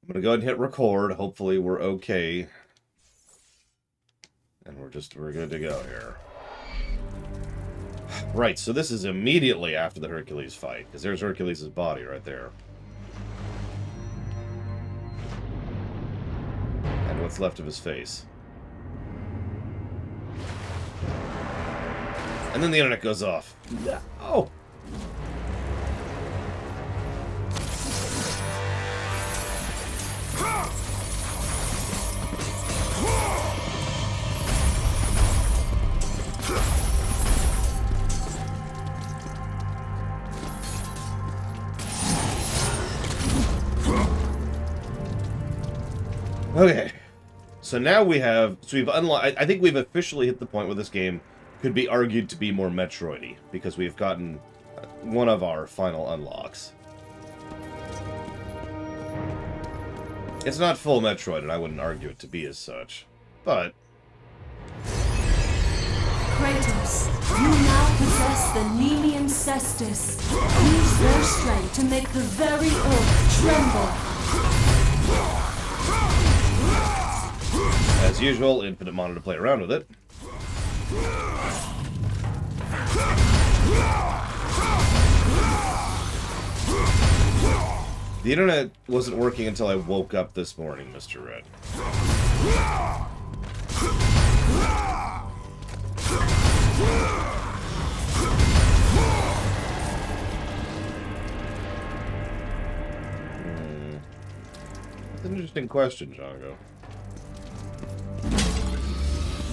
I'm gonna go ahead and hit record. Hopefully we're okay. And we're good to go here. Right, so this is immediately after the Hercules fight, because there's Hercules' body right there. And what's left of his face. And then the internet goes off. Oh! Okay, so now we've unlocked. I think we've officially hit the point where this game could be argued to be more Metroid-y, because we've gotten one of our final unlocks. It's not full Metroid, and I wouldn't argue it to be as such, but... Kratos, you now possess the Nemean Cestus. Use their strength to make the very earth tremble. As usual, infinite mana to play around with it. The internet wasn't working until I woke up this morning, Mr. Red. That's an interesting question, Django.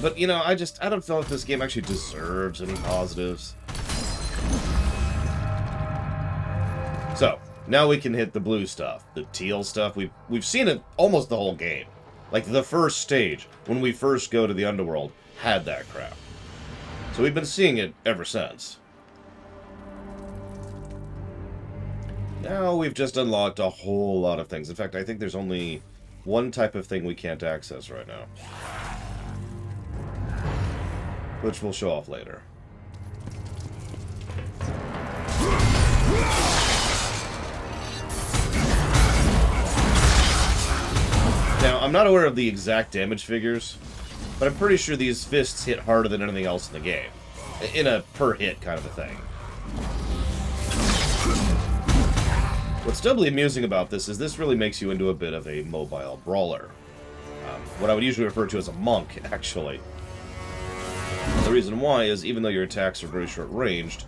But, you know, I don't feel like this game actually deserves any positives. So, now we can hit the blue stuff. The teal stuff. We've seen it almost the whole game. Like, the first stage, when we first go to the underworld, had that crap. So we've been seeing it ever since. Now we've just unlocked a whole lot of things. In fact, I think there's only one type of thing we can't access right now. Which we'll show off later. Now, I'm not aware of the exact damage figures, but I'm pretty sure these fists hit harder than anything else in the game. In a per-hit kind of a thing. What's doubly amusing about this is this really makes you into a bit of a mobile brawler. What I would usually refer to as a monk, actually. The reason why is, even though your attacks are very short-ranged,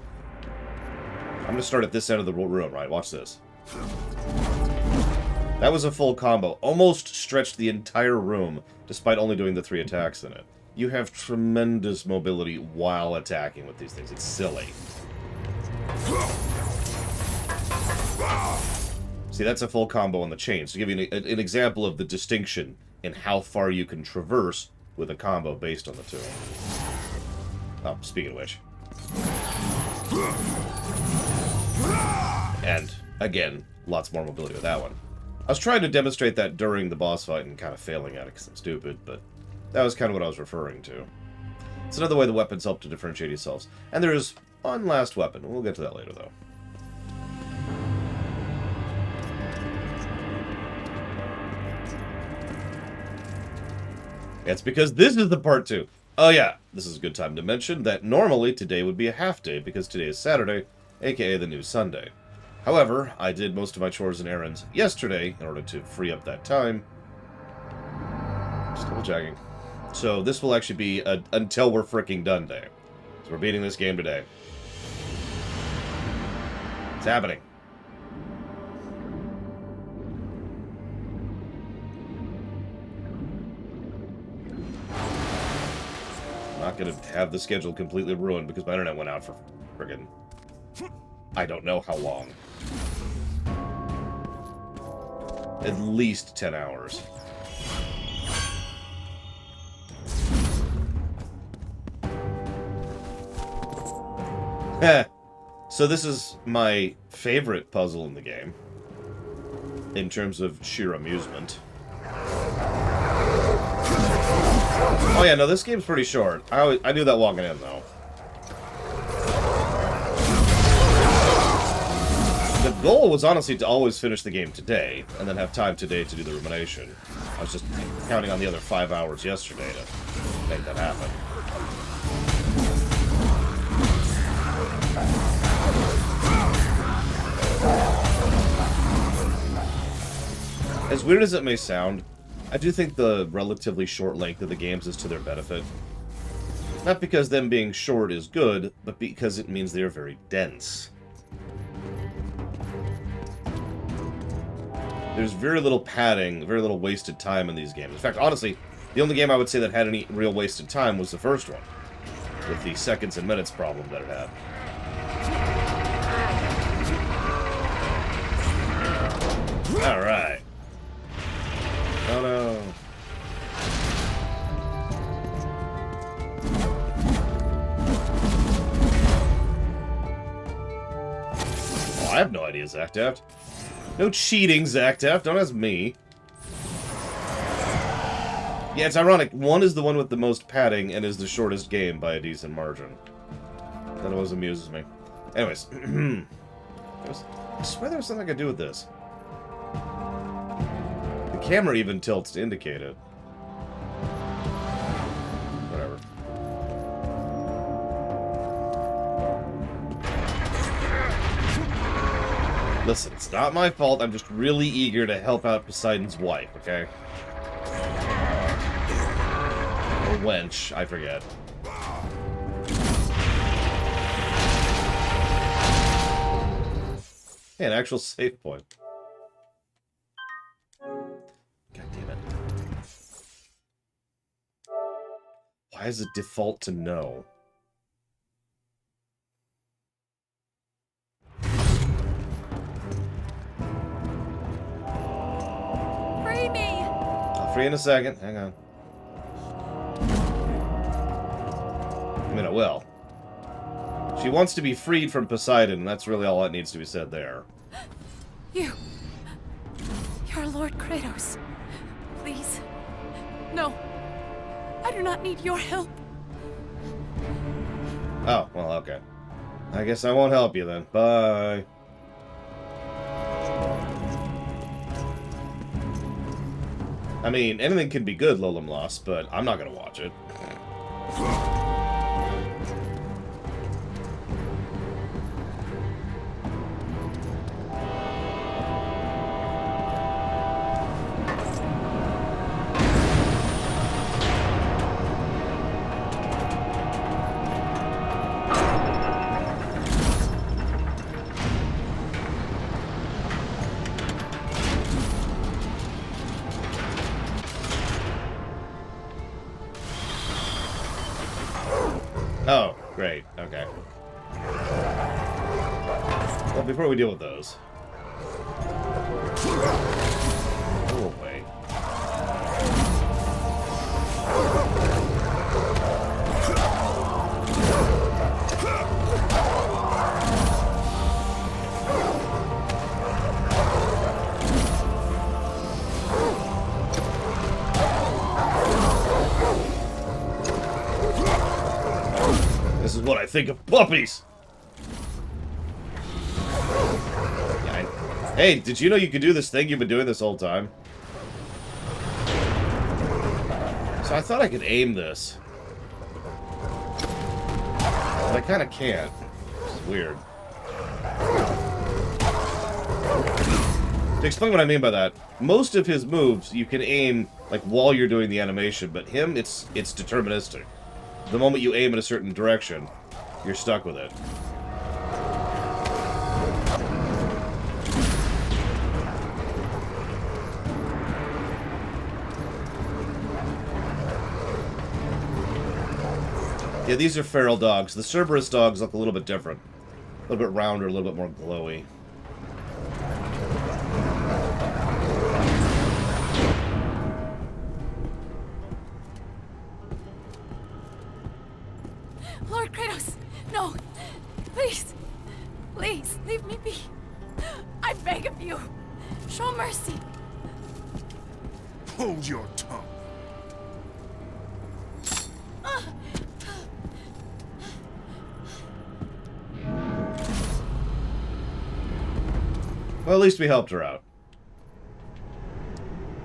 I'm going to start at this end of the room, right? Watch this. That was a full combo. Almost stretched the entire room, despite only doing the 3 attacks in it. You have tremendous mobility while attacking with these things. It's silly. See, that's a full combo on the chain. So to give you an example of the distinction in how far you can traverse with a combo based on the two. Oh, speaking of which. And, again, lots more mobility with that one. I was trying to demonstrate that during the boss fight and kind of failing at it because I'm stupid, but that was kind of what I was referring to. It's another way the weapons help to differentiate yourselves. And there's one last weapon. We'll get to that later, though. It's because this is the part 2. Oh yeah, this is a good time to mention that normally today would be a half day because today is Saturday, aka the new Sunday. However, I did most of my chores and errands yesterday in order to free up that time. Just double checking. So this will actually be a until we're freaking done day. So we're beating this game today. It's happening. I'm not going to have the schedule completely ruined because my internet went out for friggin' I don't know how long. At least 10 hours. So this is my favorite puzzle in the game, in terms of sheer amusement. Oh yeah, no, this game's pretty short. I knew that walking in, though. The goal was honestly to always finish the game today, and then have time today to do the rumination. I was just counting on the other 5 hours yesterday to make that happen. As weird as it may sound, I do think the relatively short length of the games is to their benefit. Not because them being short is good, but because it means they are very dense. There's very little padding, very little wasted time in these games. In fact, honestly, the only game I would say that had any real wasted time was the first one, with the seconds and minutes problem that it had. Alright. Oh no. Oh, I have no idea, Zactaft. No cheating, Zactaft. Don't ask me. Yeah, it's ironic. One is the one with the most padding and is the shortest game by a decent margin. That always amuses me. Anyways. I swear there was something I could do with this. The camera even tilts to indicate it. Whatever. Listen, it's not my fault. I'm just really eager to help out Poseidon's wife, okay? Or wench, I forget. Hey, an actual save point. God damn it. Why is it default to no? Free me! I'll free in a second. Hang on. I mean, I will. She wants to be freed from Poseidon, and that's really all that needs to be said there. You're Lord Kratos. Please. No. I do not need your help. Oh, well, okay. I guess I won't help you then. Bye. I mean, anything can be good, Lolem Lost, but I'm not gonna watch it. Oh, great. Okay. Well, before we deal with those... Go away. This is what I think of puppies! Hey, did you know you could do this thing you've been doing this whole time? So I thought I could aim this. But I kind of can't. It's weird. To explain what I mean by that, most of his moves you can aim like while you're doing the animation, but him, it's deterministic. The moment you aim in a certain direction, you're stuck with it. Yeah, these are feral dogs. The Cerberus dogs look a little bit different. A little bit rounder, a little bit more glowy. Lord Kratos, no! Please! Please, leave me be! I beg of you! Show mercy! Hold your tongue. Well, at least we helped her out.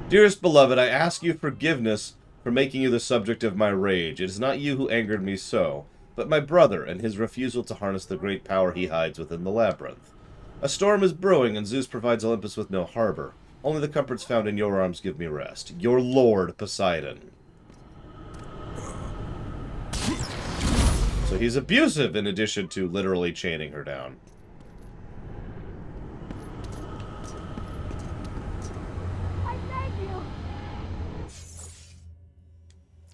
Dearest beloved, I ask you forgiveness for making you the subject of my rage. It is not you who angered me so, but my brother and his refusal to harness the great power he hides within the labyrinth. A storm is brewing, and Zeus provides Olympus with no harbor. Only the comforts found in your arms give me rest. Your lord, Poseidon. So he's abusive in addition to literally chaining her down. I beg you.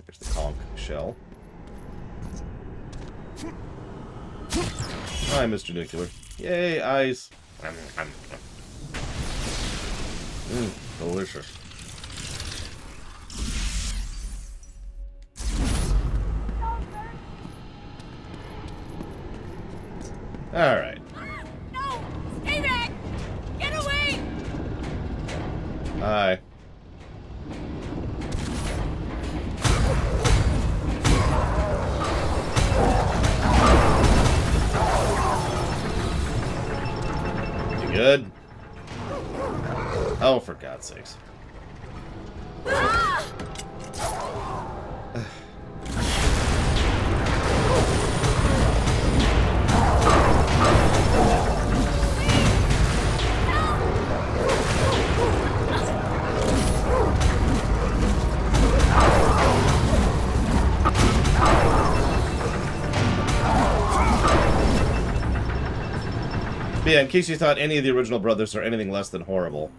There's the conch shell. Hi, Mr. Nuclear. Yay, eyes. Delicious. Alright. No! Stay back! Get away! Hi. You good? Oh, for God's sakes. Ah! But yeah, in case you thought any of the original brothers are anything less than horrible,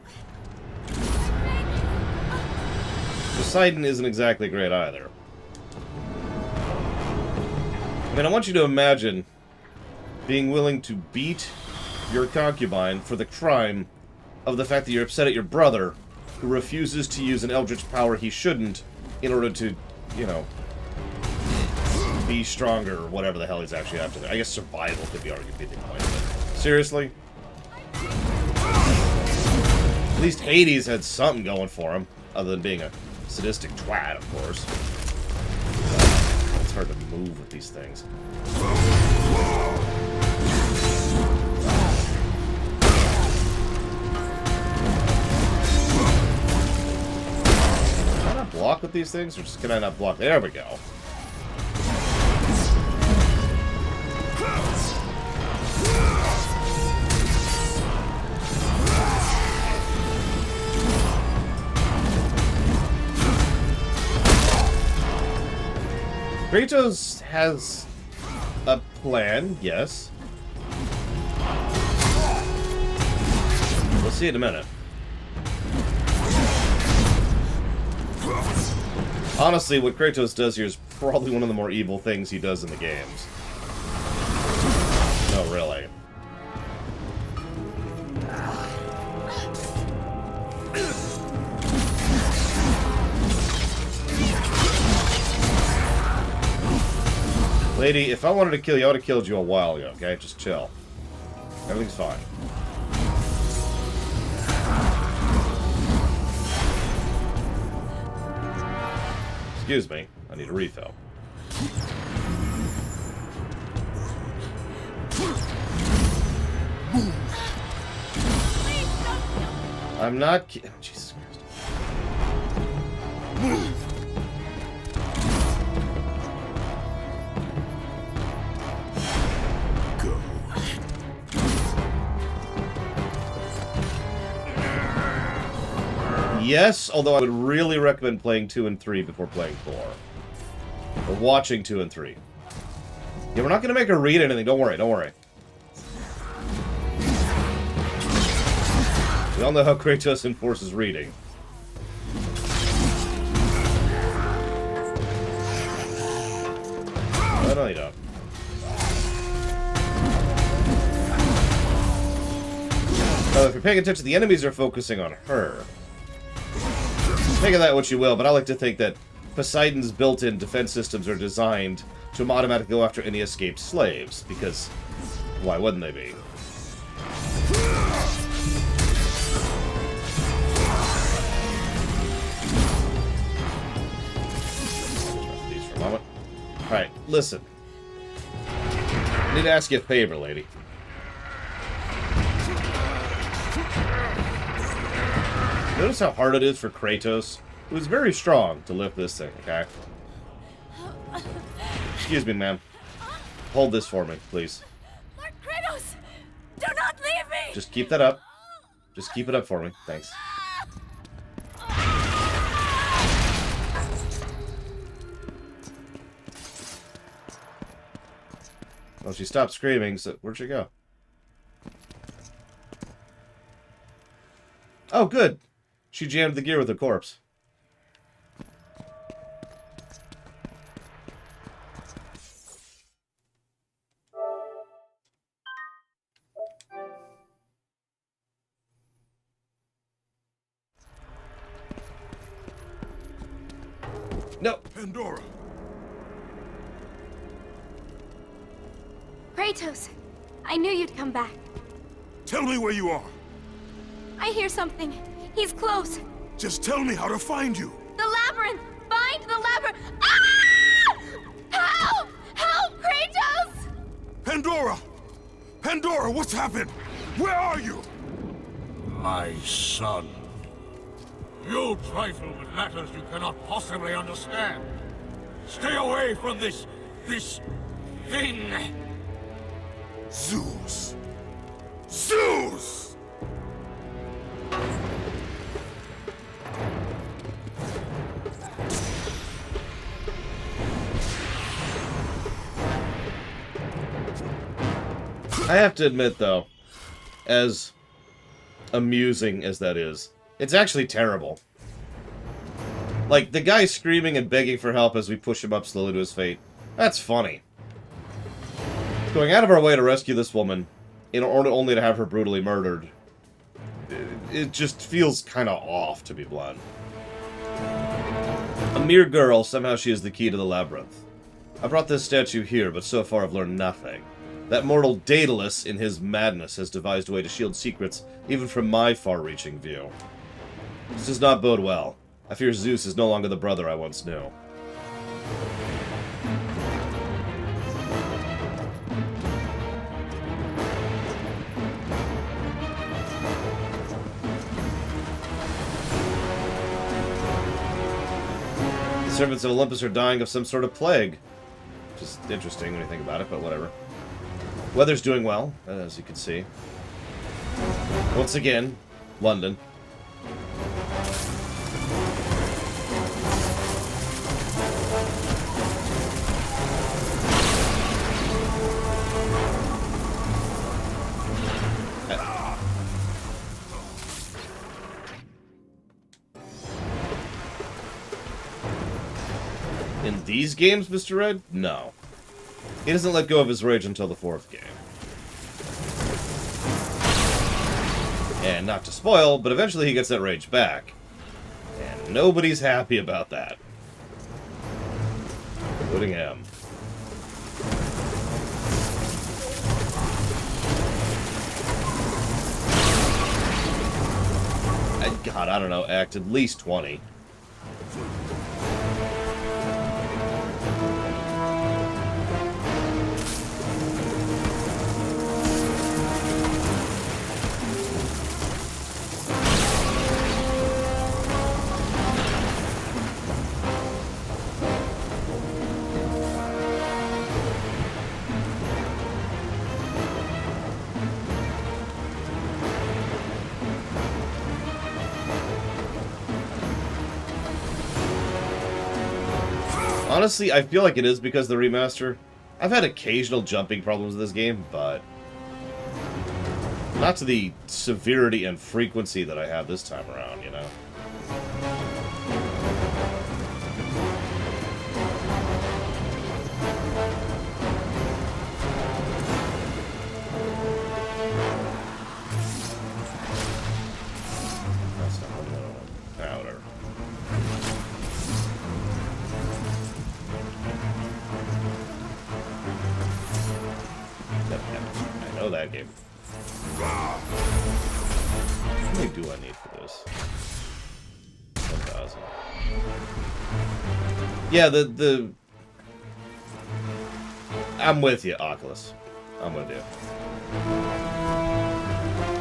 Poseidon isn't exactly great either. I mean, I want you to imagine being willing to beat your concubine for the crime of the fact that you're upset at your brother, who refuses to use an eldritch power he shouldn't in order to, you know, be stronger or whatever the hell he's actually after there. I guess survival could be arguably the point of it. Seriously? At least Hades had something going for him, other than being a sadistic twat, of course. It's hard to move with these things. Can I not block with these things, or just can I not block? There we go. Kratos has a plan, yes. We'll see in a minute. Honestly, what Kratos does here is probably one of the more evil things he does in the games. No, really. Lady, if I wanted to kill you, I would have killed you a while ago, okay? Just chill. Everything's fine. Excuse me. I need a refill. I'm not oh, Jesus Christ. Yes, although I would really recommend playing 2 and 3 before playing 4. Or watching 2 and 3. Yeah, we're not going to make her read anything. Don't worry, don't worry. We all know how Kratos enforces reading. Oh, no, you don't. Now, if you're paying attention, the enemies are focusing on her. Make of that what you will, but I like to think that Poseidon's built-in defense systems are designed to automatically go after any escaped slaves, because why wouldn't they be? These for a moment. Alright, listen. I need to ask you a favor, lady. Notice how hard it is for Kratos, who's very strong, to lift this thing, okay? Excuse me, ma'am. Hold this for me, please. Lord Kratos! Do not leave me! Just keep that up. Just keep it up for me. Thanks. Well, she stopped screaming, so where'd she go? Oh, good. She jammed the gear with a corpse. No. Pandora! Kratos, I knew you'd come back. Tell me where you are. I hear something. He's close. Just tell me how to find you. The labyrinth! Find the labyrinth! Ah! Help! Help, Kratos! Pandora! Pandora, what's happened? Where are you? My son. You trifle with matters you cannot possibly understand. Stay away from this thing. Zeus! Zeus! I have to admit, though, as amusing as that is, it's actually terrible. Like, the guy screaming and begging for help as we push him up slowly to his fate. That's funny. Going out of our way to rescue this woman, in order only to have her brutally murdered, it just feels kind of off, to be blunt. A mere girl, somehow she is the key to the labyrinth. I brought this statue here, but so far I've learned nothing. That mortal Daedalus, in his madness, has devised a way to shield secrets, even from my far-reaching view. This does not bode well. I fear Zeus is no longer the brother I once knew. The servants of Olympus are dying of some sort of plague. Which is interesting when you think about it, but whatever. Weather's doing well, as you can see. Once again, London. In these games, Mr. Red? No. He doesn't let go of his rage until the 4th game. And not to spoil, but eventually he gets that rage back. And nobody's happy about that. Including him. God, I don't know, act at least 20. Honestly, I feel like it is because of the remaster. I've had occasional jumping problems with this game, but not to the severity and frequency that I have this time around, you know? That's not what I want. Powder. I know that game. How many do I need for this? 1,000. Yeah, the... I'm with you, Oculus. I'm with you.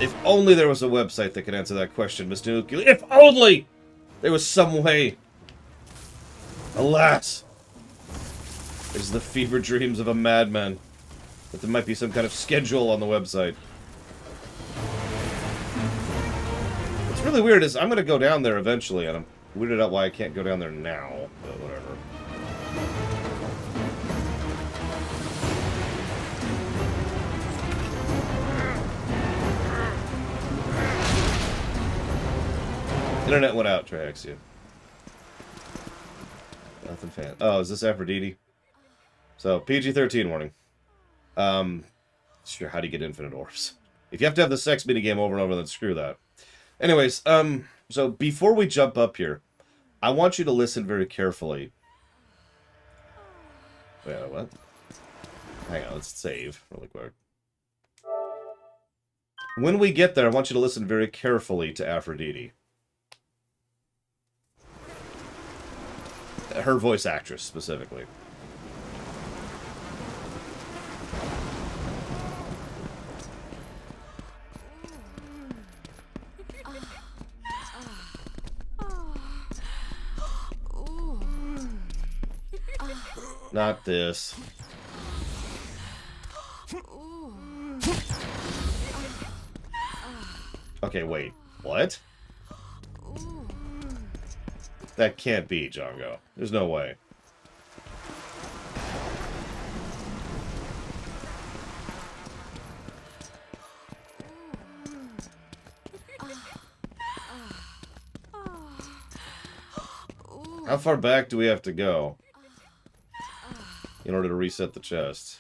If only there was a website that could answer that question, Mr. Nuclear. If only there was some way. Alas, there's the fever dreams of a madman. That there might be some kind of schedule on the website. What's really weird is I'm going to go down there eventually, and I'm weirded out why I can't go down there now, but whatever. Internet went out, Triaxia. Nothing fan. Oh, is this Aphrodite? So, PG-13 warning. Sure, how do you get infinite orbs? If you have to have the sex minigame over and over, then screw that. Anyways, so before we jump up here, I want you to listen very carefully. Wait, what? Hang on, let's save really quick. When we get there, I want you to listen very carefully to Aphrodite. Her voice actress, specifically. Not this. Okay, wait. What? That can't be, Django. There's no way. How far back do we have to go in order to reset the chest?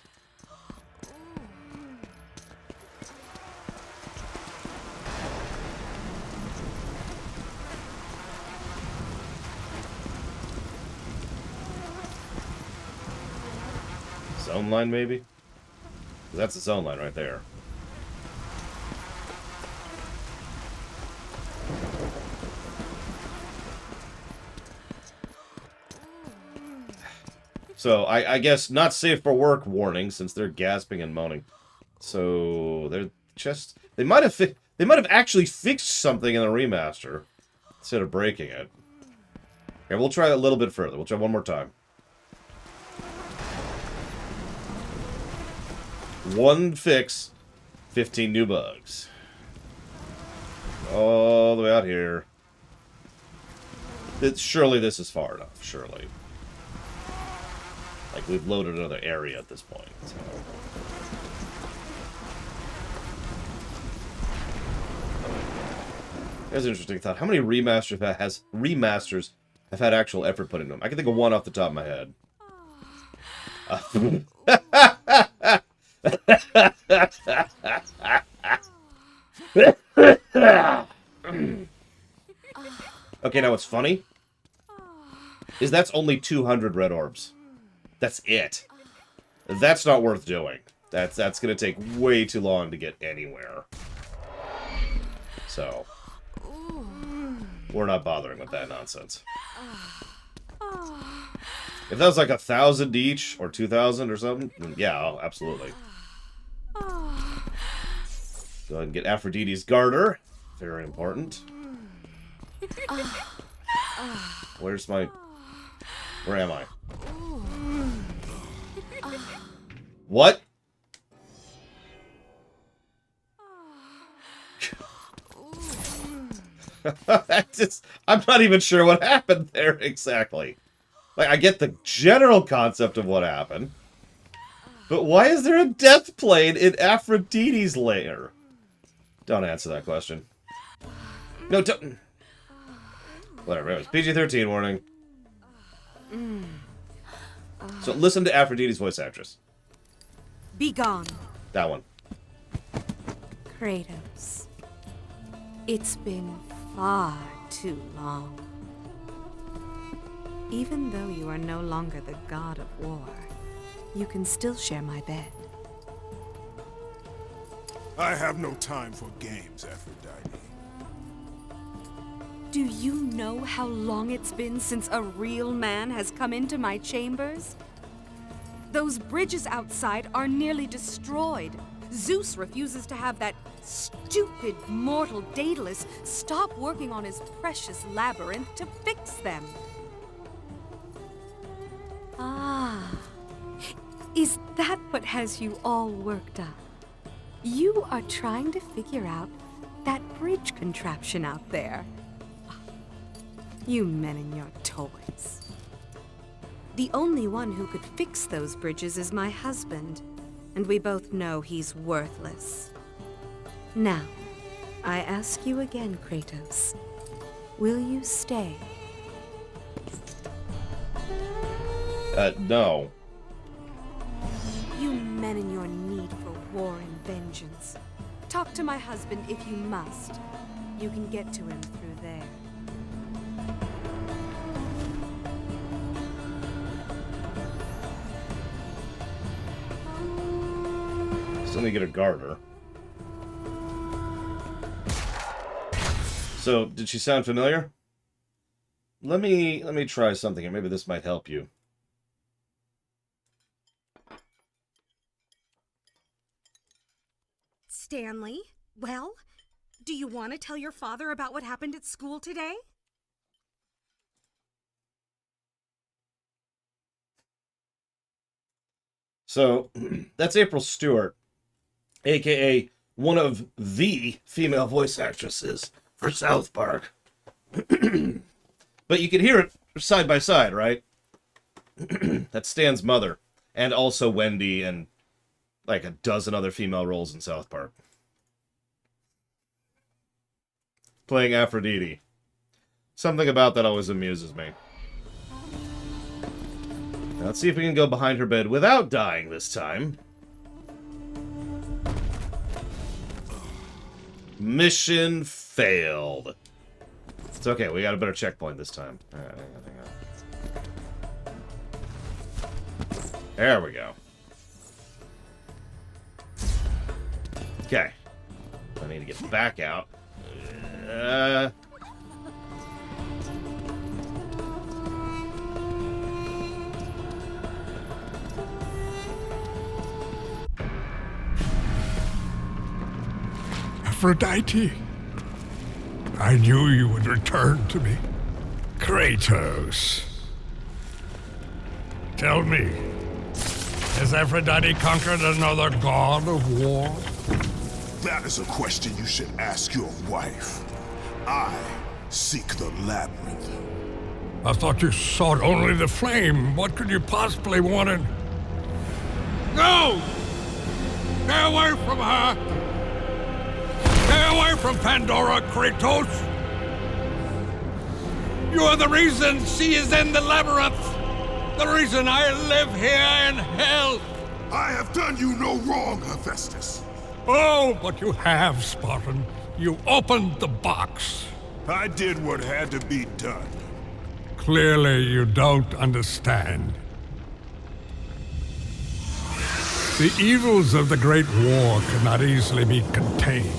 Zone line, maybe? That's the zone line right there. So, I guess not safe for work warning, since they're gasping and moaning. So, they're just... They might have actually fixed something in the remaster, instead of breaking it. Okay, we'll try a little bit further. We'll try one more time. One fix, 15 new bugs. All the way out here. Surely this is far enough, surely. Like, we've loaded another area at this point, so... That's an interesting thought. How many remasters have had actual effort put into them? I can think of one off the top of my head. Okay, now what's funny is that's only 200 red orbs. That's it. That's not worth doing. That's gonna take way too long to get anywhere. So we're not bothering with that nonsense. If that was like 1,000 each or 2,000 or something, then yeah, absolutely. Go ahead and get Aphrodite's garter. Very important. Where's my... Where am I? What? I'm not even sure what happened there exactly. Like, I get the general concept of what happened. But why is there a death plane in Aphrodite's lair? Don't answer that question. No, don't... Whatever, it was PG-13 warning. So listen to Aphrodite's voice actress. Be gone. That one. Kratos. It's been far too long. Even though you are no longer the god of war, you can still share my bed. I have no time for games, Aphrodite. Do you know how long it's been since a real man has come into my chambers? Those bridges outside are nearly destroyed. Zeus refuses to have that Stupid mortal Daedalus stop working on his precious labyrinth to fix them. Ah, is that what has you all worked up? You are trying to figure out that bridge contraption out there. You men and your toys. The only one who could fix those bridges is my husband, and we both know he's worthless. Now, I ask you again, Kratos. Will you stay? No. You men and your need for war and vengeance. Talk to my husband if you must. You can get to him through there. Still need to get a garter. So, did she sound familiar? Let me try something here. Maybe this might help you. Stanley, well, do you want to tell your father about what happened at school today? So, that's April Stewart, aka one of the female voice actresses for South Park. But you can hear it side by side, right? That's Stan's mother, and also Wendy, and like a dozen other female roles in South Park. Playing Aphrodite. Something about that always amuses me. Now, let's see if we can go behind her bed without dying this time. Mission failed. It's okay, we got a better checkpoint this time. Alright, hang on. There we go. Okay. I need to get back out. Aphrodite, I knew you would return to me. Kratos. Tell me, has Aphrodite conquered another god of war? That is a question you should ask your wife. I seek the labyrinth. I thought you sought only the flame. What could you possibly want in... No! Stay away from her! Stay away from Pandora, Kratos! You are the reason she is in the labyrinth! The reason I live here in hell! I have done you no wrong, Hephaestus. Oh, but you have, Spartan. You opened the box. I did what had to be done. Clearly, you don't understand. The evils of the Great War cannot easily be contained.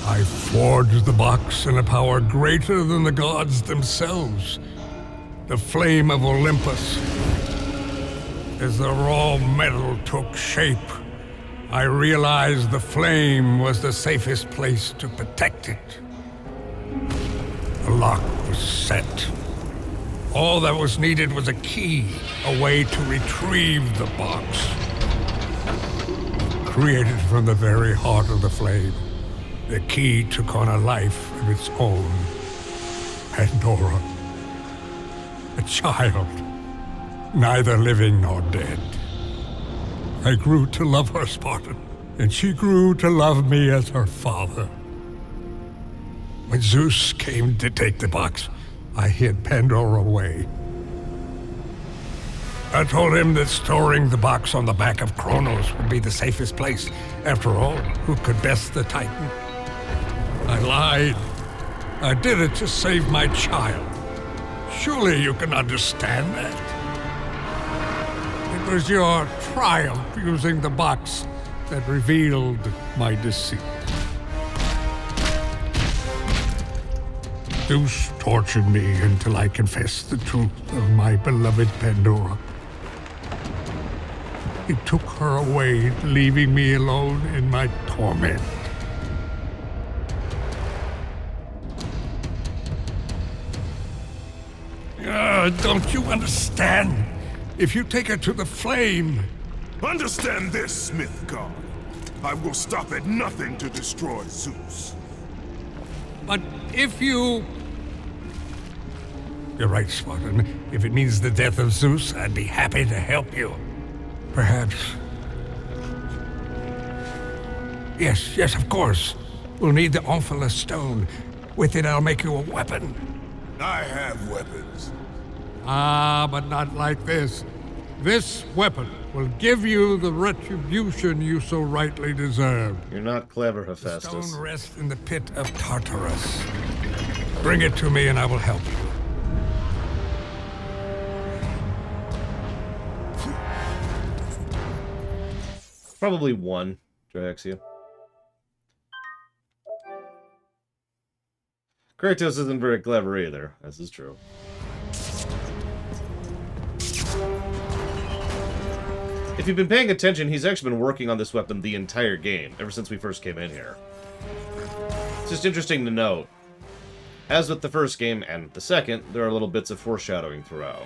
I forged the box in a power greater than the gods themselves. The Flame of Olympus. As the raw metal took shape, I realized the flame was the safest place to protect it. The lock was set. All that was needed was a key, a way to retrieve the box. Created from the very heart of the flame, the key took on a life of its own. Pandora. A child, neither living nor dead. I grew to love her, Spartan, and she grew to love me as her father. When Zeus came to take the box, I hid Pandora away. I told him that storing the box on the back of Cronos would be the safest place. After all, who could best the Titan? I lied. I did it to save my child. Surely you can understand that. It was your triumph using the box that revealed my deceit. Zeus tortured me until I confessed the truth of my beloved Pandora. He took her away, leaving me alone in my torment. Don't you understand? If you take her to the flame... Understand this, Smith God. I will stop at nothing to destroy Zeus. But if you... You're right, Spartan. If it means the death of Zeus, I'd be happy to help you. Perhaps... Yes, of course. We'll need the Omphalos stone. With it, I'll make you a weapon. I have weapons. Ah, but not like this. This weapon will give you the retribution you so rightly deserve. You're not clever, The Hephaestus. stone rests in the pit of Tartarus. Bring it to me and I will help you. Probably one, Draxia. Kratos isn't very clever either. This is true. If you've been paying attention, he's actually been working on this weapon the entire game, ever since we first came in here. It's just interesting to note. As with the first game and the second, there are little bits of foreshadowing throughout.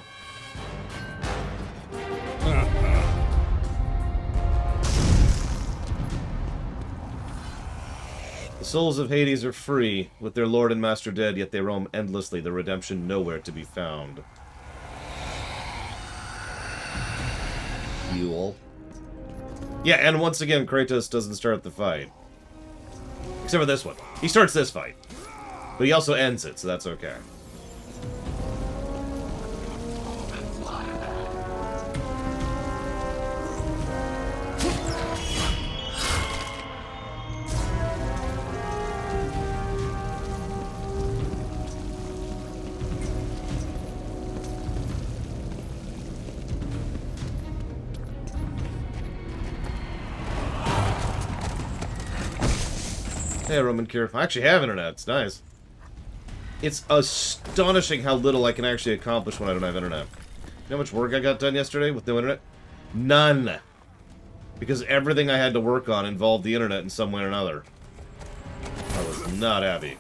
The souls of Hades are free, with their lord and master dead, yet they roam endlessly, the redemption nowhere to be found. Fuel. Yeah, and once again, Kratos doesn't start the fight. Except for this one. He starts this fight. But he also ends it, so that's okay. Hey, Roman Cure. I actually have internet. It's nice. It's astonishing how little I can actually accomplish when I don't have internet. You know how much work I got done yesterday with no internet? None. Because everything I had to work on involved the internet in some way or another. I was not happy.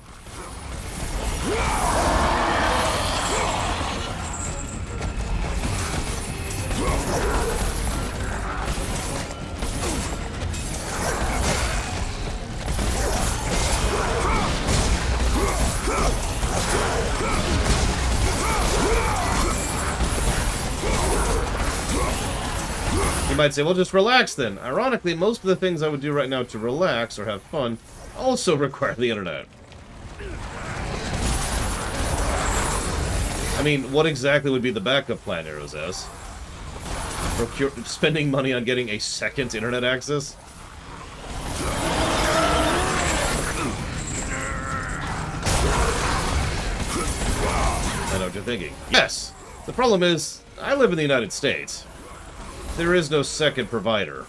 You might say, well, just relax then. Ironically, most of the things I would do right now to relax or have fun also require the internet. I mean, what exactly would be the backup plan, Arrows S? Spending money on getting a second internet access? I know what you're thinking. Yes! The problem is, I live in the United States. There is no second provider.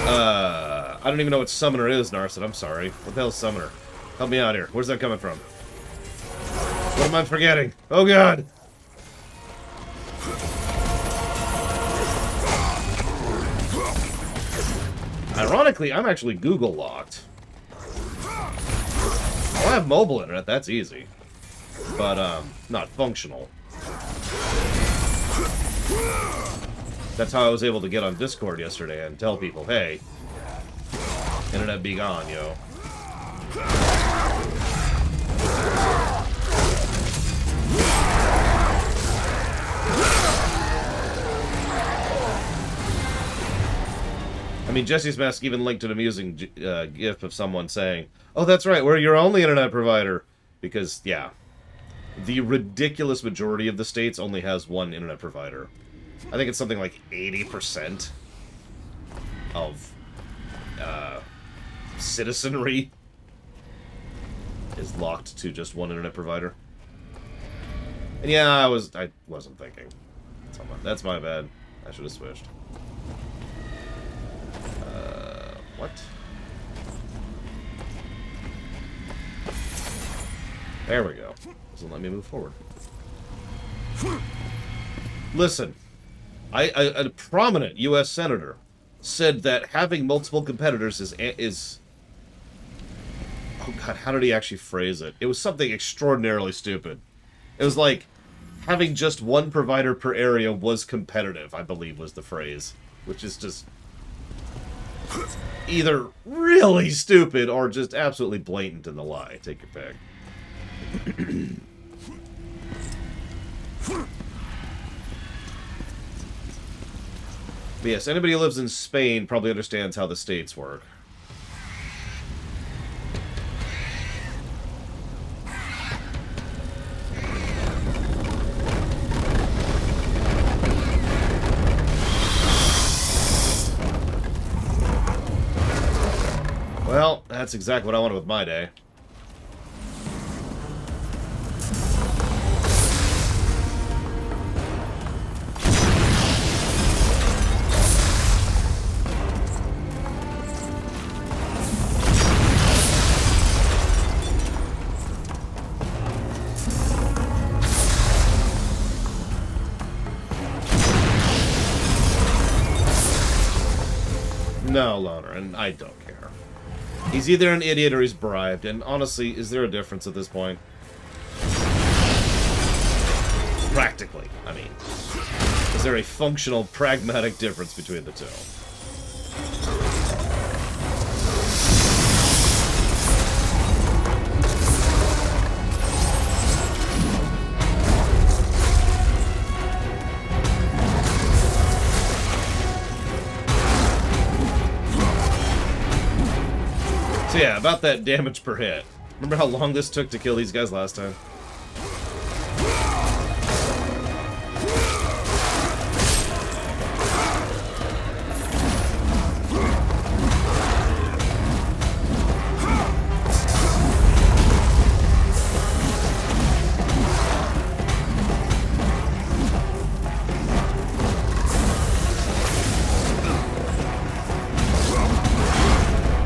I don't even know what Summoner is, Narset. I'm sorry. What the hell's Summoner? Help me out here. Where's that coming from? What am I forgetting? Oh, God! Ironically, I'm actually Google locked. I have mobile internet, that's easy. But, not functional. That's how I was able to get on Discord yesterday and tell people, hey, internet be gone, yo. I mean, Jesse's Mask even linked an amusing gif of someone saying, oh, that's right, we're your only internet provider. Because, yeah, the ridiculous majority of the states only has one internet provider. I think it's something like 80% of citizenry is locked to just one internet provider. And yeah, I wasn't thinking. That's my bad. I should have switched. What? There we go. Doesn't let me move forward. Listen, a prominent U.S. senator said that having multiple competitors is... Oh god, how did he actually phrase it? It was something extraordinarily stupid. It was like, having just one provider per area was competitive, I believe was the phrase. Which is just... either really stupid or just absolutely blatant in the lie. Take your pick. But yes, anybody who lives in Spain probably understands how the states work. Well, that's exactly what I wanted with my day. No, Loner, and I don't care. He's either an idiot or he's bribed, and honestly, is there a difference at this point? Practically, I mean. Is there a functional, pragmatic difference between the two? So yeah, about that damage per hit. Remember how long this took to kill these guys last time?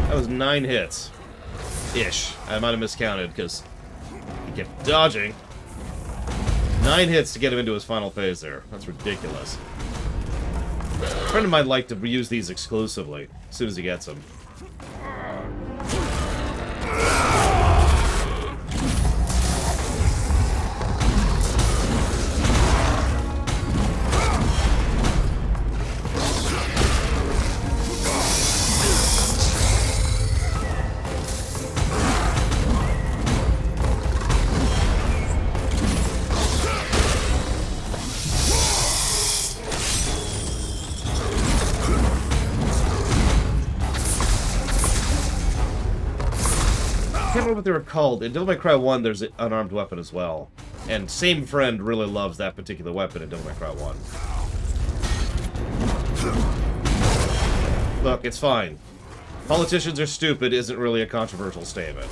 That was 9 hits. Ish. I might have miscounted because he kept dodging. 9 hits to get him into his final phase there. That's ridiculous. A friend of mine liked to reuse these exclusively as soon as he gets them. I can't remember what they were called. In Devil May Cry 1, there's an unarmed weapon as well. And same friend really loves that particular weapon in Devil May Cry 1. Look, it's fine. Politicians are stupid isn't really a controversial statement.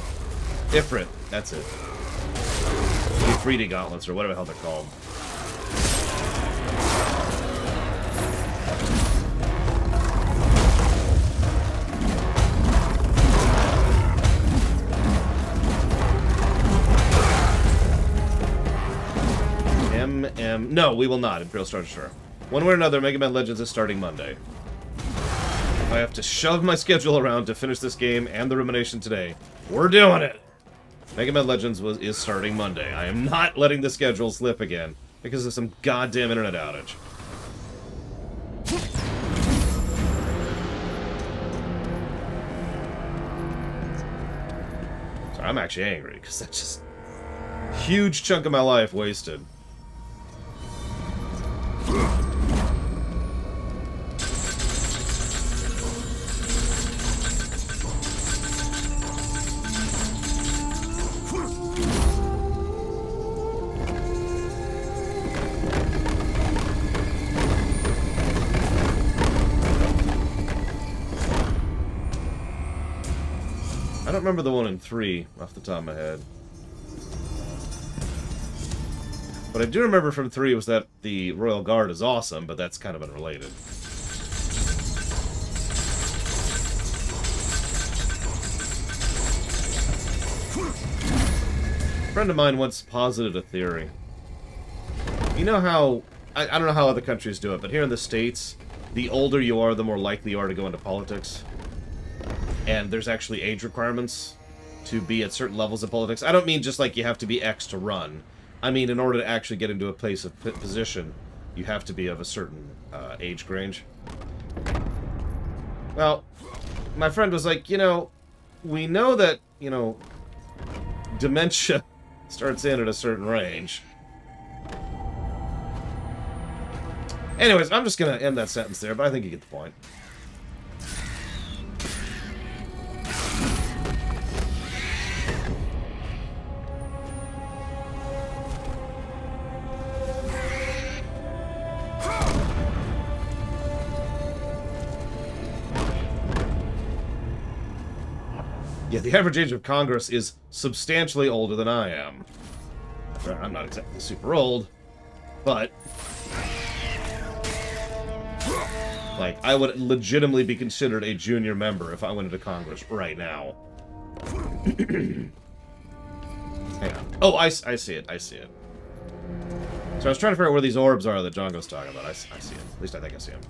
Ifrit, that's it. The Aphrodite gauntlets, or whatever the hell they're called. No, we will not, Imperial Star Destroyer. One way or another, Mega Man Legends is starting Monday. If I have to shove my schedule around to finish this game and the Rumination today, we're doing it! Mega Man Legends is starting Monday. I am not letting the schedule slip again because of some goddamn internet outage. Sorry, I'm actually angry because that's just a huge chunk of my life wasted. I don't remember the one in 3 off the top of my head. What I do remember from 3 was that the Royal Guard is awesome, but that's kind of unrelated. friend of mine once posited a theory. You know how... I don't know how other countries do it, but here in the States, the older you are, the more likely you are to go into politics. And there's actually age requirements to be at certain levels of politics. I don't mean just like you have to be X to run. I mean, in order to actually get into a place of position, you have to be of a certain age range. Well, my friend was like, you know, we know that, you know, dementia starts in at a certain range. Anyways, I'm just going to end that sentence there, but I think you get the point. Yeah, the average age of Congress is substantially older than I am. I'm not exactly super old, but... like, I would legitimately be considered a junior member if I went into Congress right now. Hang on. Oh, I see it. I see it. So I was trying to figure out where these orbs are that Django's talking about. I see it. At least I think I see them.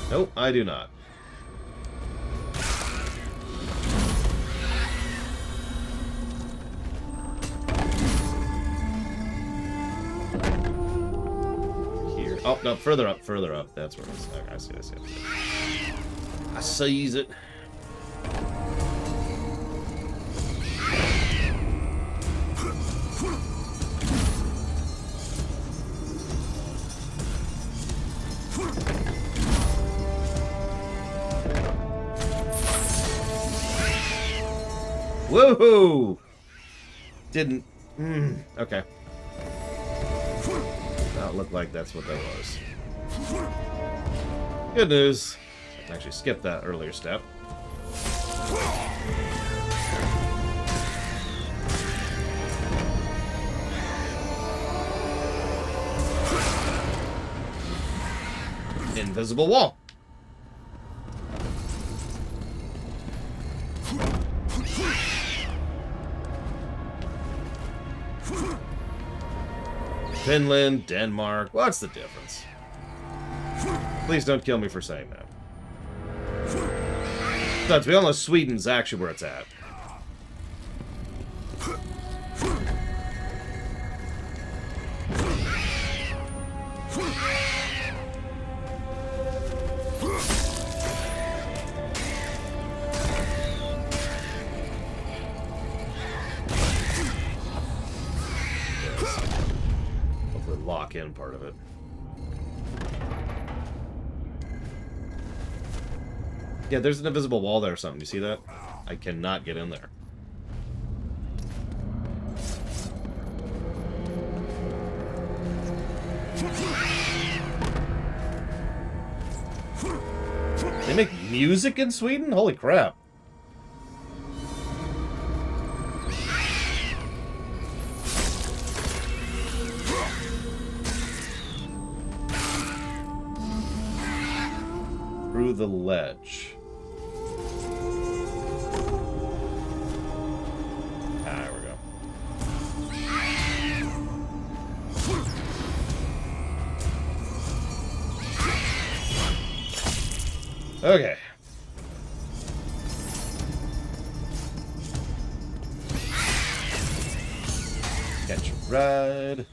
Nope, I do not. Here. Oh, no, further up, further up. That's where it is. Okay, I see it. I seize it. Woohoo! Didn't... okay. That looked like that's what that was. Good news. I can actually skip that earlier step. Invisible wall. Finland, Denmark, what's the difference? Please don't kill me for saying that. But we all know Sweden's actually where it's at. Lock-in part of it. Yeah, there's an invisible wall there or something. You see that? I cannot get in there. They make music in Sweden? Holy crap. Through the ledge. Ah, there we go. Okay. Catch a ride.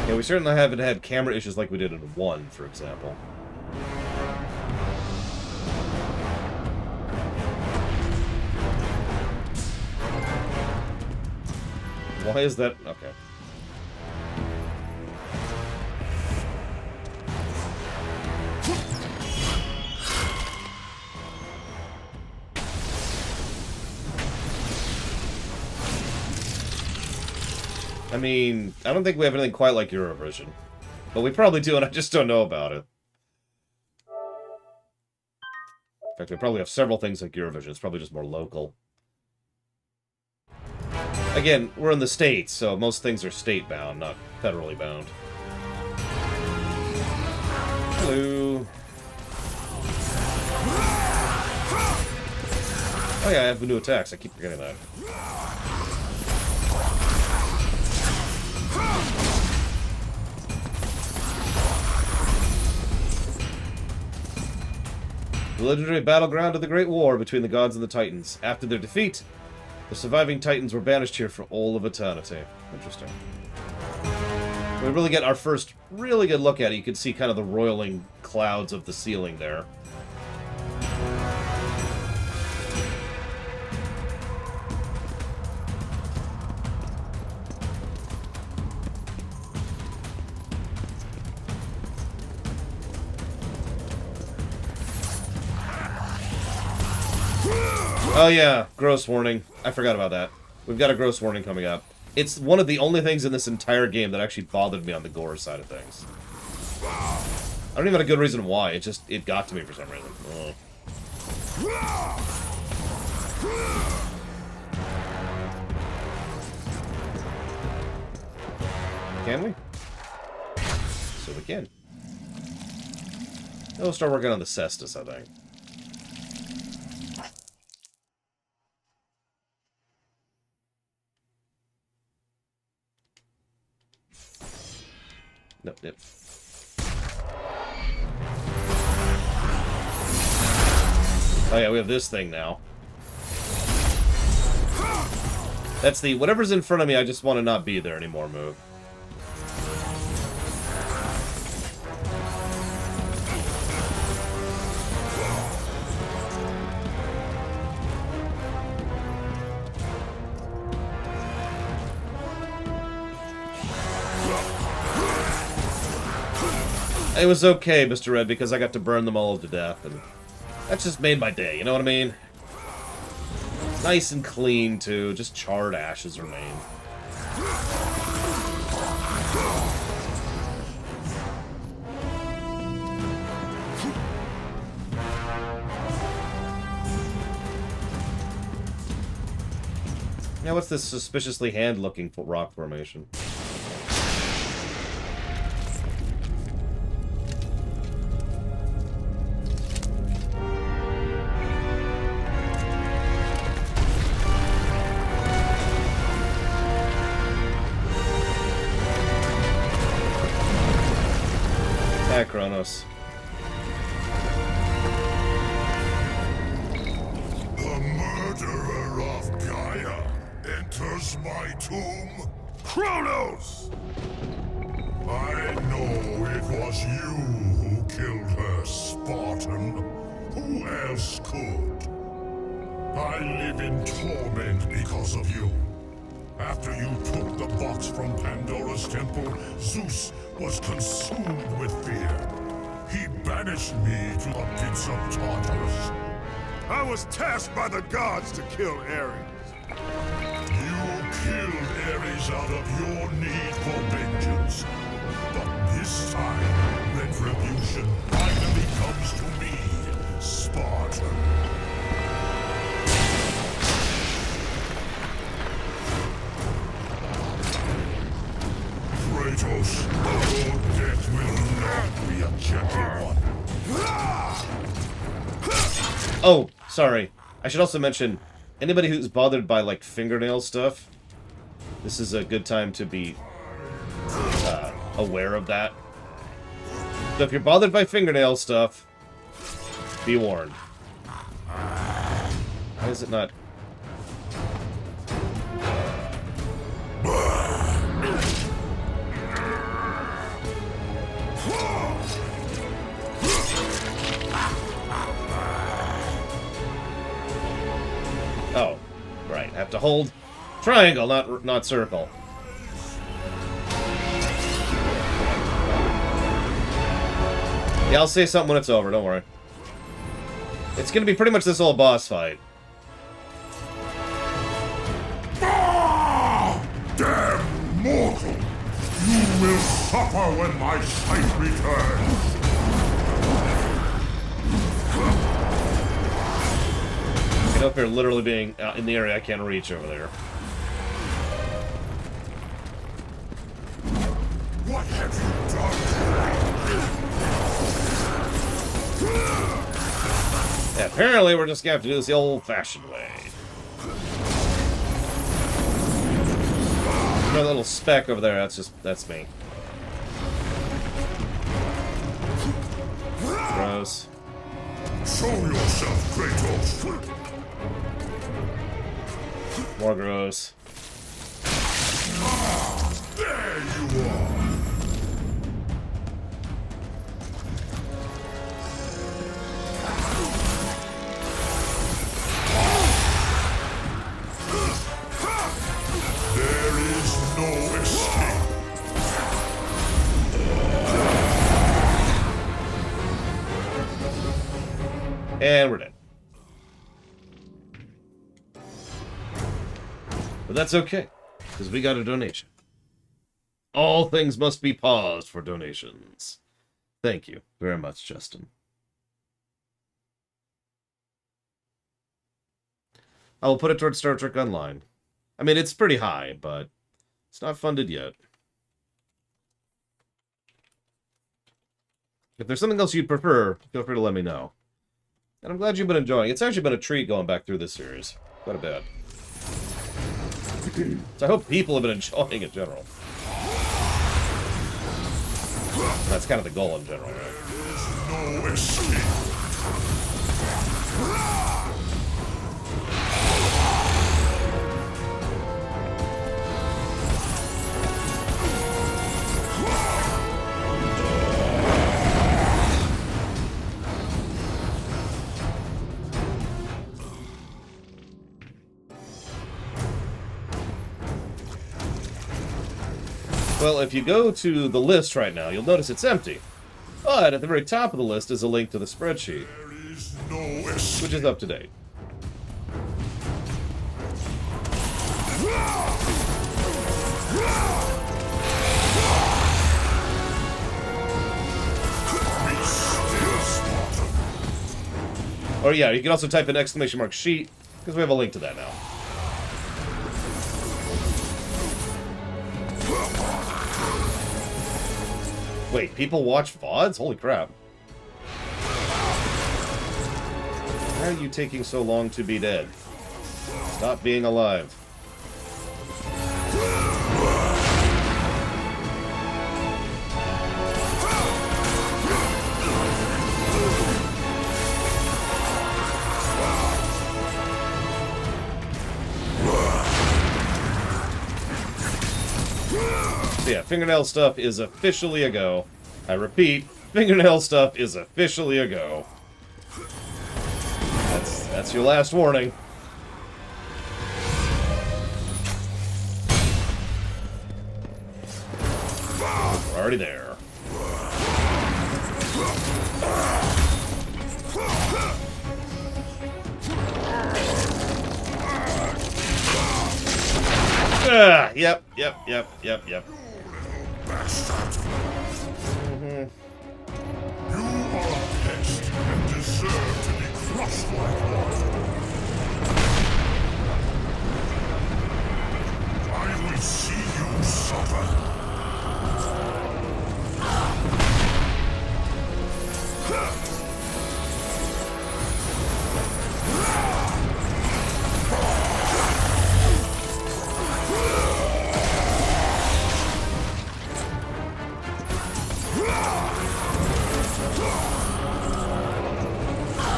We certainly haven't had camera issues like we did in 1, for example. Why is that? Okay. I mean, I don't think we have anything quite like Eurovision. But we probably do, and I just don't know about it. In fact, we probably have several things like Eurovision. It's probably just more local. Again, we're in the States, so most things are state-bound, not federally bound. Hello. Oh yeah, I have new attacks. I keep forgetting that. The legendary battleground of the Great War between the gods and the Titans. After their defeat, the surviving Titans were banished here for all of eternity. Interesting. We really get our first really good look at it. You can see kind of the roiling clouds of the ceiling there. Oh yeah, gross warning. I forgot about that. We've got a gross warning coming up. It's one of the only things in this entire game that actually bothered me on the gore side of things. I don't even have a good reason why. It got to me for some reason. Can we? So we can. We'll start working on the Cestus, I think. Nope, nope. Oh yeah, we have this thing now. That's the whatever's in front of me, I just want to not be there anymore move. It was okay, Mr. Red, because I got to burn them all to death, and that just made my day, you know what I mean? Nice and clean, too. Just charred ashes remain. Now, what's this suspiciously hand-looking rock formation? Cronos. The murderer of Gaia enters my tomb. Cronos! I know it was you who killed her, Spartan. Who else could? I live in torment because of you. After you took the box from Pandora's temple, Zeus was consumed with fear. He banished me to the pits of Tartarus. I was tasked by the gods to kill Ares. You killed Ares out of your need for vengeance. But this time, retribution finally comes to me, Spartan. Kratos, your death will not be a gentle one. Oh, sorry. I should also mention, anybody who's bothered by, like, fingernail stuff, this is a good time to be aware of that. So if you're bothered by fingernail stuff, be warned. Why is it not... Oh, right. I have to hold triangle, not circle. Yeah, I'll say something when it's over, don't worry. It's gonna be pretty much this whole boss fight. Damn will suffer when my sight returns. Get up here, literally being in the area I can't reach over there. What have you done? Yeah, apparently we're just gonna have to do this the old-fashioned way. That little speck over there, that's me. Gross. Show yourself, Kratos. More gross. There you are. There is no escape. And we're dead. But that's okay, because we got a donation. All things must be paused for donations. Thank you very much, Justin. I will put it towards Star Trek Online. I mean, it's pretty high, but it's not funded yet. If there's something else you'd prefer, feel free to let me know. And I'm glad you've been enjoying. It's actually been a treat going back through this series. Quite a bit. So I hope people have been enjoying it in general. That's kind of the goal in general, right? No escape. Well, if you go to the list right now, you'll notice it's empty. But at the very top of the list is a link to the spreadsheet, There is no escape. which is up to date. Be still, Spartan. Or yeah, you can also type in !sheet, because we have a link to that now. Wait, people watch VODs? Holy crap. Why are you taking so long to be dead? Stop being alive. So yeah, fingernail stuff is officially a go. I repeat, fingernail stuff is officially a go. That's your last warning. We're already there. Yep. You are a pest and deserve to be crushed like water. I will see you suffer.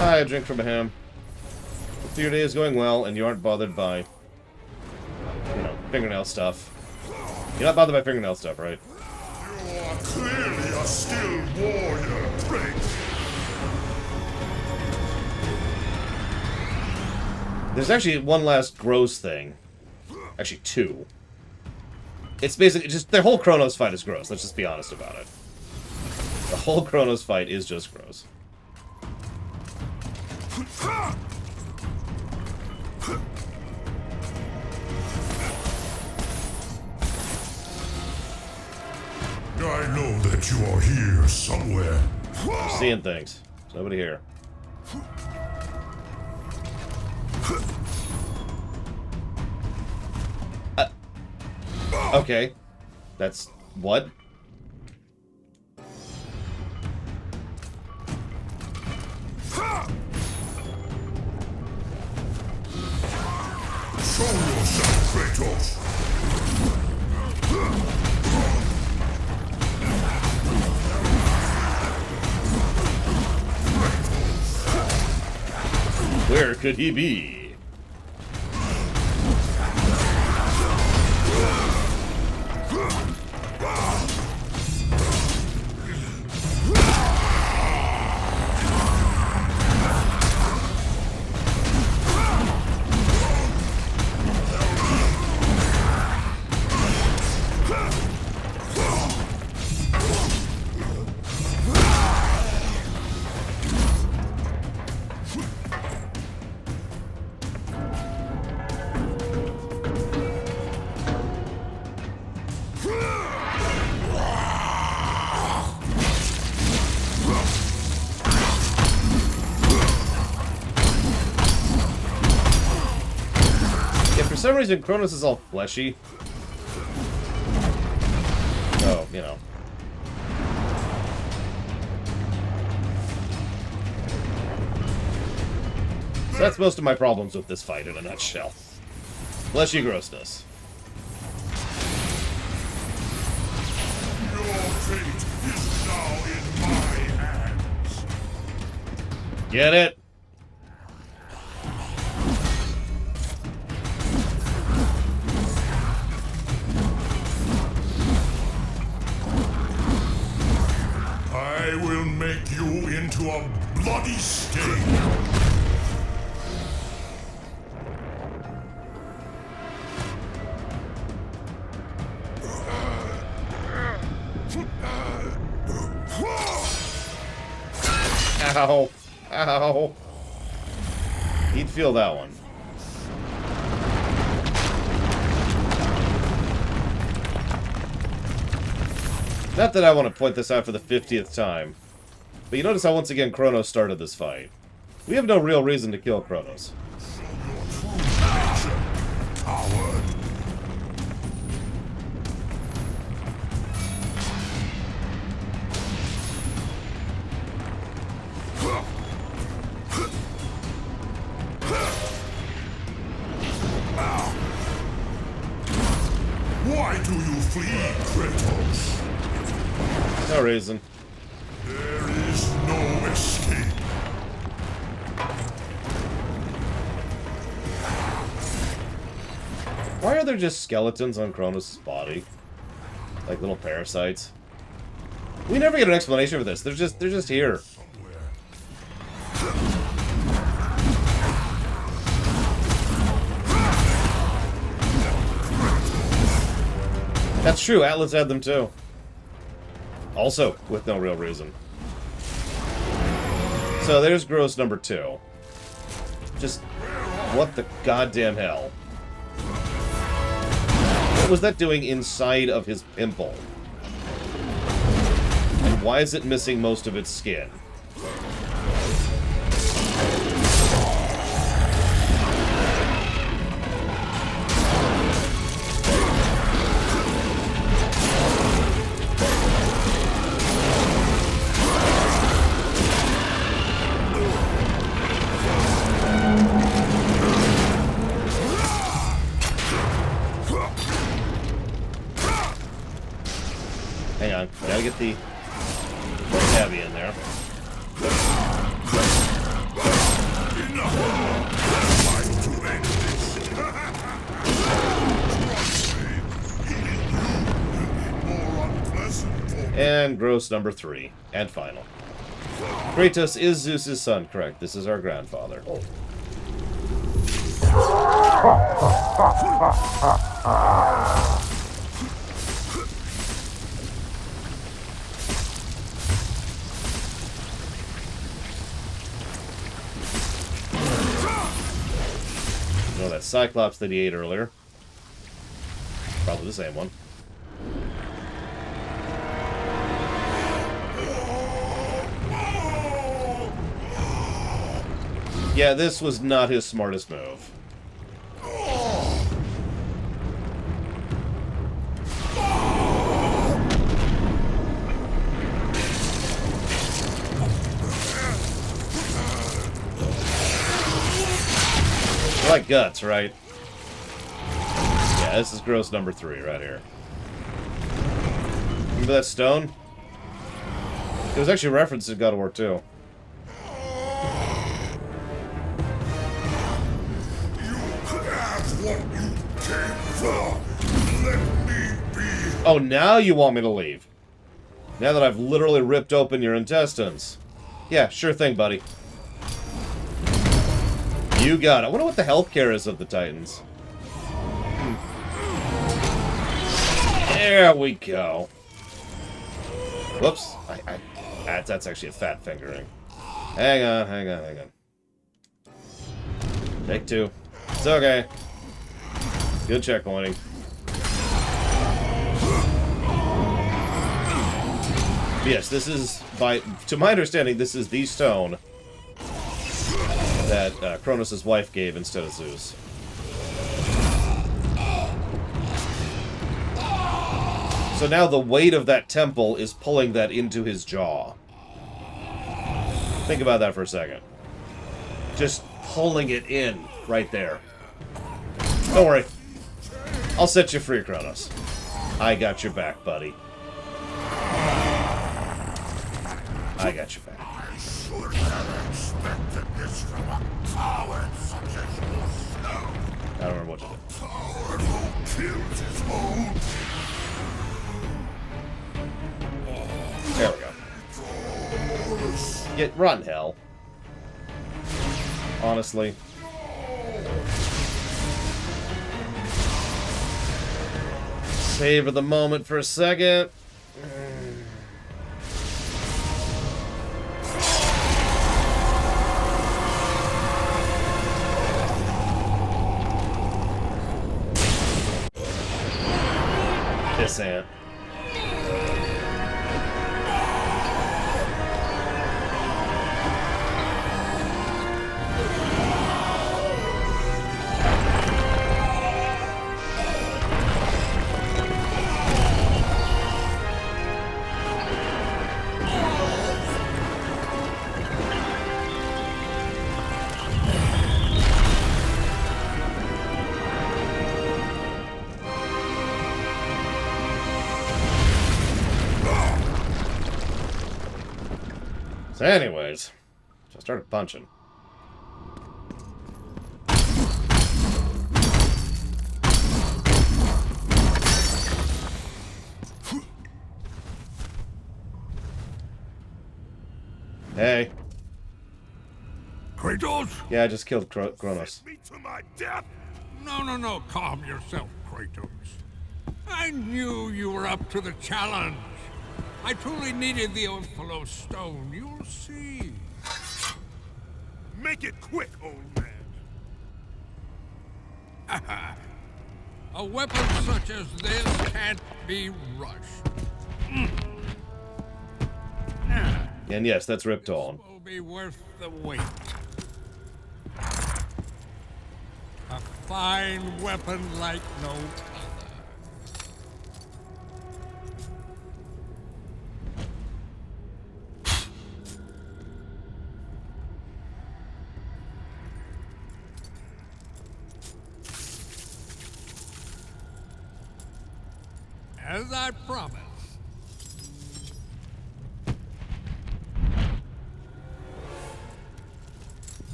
Hi, a drink from a ham. If your day is going well and you aren't bothered by, you know, fingernail stuff. You're not bothered by fingernail stuff, right? You are clearly a skilled warrior, Prince. There's actually one last gross thing. Actually, two. It's basically just the whole Cronos fight is gross. Let's just be honest about it. The whole Cronos fight is just gross. I know that you are here somewhere. I'm seeing things. There's nobody here. Okay. That's... what? Show yourself, Kratos! Where could he be? For some reason, Cronos is all fleshy. Oh, you know. So that's most of my problems with this fight in a nutshell. Fleshy grossness. Your fate is now in my hands. Get it? I will make you into a bloody stain. Ow. Ow. He'd feel that one. Not that I want to point this out for the 50th time, but you notice how once again Cronos started this fight. We have no real reason to kill Cronos. Coward. Why do you flee, Kratos? No reason. There is no escape. Why are there just skeletons on Cronos' body? Like little parasites? We never get an explanation for this. They're just here. That's true, Atlas had them too. Also, with no real reason. So there's gross number 2. Just, what the goddamn hell? What was that doing inside of his pimple? And why is it missing most of its skin? Hang on, gotta get the heavy in there. And gross number 3, and final. Kratos is Zeus' son, correct. This is our grandfather. Oh, that Cyclops that he ate earlier. Probably the same one. Yeah, this was not his smartest move. You like guts, right? Yeah, this is gross number 3 right here. Remember that stone? It was actually referenced in God of War 2. Oh, now you want me to leave? Now that I've literally ripped open your intestines. Yeah, sure thing, buddy. You got it. I wonder what the healthcare is of the Titans. There we go. Whoops. That's actually a fat fingering. Hang on. Take 2. It's okay. Good checkpointing. Yes, this is, to my understanding, this is the stone that Cronos' wife gave instead of Zeus. So now the weight of that temple is pulling that into his jaw. Think about that for a second. Just pulling it in right there. Don't worry. I'll set you free, Cronos. I got your back, buddy. I got your back. I should have expected this from a coward such as yourself. I don't remember what to do. A coward who kills his own. There we go. Get run, hell. Honestly. Savor the moment for a second. Pissant. So anyways, so I started punching. Hey. Kratos? Yeah, I just killed Cronos. Me to my death. No. Calm yourself, Kratos. I knew you were up to the challenge. I truly needed the Ophalo stone. You'll see. Make it quick, old man. A weapon such as this can't be rushed. And yes, that's Riptol. This will be worth the wait. A fine weapon like no other. As I promised.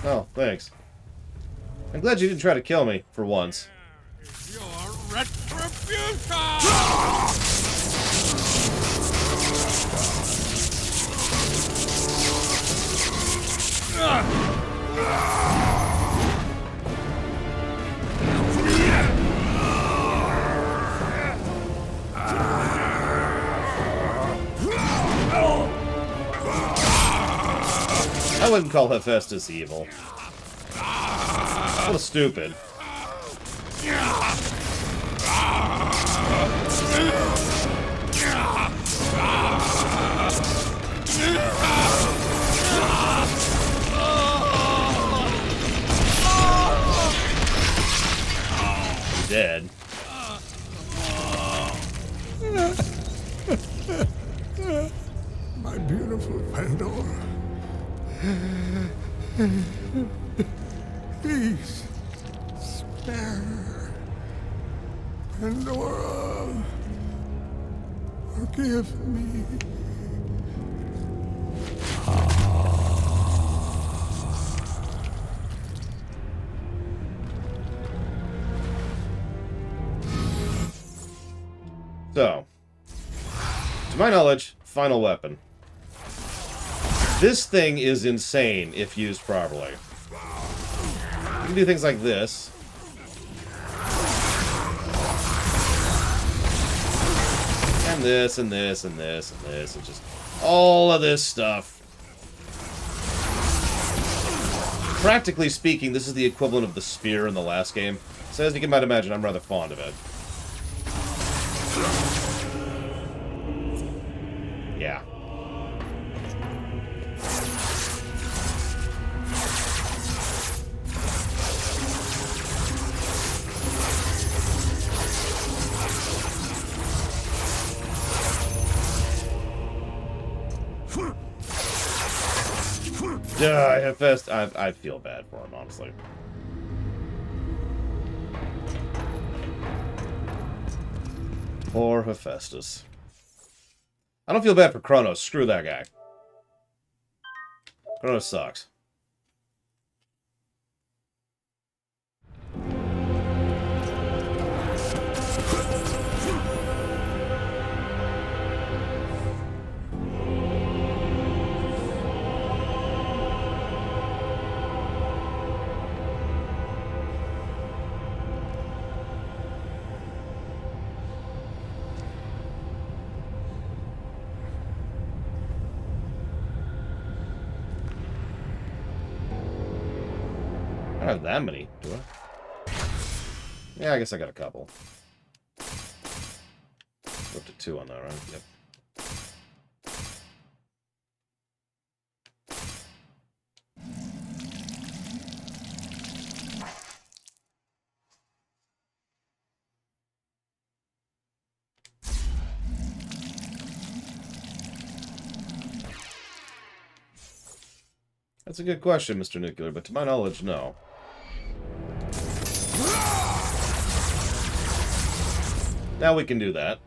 Oh, thanks. I'm glad you didn't try to kill me, for once. Your retribution! I wouldn't call Hephaestus evil. What a stupid. dead. My beautiful Pandora. Please, spare her. Pandora, forgive me. So, to my knowledge, final weapon. This thing is insane if used properly. You can do things like this. And this, and this, and this, and this, and just all of this stuff. Practically speaking, this is the equivalent of the spear in the last game. So as you might imagine, I'm rather fond of it. Yeah. Hephaestus, I feel bad for him, honestly. Poor Hephaestus. I don't feel bad for Cronos. Screw that guy. Cronos sucks. I don't have that many, do I? Yeah, I guess I got a couple. Up to 2 on that, right? Yep. That's a good question, Mr. Nuclear, but to my knowledge, no. Now we can do that.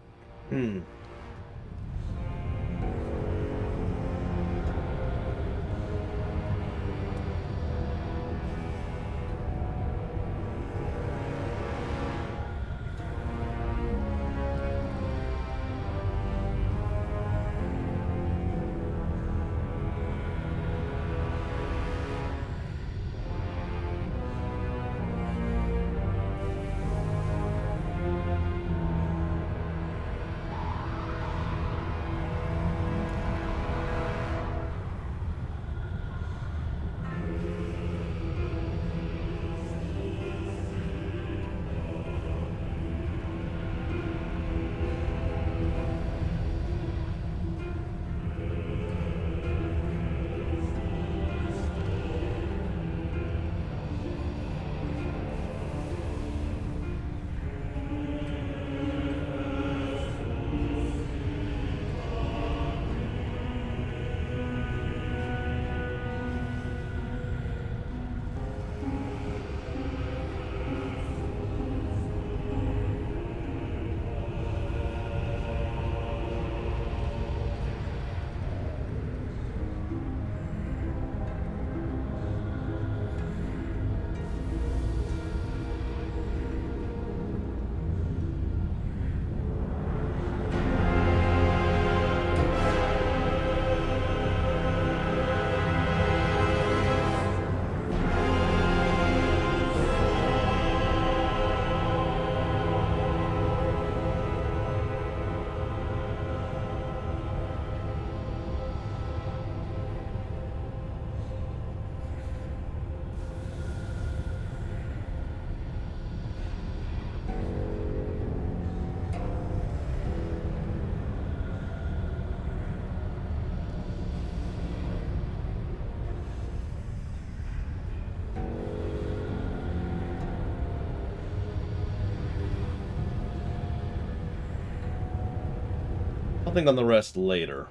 I'll think on the rest later.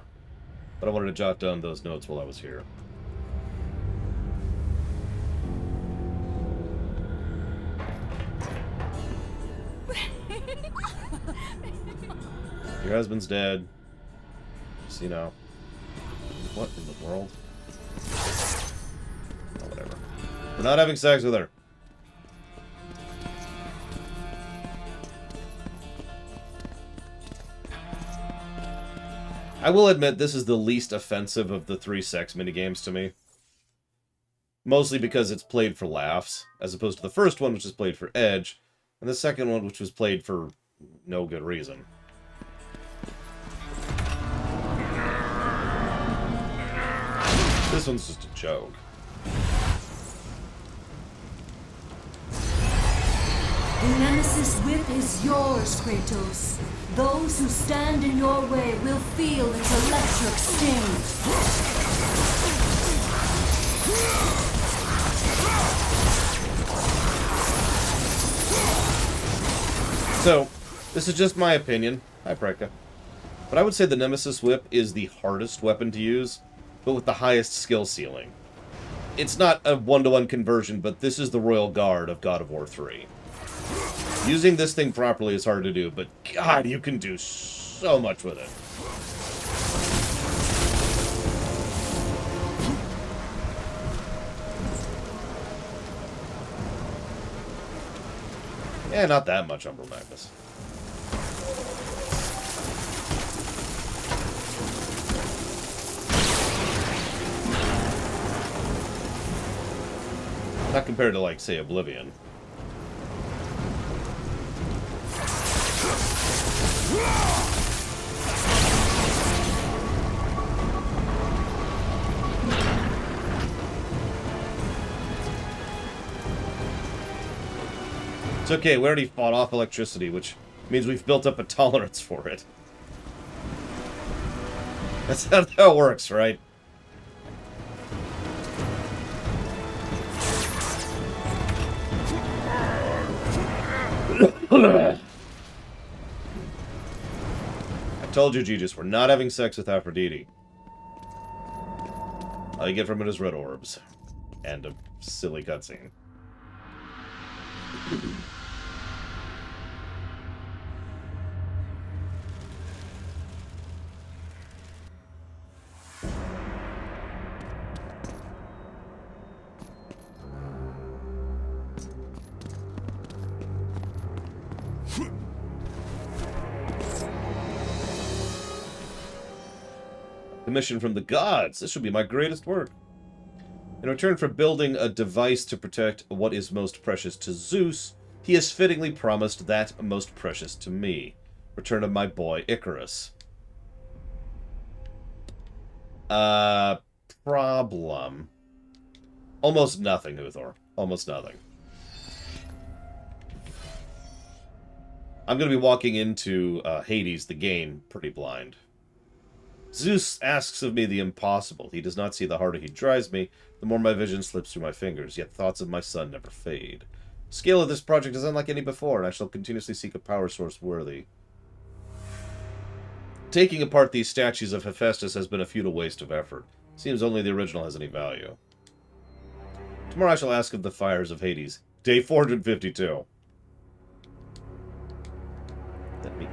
But I wanted to jot down those notes while I was here. Your husband's dead. Just, you know. What in the world? Oh, whatever. We're not having sex with her. I will admit this is the least offensive of the 3 sex minigames to me. Mostly because it's played for laughs, as opposed to the first one, which is played for edge, and the second one, which was played for no good reason. This one's just a joke. The Nemesis whip is yours, Kratos. Those who stand in your way will feel its electric sting. So, this is just my opinion. Hi, Preka. But I would say the Nemesis whip is the hardest weapon to use, but with the highest skill ceiling. It's not a one-to-one conversion, but this is the Royal Guard of God of War 3. Using this thing properly is hard to do, but God, you can do so much with it. Yeah, not that much, Umbral Magnus. Not compared to, like, say, Oblivion. It's okay, we already fought off electricity, which means we've built up a tolerance for it. That's how that works, right? I told you, Jesus, we're not having sex with Aphrodite. All you get from it is red orbs. And a silly cutscene. Commission from the gods. This should be my greatest work. In return for building a device to protect what is most precious to Zeus, he has fittingly promised that most precious to me. Return of my boy Icarus. Problem. Almost nothing, Uthor. Almost nothing. I'm going to be walking into Hades, the game, pretty blind. Zeus asks of me the impossible. He does not see the harder he drives me, the more my vision slips through my fingers, yet thoughts of my son never fade. The scale of this project is unlike any before, and I shall continuously seek a power source worthy. Taking apart these statues of Hephaestus has been a futile waste of effort. Seems only the original has any value. Tomorrow I shall ask of the fires of Hades. Day 452. Let me...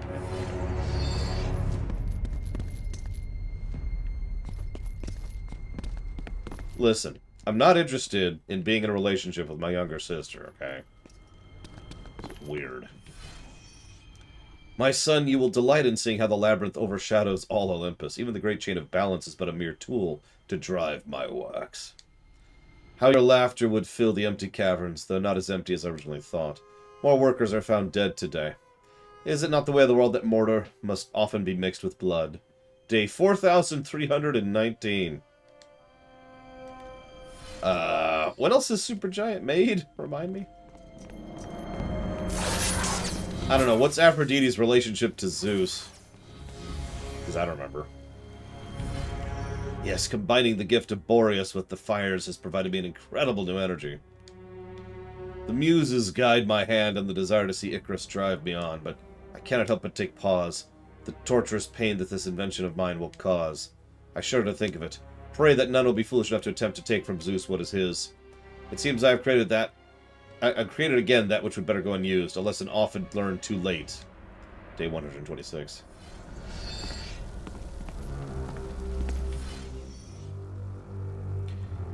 Listen, I'm not interested in being in a relationship with my younger sister, okay? It's weird. My son, you will delight in seeing how the labyrinth overshadows all Olympus. Even the great chain of balance is but a mere tool to drive my works. How your laughter would fill the empty caverns, though not as empty as I originally thought. More workers are found dead today. Is it not the way of the world that mortar must often be mixed with blood? Day 4319. What else has Supergiant made? Remind me? I don't know. What's Aphrodite's relationship to Zeus? Because I don't remember. Yes, combining the gift of Boreas with the fires has provided me an incredible new energy. The muses guide my hand and the desire to see Icarus drive me on, but I cannot help but take pause. the torturous pain that this invention of mine will cause. I shudder to think of it. Pray that none will be foolish enough to attempt to take from Zeus what is his. It seems I have created I've created again that which would better go unused, a lesson often learned too late. Day 126.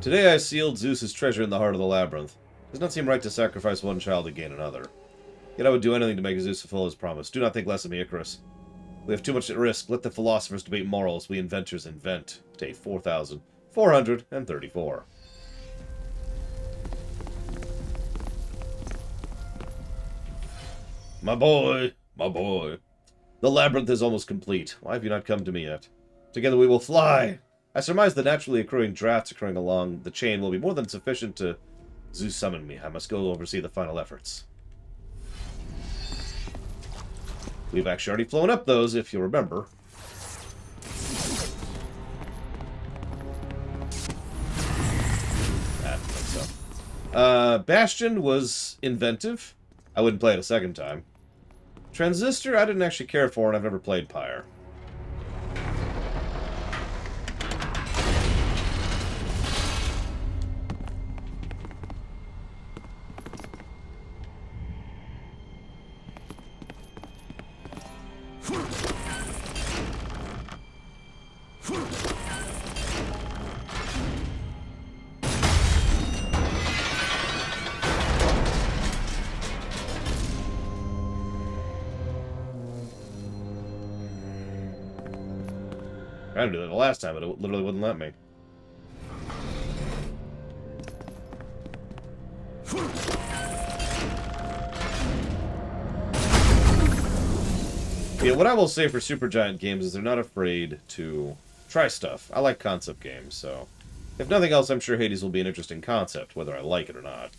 Today I sealed Zeus's treasure in the heart of the labyrinth. It does not seem right to sacrifice one child to gain another. Yet I would do anything to make Zeus fulfill his promise. Do not think less of me, Icarus. We have too much at risk. Let the philosophers debate morals. We inventors invent. Day 4434. My boy, my boy. The labyrinth is almost complete. Why have you not come to me yet? Together we will fly. I surmise the naturally occurring drafts occurring along the chain will be more than sufficient to Zeus summon me. I must go oversee the final efforts. We've actually already flown up those, if you remember. I don't think so. Bastion was inventive. I wouldn't play it a second time. Transistor, I didn't actually care for, and I've never played Pyre. I tried to do that the last time, but it literally wouldn't let me. Yeah, what I will say for Supergiant games is they're not afraid to try stuff. I like concept games, so if nothing else, I'm sure Hades will be an interesting concept, whether I like it or not.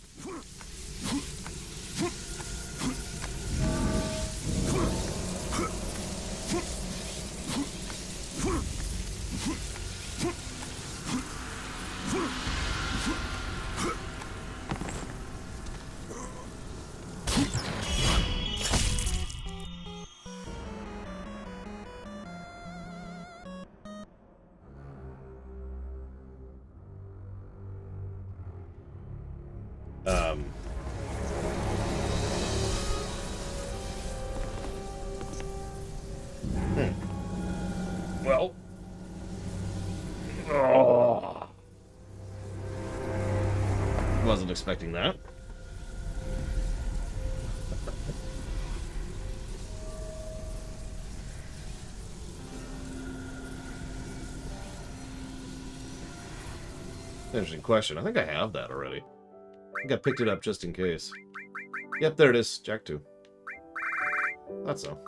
Well. Oh. Wasn't expecting that. Interesting question. I think I have that already. I think I picked it up just in case. Yep, there it is. Jack 2. Thought so.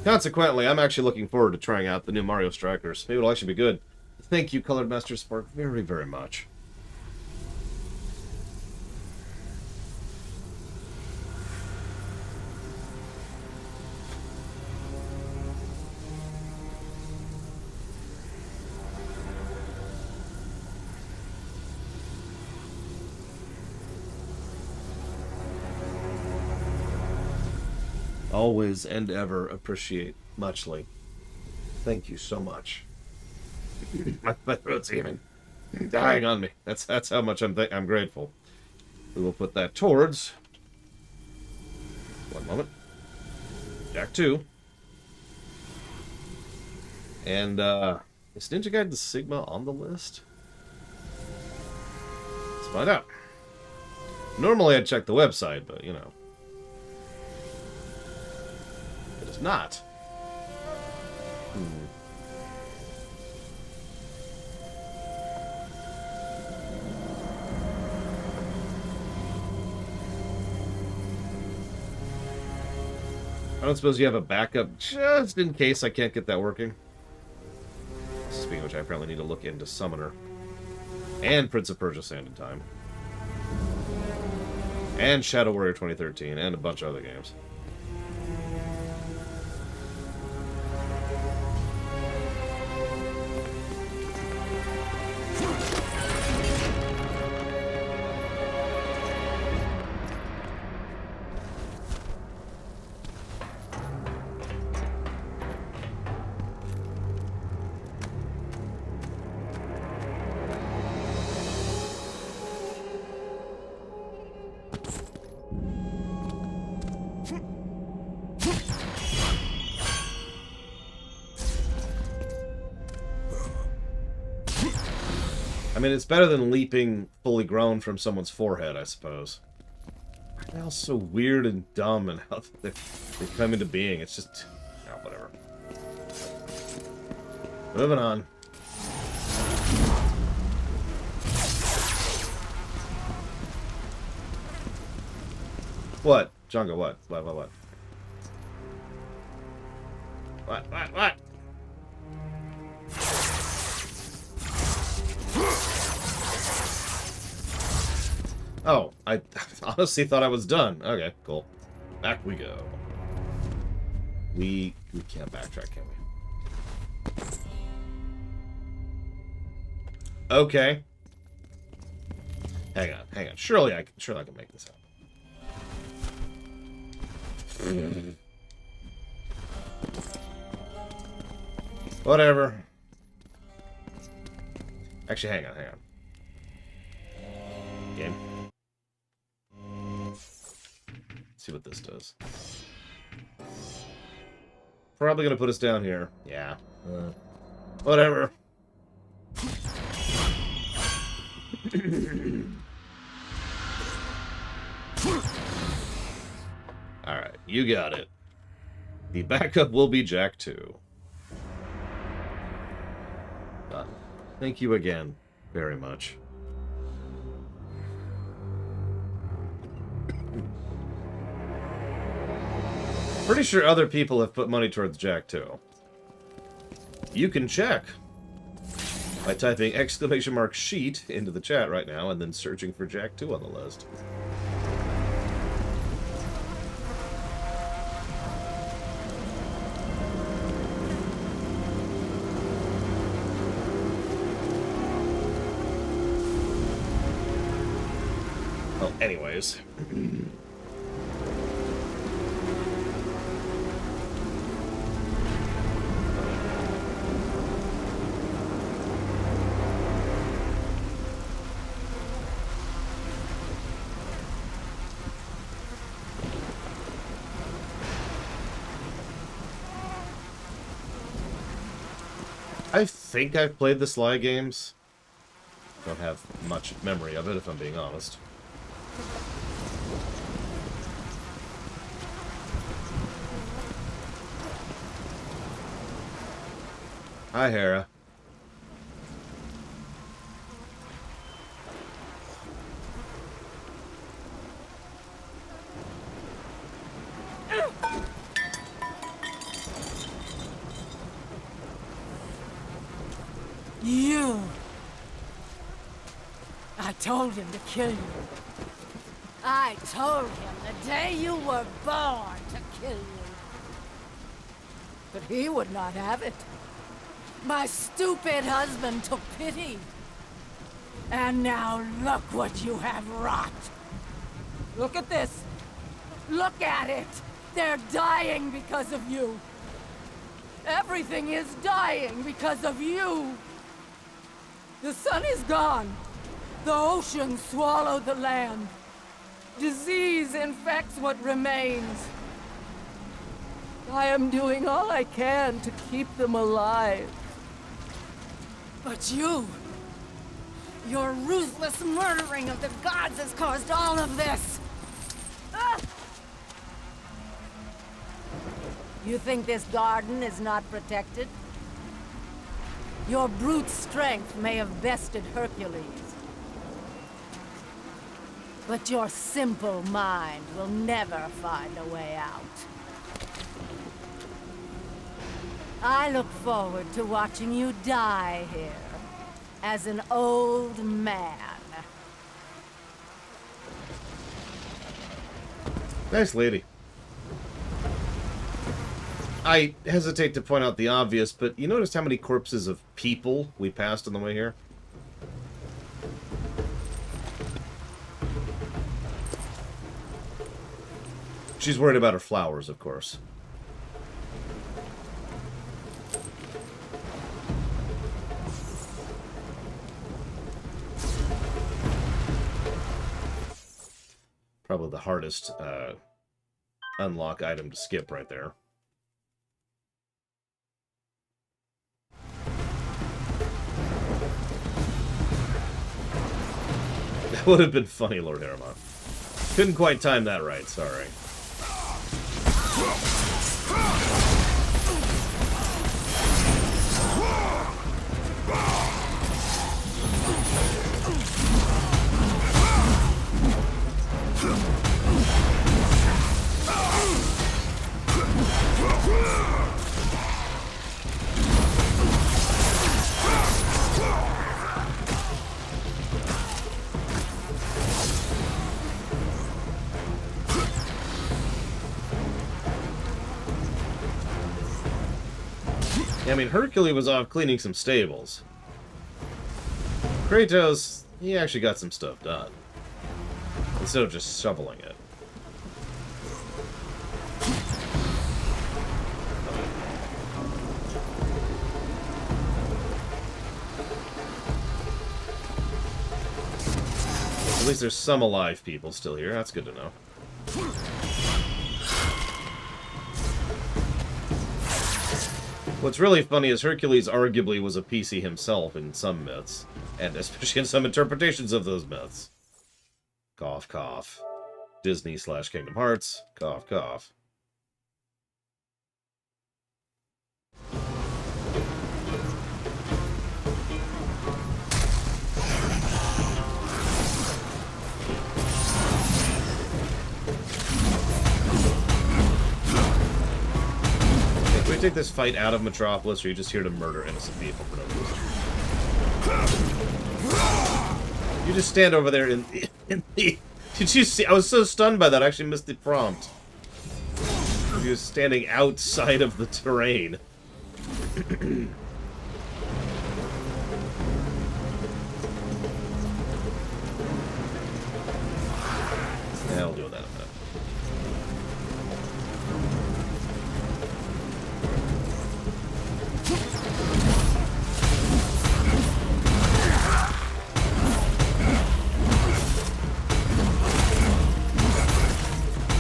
Consequently, I'm actually looking forward to trying out the new Mario Strikers. Maybe it'll actually be good. Thank you, Colored Master Spark, very, very much. Always and ever appreciate muchly. Thank you so much. my throat's even dying on me. That's how much I'm grateful. We will put that towards. One moment. Jack 2. And is Ninja Gaiden Sigma on the list? Let's find out. Normally I'd check the website, but you know. It is not. I don't suppose you have a backup just in case I can't get that working. Speaking of which, I apparently need to look into Summoner. And Prince of Persia Sand in Time. And Shadow Warrior 2013, and a bunch of other games. I mean, it's better than leaping fully grown from someone's forehead, I suppose. They're all so weird and dumb and how they come into being. It's just... oh, whatever. Moving on. What? Jungle, what? What? What? What? Oh, I honestly thought I was done. Okay, cool. Back we go. We can't backtrack, can we? Okay. Hang on. Surely I can make this happen. Whatever. Actually, hang on. Game. Let's see what this does. Probably gonna put us down here. Yeah. Whatever. Alright, you got it. The backup will be Jack 2. Thank you again very much. Pretty sure other people have put money towards Jack 2. You can check by typing !sheet into the chat right now and then searching for Jack 2 on the list. Well, anyways. I think I've played the Sly games. Don't have much memory of it, if I'm being honest. Hi, Hera. You! I told him to kill you. I told him the day you were born to kill you. But he would not have it. My stupid husband took pity. And now look what you have wrought. Look at this. Look at it. They're dying because of you. Everything is dying because of you. The sun is gone. The ocean swallowed the land. Disease infects what remains. I am doing all I can to keep them alive. But you... your ruthless murdering of the gods has caused all of this. Ah! You think this garden is not protected? Your brute strength may have bested Hercules. But your simple mind will never find a way out. I look forward to watching you die here, as an old man. Nice lady. I hesitate to point out the obvious, but you noticed how many corpses of people we passed on the way here? She's worried about her flowers, of course. Probably the hardest unlock item to skip right there. That would have been funny, Lord Hermon. Couldn't quite time that right, sorry. I mean, Hercules was off cleaning some stables. Kratos, he actually got some stuff done. Instead of just shoveling it. At least there's some alive people still here. That's good to know. What's really funny is Hercules arguably was a PC himself in some myths, and especially in some interpretations of those myths. Cough, cough. Disney/Kingdom Hearts. Cough, cough. Can we take this fight out of Metropolis, or are you just here to murder innocent people for no reason? You just stand over there in the... Did you see? I was so stunned by that, I actually missed the prompt. He was standing outside of the terrain. Yeah, I'll deal with that in a minute.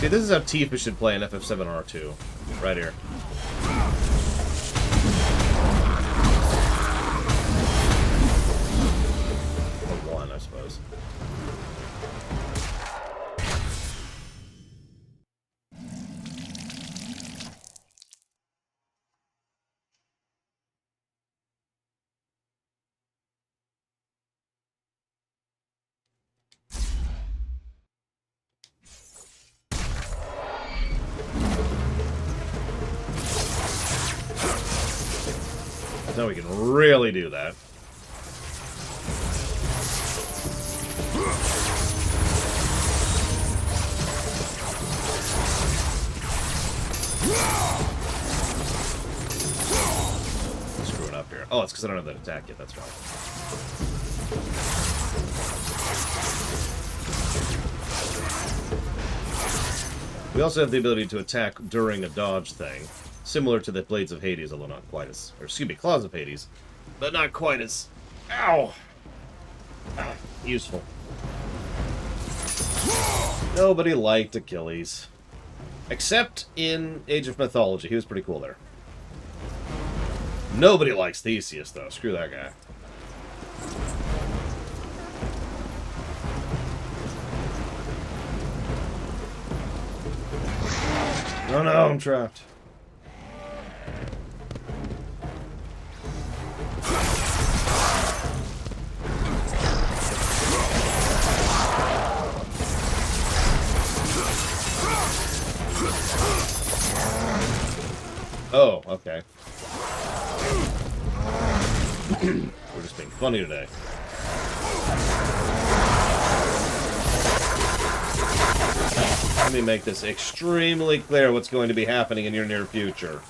See, this is how Tifa should play in FF7R2. Right here. Or 1, I suppose. Now we can really do that. Screwing up here. Oh, it's because I don't have that attack yet, that's right. We also have the ability to attack during a dodge thing. Similar to the Blades of Hades, although not quite as... Or, excuse me, Claws of Hades. But not quite as... Ow! Useful. Nobody liked Achilles. Except in Age of Mythology. He was pretty cool there. Nobody likes Theseus, though. Screw that guy. Oh no, I'm trapped. Oh, okay. We're just being funny today. Let me make this extremely clear what's going to be happening in your near future.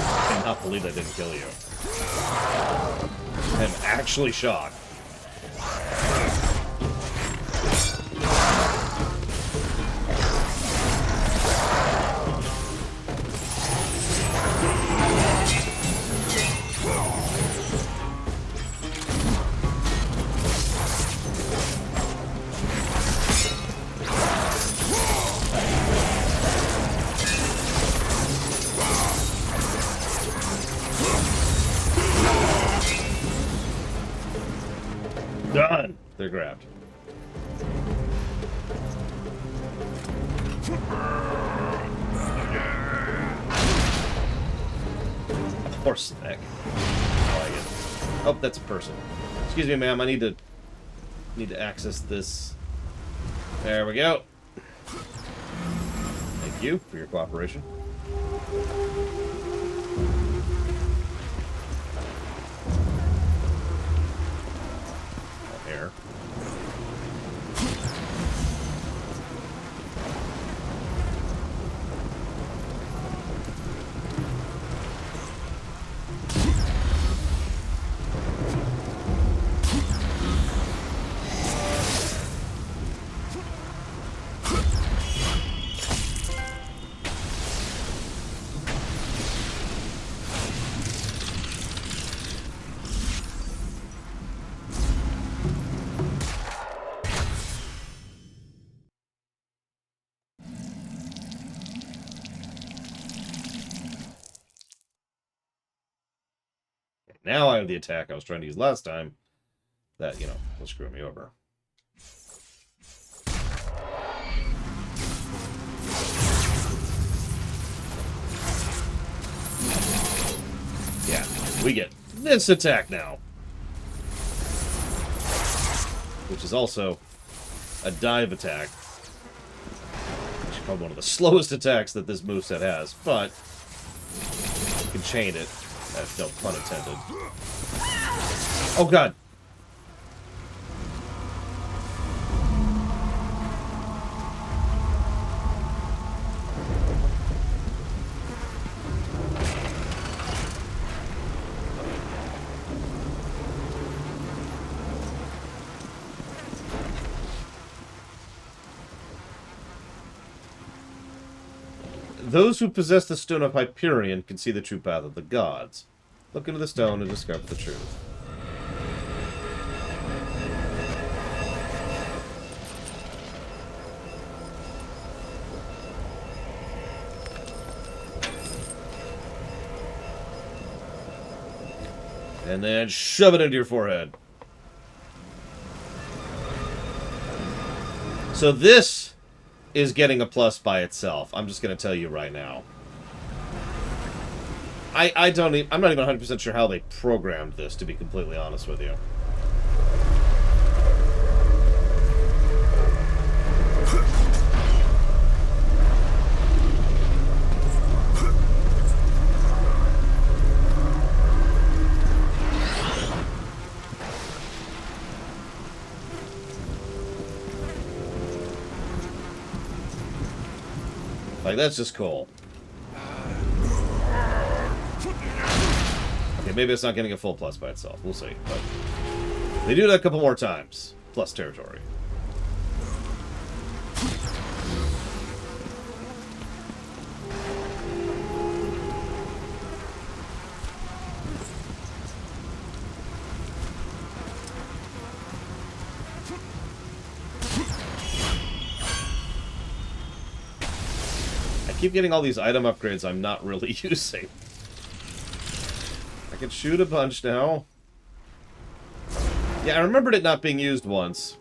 I cannot believe I didn't kill you. I'm actually shocked. Done! They're grabbed. Horse neck. I like it. Oh, that's a person. Excuse me, ma'am. I need to access this. There we go. Thank you for your cooperation. Air. Now I have the attack I was trying to use last time. That, you know, will screw me over. Yeah, we get this attack now. Which is also a dive attack. Which is probably one of the slowest attacks that this moveset has, but you can chain it. No pun intended. Oh god! Those who possess the stone of Hyperion can see the true path of the gods. Look into the stone and discover the truth. And then shove it into your forehead. So this is getting a plus by itself. I'm just going to tell you right now. I'm not even 100% sure how they programmed this, to be completely honest with you. Like, that's just cool. Okay, maybe it's not getting a full plus by itself. We'll see. But they do that a couple more times. Plus territory. I keep getting all these item upgrades I'm not really using. I can shoot a bunch now. Yeah, I remembered it not being used once.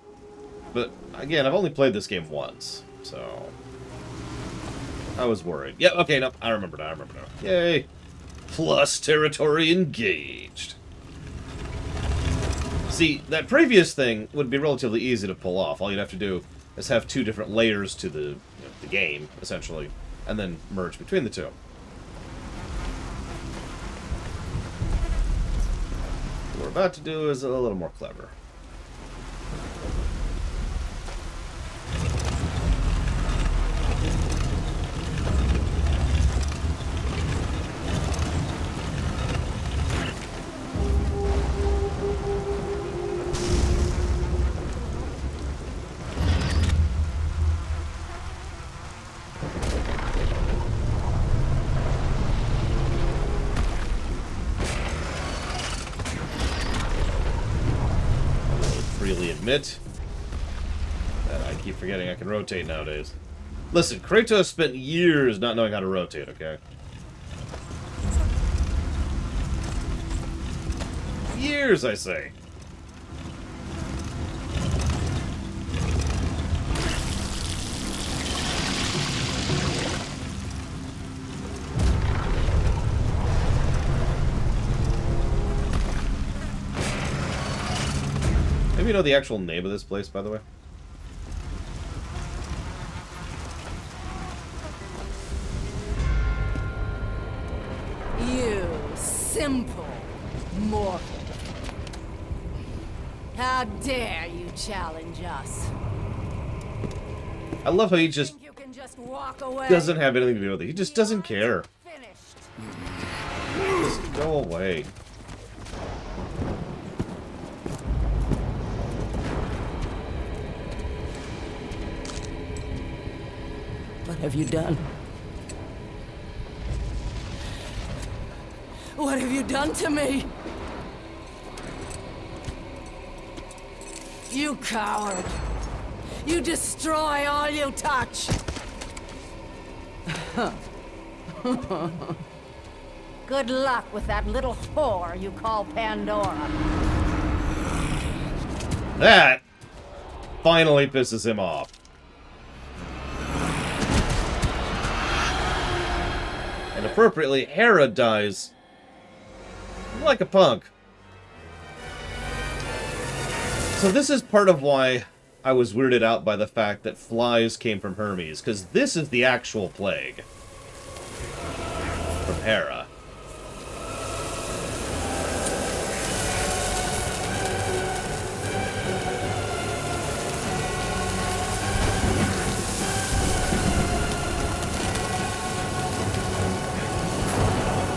But, again, I've only played this game once. So... I was worried. Yeah, okay, no, I remember now, Yay! Plus territory engaged. See, that previous thing would be relatively easy to pull off. All you'd have to do is have two different layers to the game, essentially. And then merge between the two. What we're about to do is a little more clever. Admit that I keep forgetting I can rotate nowadays. Listen, Kratos spent years not knowing how to rotate, okay? Years, I say. Maybe you know the actual name of this place, by the way? You simple mortal. How dare you challenge us? I love how he just Think you can just walk away? doesn't have anything to do with it. He just doesn't care. Finished. Just go away. What have you done? What have you done to me? You coward! You destroy all you touch! Good luck with that little whore you call Pandora. That finally pisses him off. And appropriately, Hera dies like a punk. So this is part of why I was weirded out by the fact that flies came from Hermes, because this is the actual plague from Hera.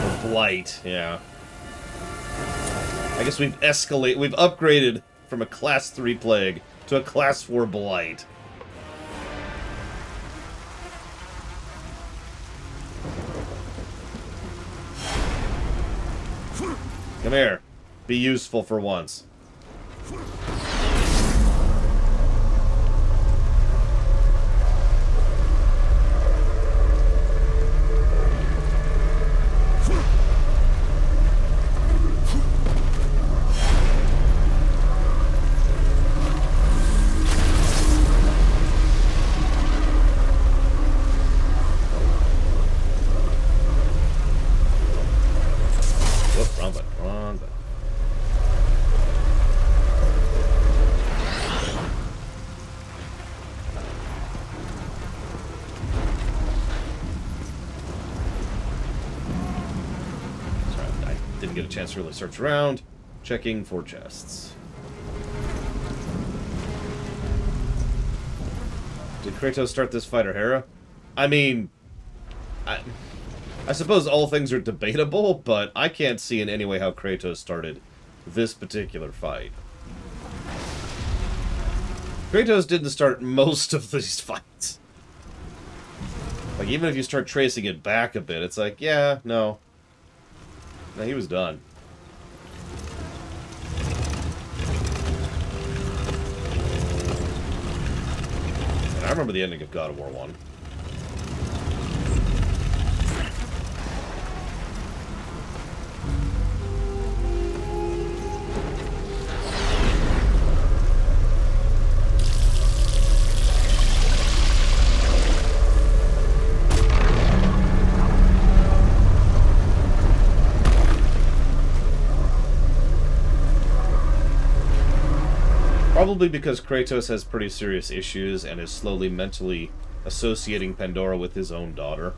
Or blight, yeah. I guess we've upgraded from a class 3 plague to a class 4 blight. Come here. Be useful for once. Chance to really search around, checking for chests. Did Kratos start this fight or Hera? I mean, I suppose all things are debatable, but I can't see in any way how Kratos started this particular fight. Kratos didn't start most of these fights. Like, even if you start tracing it back a bit, it's like, yeah, no. No, he was done. And I remember the ending of God of War 1. Probably because Kratos has pretty serious issues and is slowly mentally associating Pandora with his own daughter.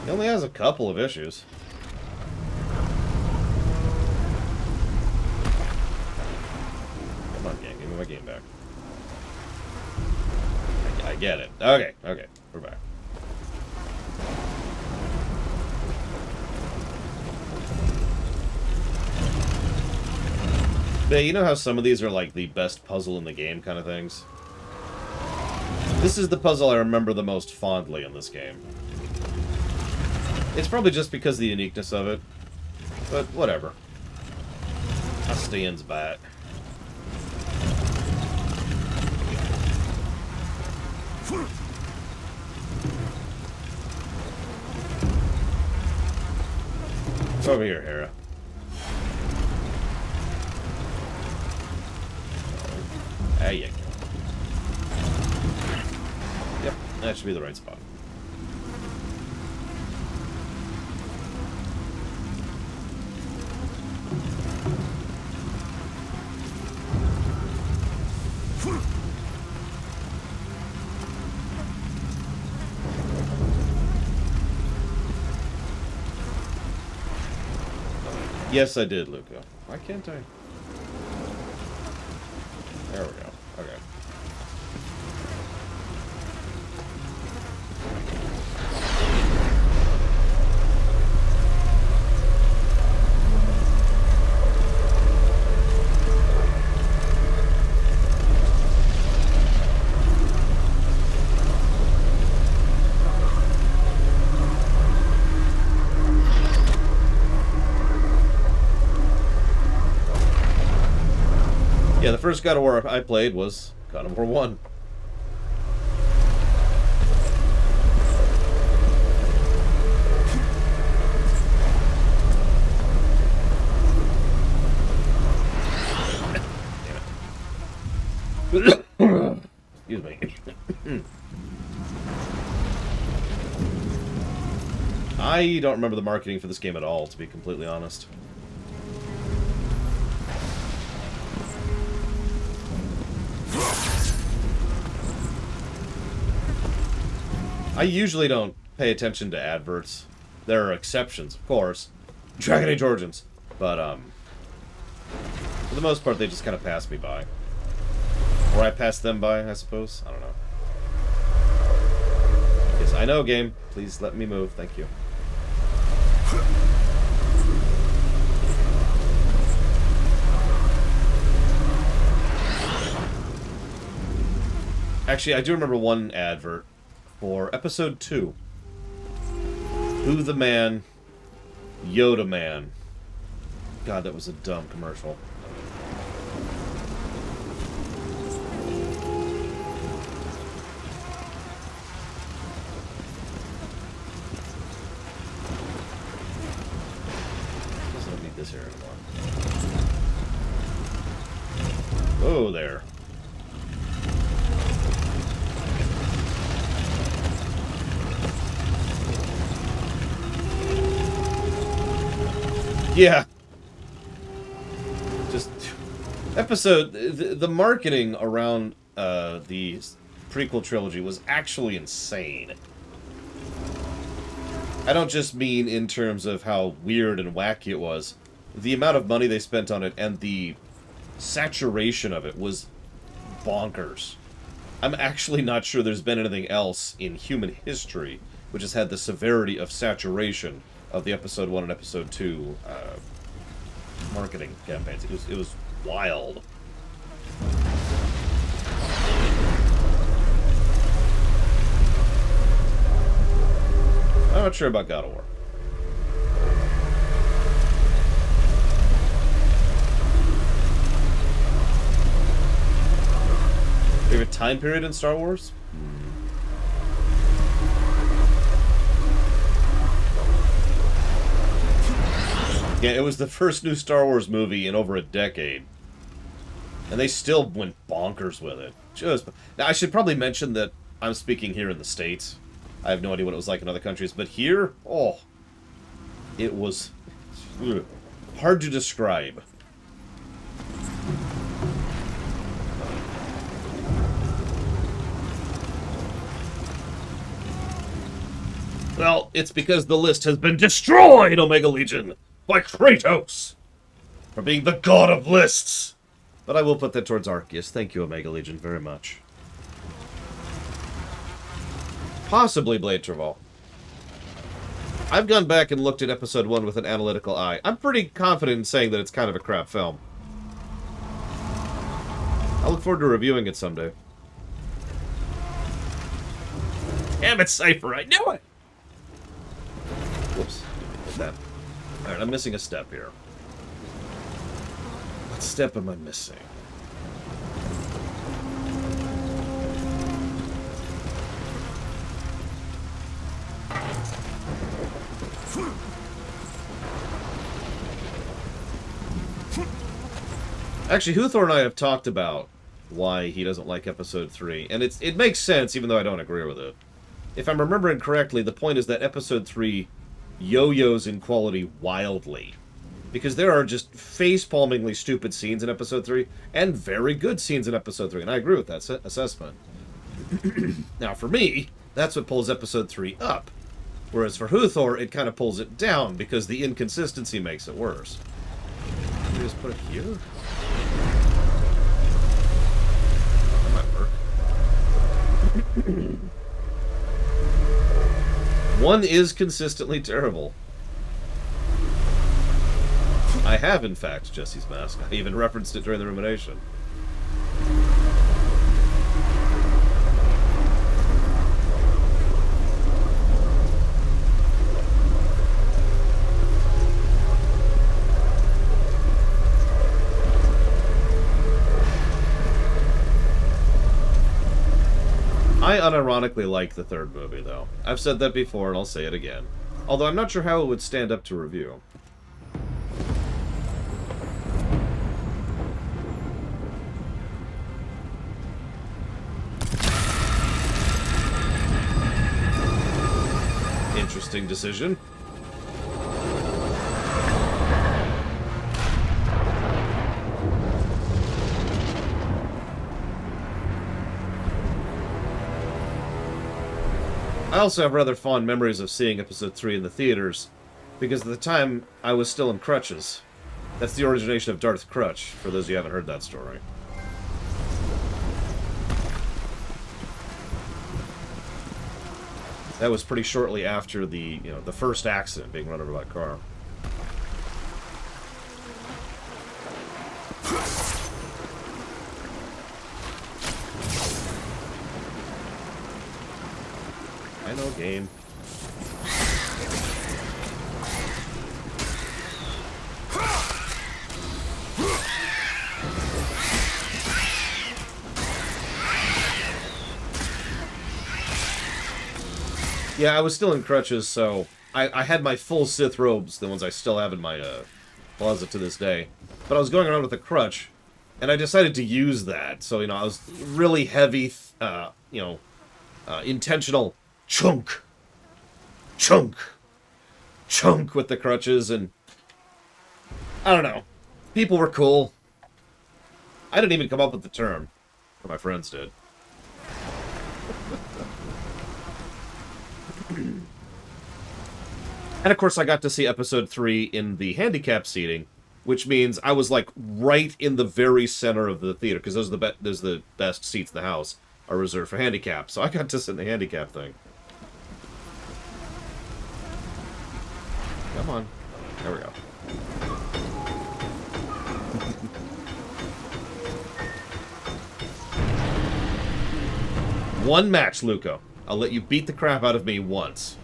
He only has a couple of issues. Come on, game. Give me my game back. I get it. Okay, okay. We're back. But you know how some of these are like the best puzzle in the game kind of things? This is the puzzle I remember the most fondly in this game. It's probably just because of the uniqueness of it, but whatever. I stands by it. Over here, Hera. There you go. Yep, that should be the right spot. Yes, I did, Luca. Why can't I? There we go. Okay. Yeah, the first God of War I played was God of War 1. Excuse me. I don't remember the marketing for this game at all, to be completely honest. I usually don't pay attention to adverts. There are exceptions, of course. Dragon Age Origins. But, for the most part, they just kind of pass me by. Or I pass them by, I suppose. I don't know. Yes, I know, game. Please let me move. Thank you. Actually, I do remember one advert for episode 2. Who the Man, Yoda Man. God, that was a dumb commercial. Doesn't need this here anymore. Whoa there. Yeah. Just episode the marketing around the prequel trilogy was actually insane. I don't just mean in terms of how weird and wacky it was. The amount of money they spent on it and the saturation of it was bonkers. I'm actually not sure there's been anything else in human history which has had the severity of saturation of the episode 1 and episode 2 marketing campaigns. It was wild. I'm not sure about God of War. Favorite time period in Star Wars? Yeah, it was the first new Star Wars movie in over a decade. And they still went bonkers with it. Now, I should probably mention that I'm speaking here in the States. I have no idea what it was like in other countries. But here, oh, it was hard to describe. Well, it's because the list has been destroyed, Omega Legion, by Kratos, for being the god of lists. But I will put that towards Arceus. Thank you, Omega Legion, very much. Possibly Blade Travell. I've gone back and looked at episode 1 with an analytical eye. I'm pretty confident in saying that it's kind of a crap film. I look forward to reviewing it someday. Damn it, Cypher, I knew it! Whoops. What's that? Alright, I'm missing a step here. What step am I missing? Actually, Huthor and I have talked about why he doesn't like Episode 3, and it makes sense, even though I don't agree with it. If I'm remembering correctly, the point is that Episode 3 yo-yos in quality wildly. Because there are just face-palmingly stupid scenes in Episode 3, and very good scenes in Episode 3, and I agree with that assessment. Now, for me, that's what pulls Episode 3 up. Whereas for Huthor, it kind of pulls it down, because the inconsistency makes it worse. Can we just put it here? That might work. One is consistently terrible. I have, in fact, Jesse's mask. I even referenced it during the rumination. I unironically like the third movie, though. I've said that before, and I'll say it again. Although I'm not sure how it would stand up to review. Interesting decision. I also have rather fond memories of seeing Episode 3 in the theaters, because at the time, I was still in crutches. That's the origination of Darth Crutch, for those of you who haven't heard that story. That was pretty shortly after the first accident, being run over by a car. I know, game. Yeah, I was still in crutches, so I had my full Sith robes, the ones I still have in my closet to this day. But I was going around with a crutch, and I decided to use that. So, I was really heavy, intentional chunk with the crutches, and I don't know. People were cool. I didn't even come up with the term. But my friends did. And of course I got to see Episode 3 in the handicap seating, which means I was like right in the very center of the theater, because those are the best seats in the house are reserved for handicap. So I got to sit in the handicap thing. Come on. There we go. One match, Luco. I'll let you beat the crap out of me once.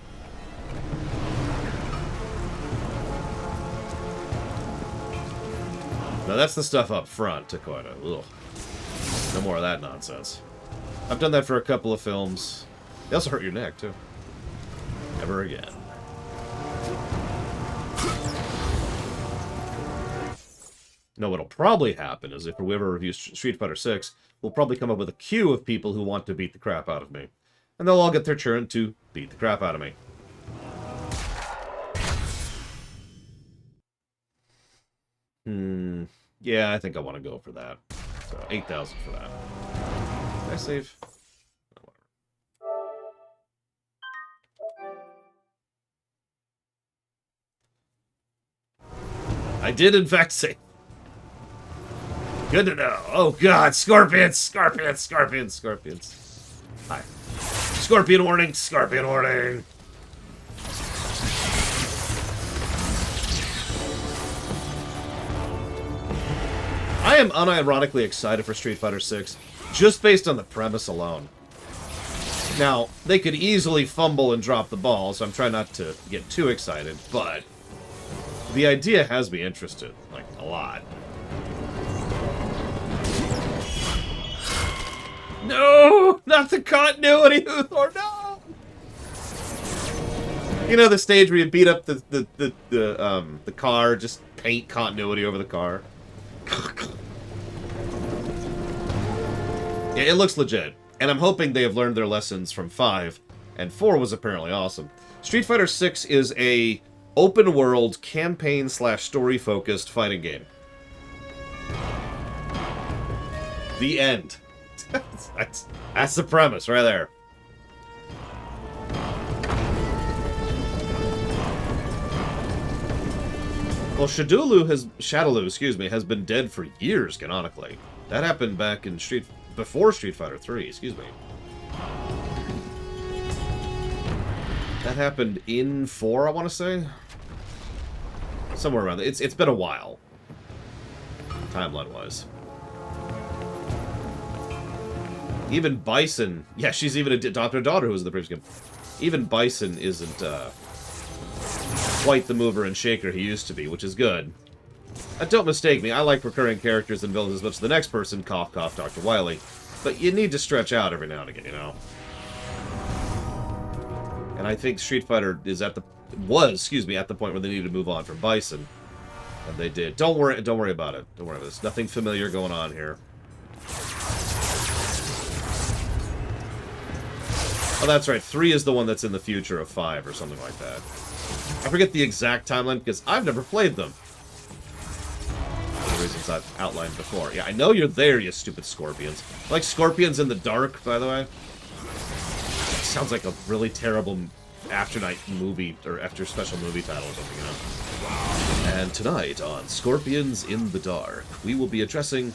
Now that's the stuff up front, Takoida. Ugh. No more of that nonsense. I've done that for a couple of films. They also hurt your neck, too. Never again. No, what'll probably happen is if we ever review Street Fighter 6, we'll probably come up with a queue of people who want to beat the crap out of me. And they'll all get their turn to beat the crap out of me. Yeah, I think I want to go for that. So, 8,000 for that. Did I save? Oh, whatever. I did, in fact, save. Good to know. Oh, God. Scorpions! Scorpions! Scorpions! Scorpions. Hi. Scorpion warning! Scorpion warning! I am unironically excited for Street Fighter 6, just based on the premise alone. Now, they could easily fumble and drop the ball, so I'm trying not to get too excited, but the idea has me interested, like, a lot. No! Not the continuity, Uthor, no! You know the stage where you beat up the car, just paint continuity over the car? Yeah, it looks legit. And I'm hoping they have learned their lessons from 5, and 4 was apparently awesome. Street Fighter 6 is a open-world, campaign/story-focused fighting game. The end. That's the premise right there. Well, Shadaloo, has been dead for years, canonically. That happened back in before Street Fighter 3, excuse me. That happened in 4, I want to say? Somewhere around there. It's been a while. Timeline-wise. Even Bison... Yeah, she's even adopted a daughter who was in the previous game. Even Bison isn't quite the mover and shaker he used to be, which is good. Don't mistake me, I like recurring characters and villains as much as the next person, cough cough, Dr. Wily. But you need to stretch out every now and again, you know? And I think Street Fighter is at the point where they needed to move on from Bison. And they did. Don't worry about it. Don't worry about it. There's nothing familiar going on here. Oh, that's right. 3 is the one that's in the future of 5 or something like that. I forget the exact timeline because I've never played them. For the reasons I've outlined before. Yeah, I know you're there, you stupid scorpions. Like Scorpions in the Dark, by the way. Sounds like a really terrible After Night movie, or After Special movie title or something, you know. And tonight on Scorpions in the Dark, we will be addressing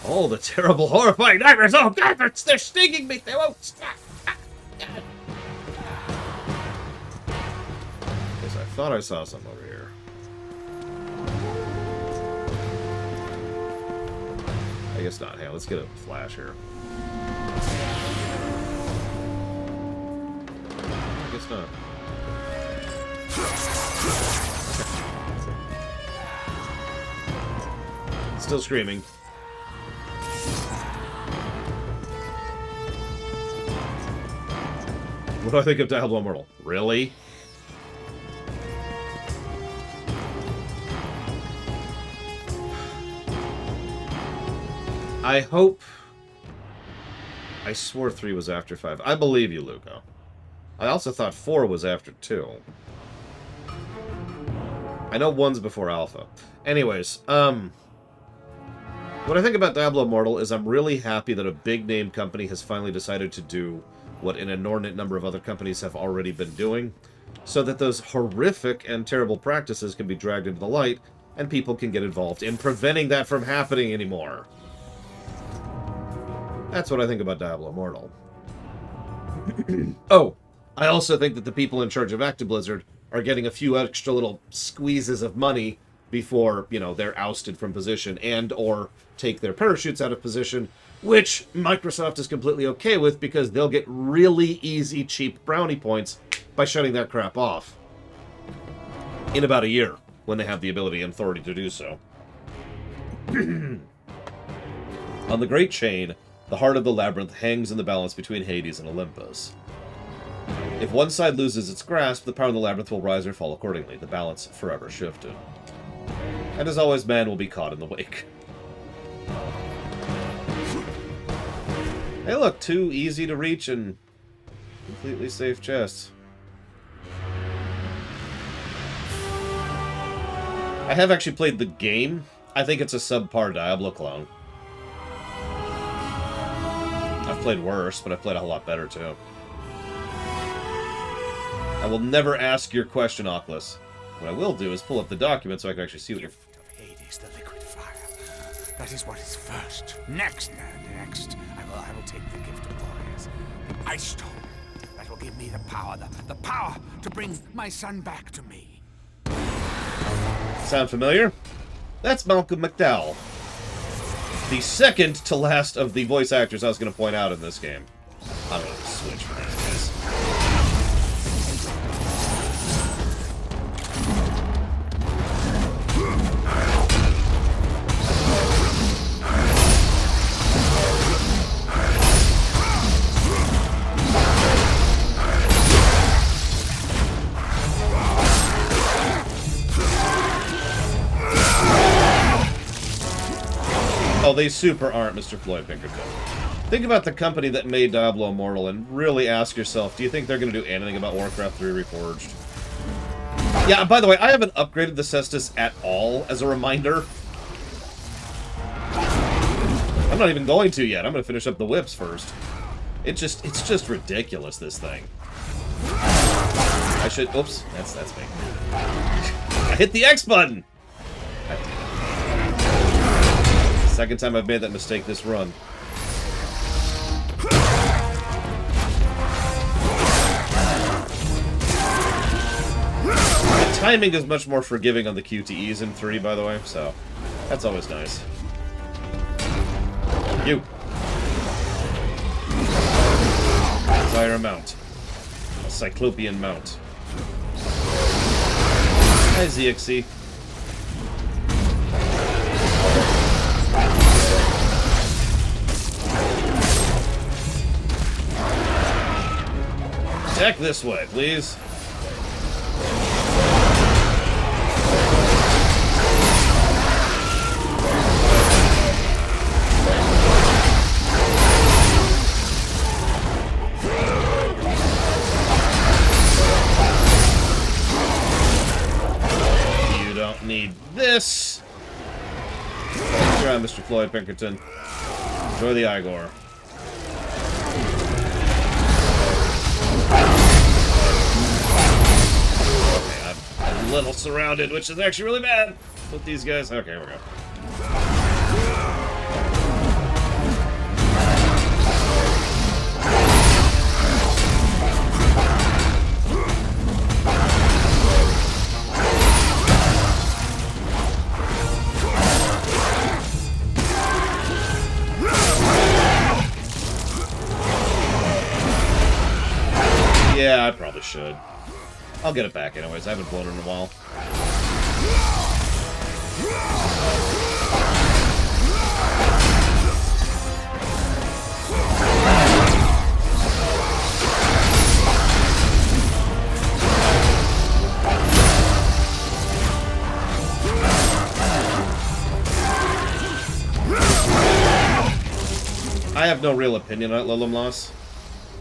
all the terrible, horrifying nightmares. Oh God, they're stinging me. They won't stop. God. Because I thought I saw something over here. I guess not. Hey, let's get a flash here. I guess not. Still screaming. What do I think of Diablo Immortal? Really? I hope... I swore 3 was after 5. I believe you, Luca. I also thought 4 was after 2. I know 1's before Alpha. Anyways, what I think about Diablo Immortal is I'm really happy that a big-name company has finally decided to do what an inordinate number of other companies have already been doing, so that those horrific and terrible practices can be dragged into the light, and people can get involved in preventing that from happening anymore. That's what I think about Diablo Immortal. Oh, I also think that the people in charge of Actiblizzard are getting a few extra little squeezes of money before, you know, they're ousted from position and or take their parachutes out of position, which Microsoft is completely okay with because they'll get really easy, cheap brownie points by shutting that crap off in about a year when they have the ability and authority to do so. On the Great Chain, the heart of the labyrinth hangs in the balance between Hades and Olympus. If one side loses its grasp, the power of the labyrinth will rise or fall accordingly, the balance forever shifted. And as always, man will be caught in the wake. Hey look, 2 easy to reach and completely safe chests. I have actually played the game. I think it's a subpar Diablo clone. I've played worse, but I've played a whole lot better too. I will never ask your question, Oculus. What I will do is pull up the document so I can actually see what you're... Hades, the liquid fire. That is what is first. Next, I will take the gift of warriors. The ice stone. That will give me the power to bring my son back to me. Sound familiar? That's Malcolm McDowell. The second to last of the voice actors I was going to point out in this game. I'm going to switch for this. Oh, they super aren't Mr. Floyd Pinkerton. Think about the company that made Diablo Immortal and really ask yourself, do you think they're going to do anything about Warcraft 3 Reforged? Yeah, by the way, I haven't upgraded the Cestus at all, as a reminder. I'm not even going to yet. I'm going to finish up the whips first. It's just ridiculous, this thing. I should... Oops, that's me. I hit the X button! Second time I've made that mistake this run. The timing is much more forgiving on the QTEs in 3, by the way, so that's always nice. You. Desire a mount. A Cyclopean mount. Hi, ZXC. Attack this way, please. You don't need this. Try, Mr. Floyd Pinkerton. Enjoy the Igor. A little surrounded, which is actually really bad with these guys. Okay, here we go. Yeah, I probably should. I'll get it back anyways. I haven't blown it in a while. I have no real opinion on Lilimlas.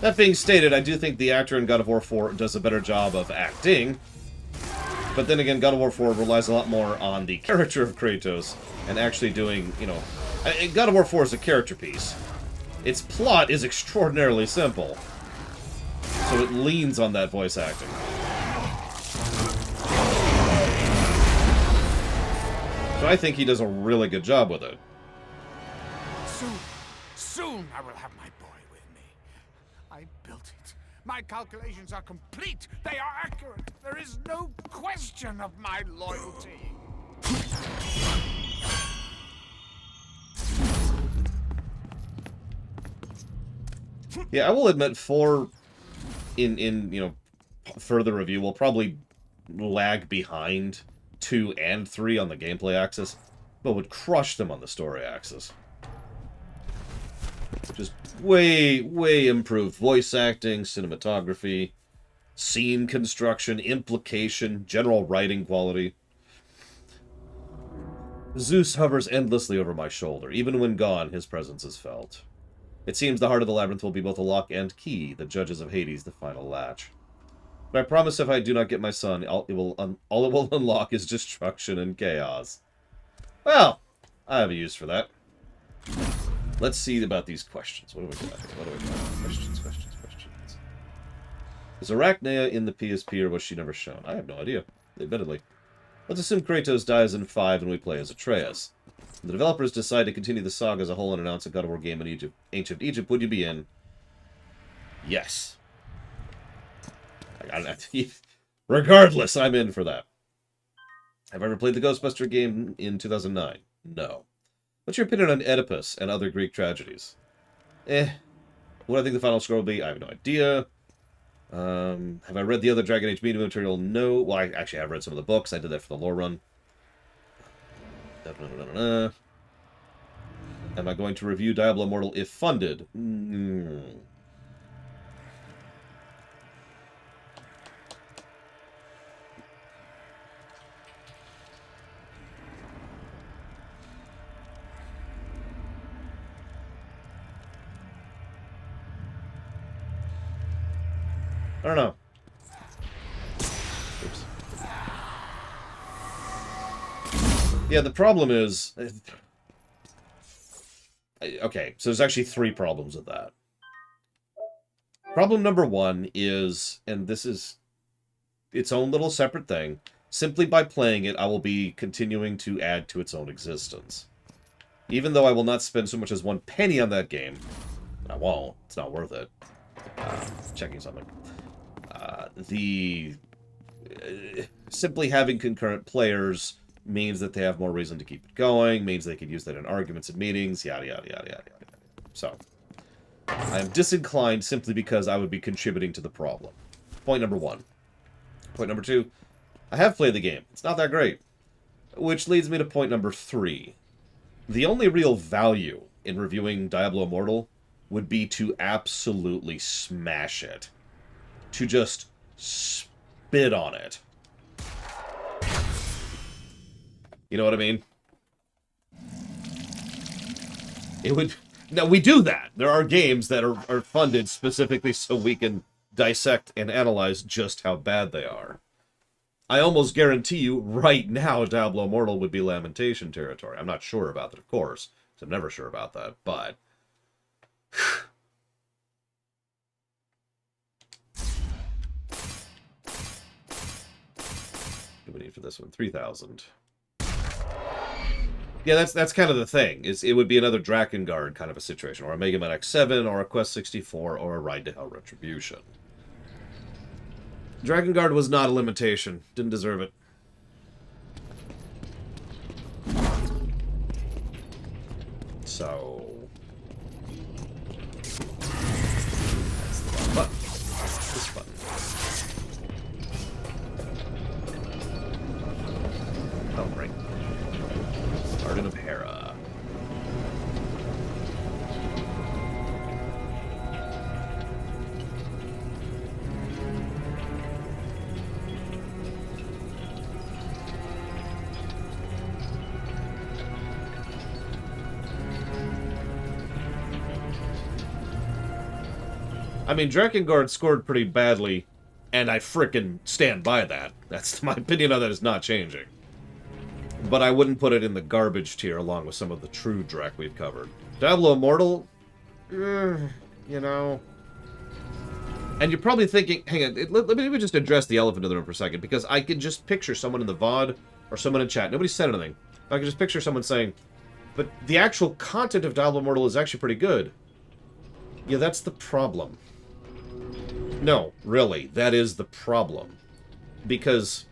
That being stated, I do think the actor in God of War 4 does a better job of acting. But then again, God of War 4 relies a lot more on the character of Kratos and actually doing, you know... God of War 4 is a character piece. Its plot is extraordinarily simple. So it leans on that voice acting. So I think he does a really good job with it. Soon I will have my boy with me. I built it. My calculations are complete. They are accurate. There is no question of my loyalty. Yeah, I will admit 4 in you know, further review will probably lag behind 2 and 3 on the gameplay axis, but would crush them on the story axis. Just way, way improved voice acting, cinematography, scene construction, implication, general writing quality. Zeus hovers endlessly over my shoulder. Even when gone, his presence is felt. It seems the heart of the labyrinth will be both a lock and key, the judges of Hades the final latch. But I promise if I do not get my son, all it will unlock is destruction and chaos. Well, I have a use for that. Let's see about these questions. What do we got here? What do we got? Questions. Is Arachnia in the PSP or was she never shown? I have no idea, admittedly. Let's assume Kratos dies in 5 and we play as Atreus. If the developers decide to continue the saga as a whole and announce a God of War game in ancient Egypt, would you be in? Yes. Regardless, I'm in for that. Have I ever played the Ghostbuster game in 2009? No. What's your opinion on Oedipus and other Greek tragedies? What I think the final score will be, I have no idea. Have I read the other Dragon Age media material? No. Well, I actually have read some of the books. I did that for the lore run. Am I going to review Diablo Immortal if funded? I don't know. Oops. Yeah, the problem is... Okay, so there's actually 3 problems with that. Problem number 1 is, and this is its own little separate thing, simply by playing it, I will be continuing to add to its own existence. Even though I will not spend so much as 1 penny on that game, I won't. It's not worth it. Checking something. Simply having concurrent players means that they have more reason to keep it going, means they could use that in arguments and meetings, yada, yada, yada, yada, yada. So, I am disinclined simply because I would be contributing to the problem. Point number 1. Point number 2, I have played the game. It's not that great. Which leads me to point number 3. The only real value in reviewing Diablo Immortal would be to absolutely smash it. To just spit on it. You know what I mean? It would... Now, we do that. There are games that are funded specifically so we can dissect and analyze just how bad they are. I almost guarantee you, right now, Diablo Immortal would be Lamentation territory. I'm not sure about that, of course. I'm never sure about that, but... What do we need for this one? 3,000. Yeah, that's kind of the thing. It would be another Drakengard kind of a situation, or a Mega Man X7, or a Quest 64, or a Ride to Hell Retribution. Drakengard was not a limitation. Didn't deserve it. So... That's the wrong button. This button. Oh, right. Garden of Hera. I mean, Drakengard scored pretty badly, and I frickin' stand by that. That's my opinion on that is not changing. But I wouldn't put it in the garbage tier along with some of the true Drak we've covered. Diablo Immortal? You know... And you're probably thinking... Hang on, let me just address the elephant in the room for a second, because I can just picture someone in the VOD, or someone in chat. Nobody said anything. I can just picture someone saying, but the actual content of Diablo Immortal is actually pretty good. Yeah, that's the problem. No, really, that is the problem. Because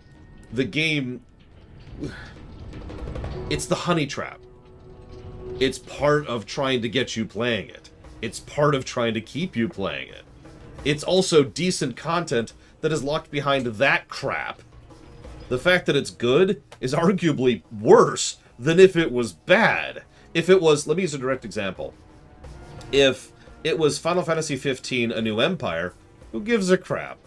the game... It's the honey trap. It's part of trying to get you playing it. It's part of trying to keep you playing it. It's also decent content that is locked behind that crap. The fact that it's good is arguably worse than if it was bad. If it was... Let me use a direct example. If it was Final Fantasy XV A New Empire, who gives a crap?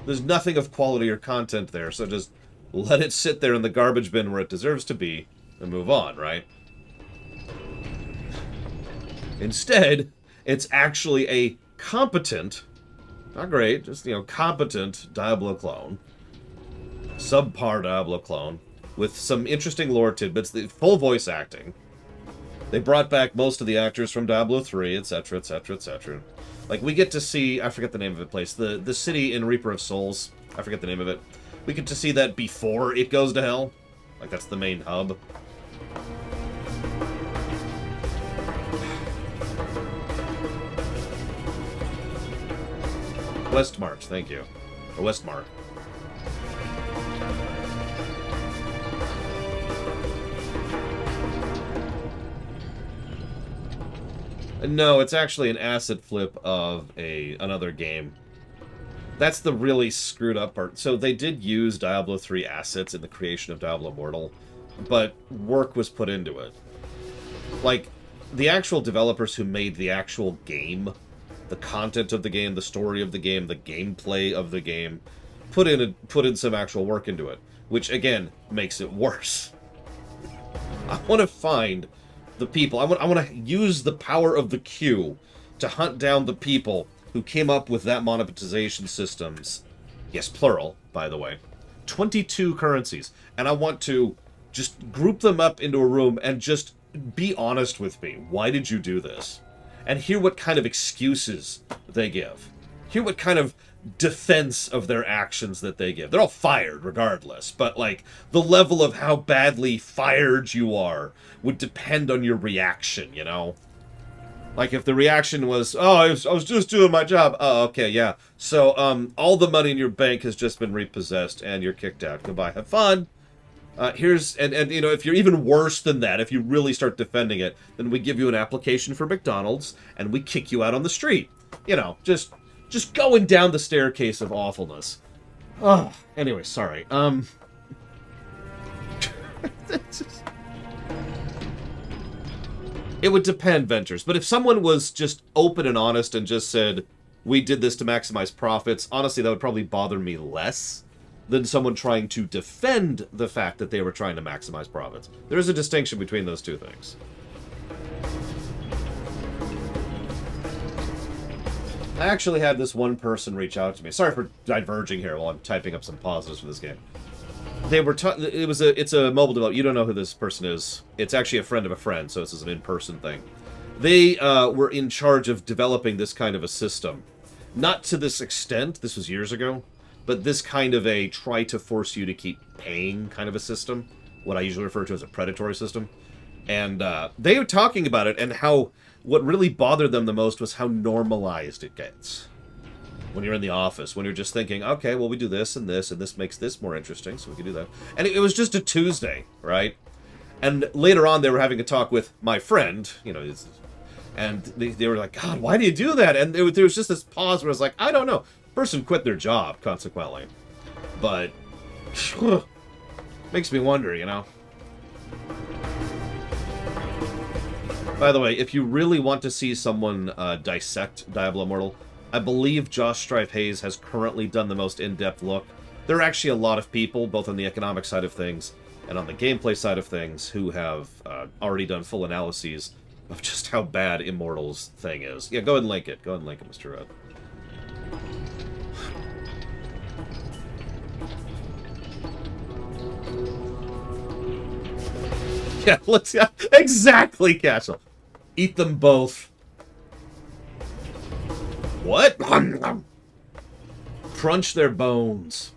There's nothing of quality or content there, so just let it sit there in the garbage bin where it deserves to be, and move on, right? Instead, it's actually a competent, not great, just, you know, competent Diablo clone. Subpar Diablo clone, with some interesting lore tidbits, the full voice acting. They brought back most of the actors from Diablo 3, etc., etc., etc. Like, we get to see, I forget the name of the place, the city in Reaper of Souls, I forget the name of it. We get to see that before it goes to hell. Like, that's the main hub. Westmarch, thank you. Or Westmark. No, it's actually an asset flip of another game. That's the really screwed up part. So they did use Diablo 3 assets in the creation of Diablo Immortal, but work was put into it. Like, the actual developers who made the actual game, the content of the game, the story of the game, the gameplay of the game, put in some actual work into it, which, again, makes it worse. I want to find the people. I want to use the power of the queue to hunt down the people who came up with that monetization systems, yes, plural, by the way, 22 currencies. And I want to just group them up into a room and just be honest with me. Why did you do this? And hear what kind of excuses they give. Hear what kind of defense of their actions that they give. They're all fired regardless, but like the level of how badly fired you are would depend on your reaction, you know? Like if the reaction was, oh, I was just doing my job. Oh, okay, yeah. So all the money in your bank has just been repossessed and you're kicked out. Goodbye. Have fun. Here's, and you know, if you're even worse than that, if you really start defending it, then we give you an application for McDonald's and we kick you out on the street. You know, just going down the staircase of awfulness. Oh, anyway, sorry. It would depend, Ventures. But if someone was just open and honest and just said, we did this to maximize profits, honestly, that would probably bother me less than someone trying to defend the fact that they were trying to maximize profits. There is a distinction between those two things. I actually had this one person reach out to me. Sorry for diverging here while I'm typing up some positives for this game. They were it's a mobile developer. You don't know who this person is. It's actually a friend of a friend, so this is an in-person thing. They were in charge of developing this kind of a system. Not to this extent, this was years ago, but this kind of a try to force you to keep paying kind of a system. What I usually refer to as a predatory system. And they were talking about it and how what really bothered them the most was how normalized it gets. When you're in the office, when you're just thinking, okay, well, we do this, and this makes this more interesting, so we can do that. And it was just a Tuesday, right? And later on, they were having a talk with my friend, you know, and they were like, God, why do you do that? And there was just this pause where I was like, I don't know. The person quit their job, consequently. But, makes me wonder, you know? By the way, if you really want to see someone dissect Diablo Immortal, I believe Josh Strife Hayes has currently done the most in-depth look. There are actually a lot of people, both on the economic side of things and on the gameplay side of things, who have already done full analyses of just how bad Immortal's thing is. Yeah, go ahead and link it. Go ahead and link it, Mr. Red. Yeah, let's... Yeah, exactly, Castle. Eat them both. What? Crunch their bones.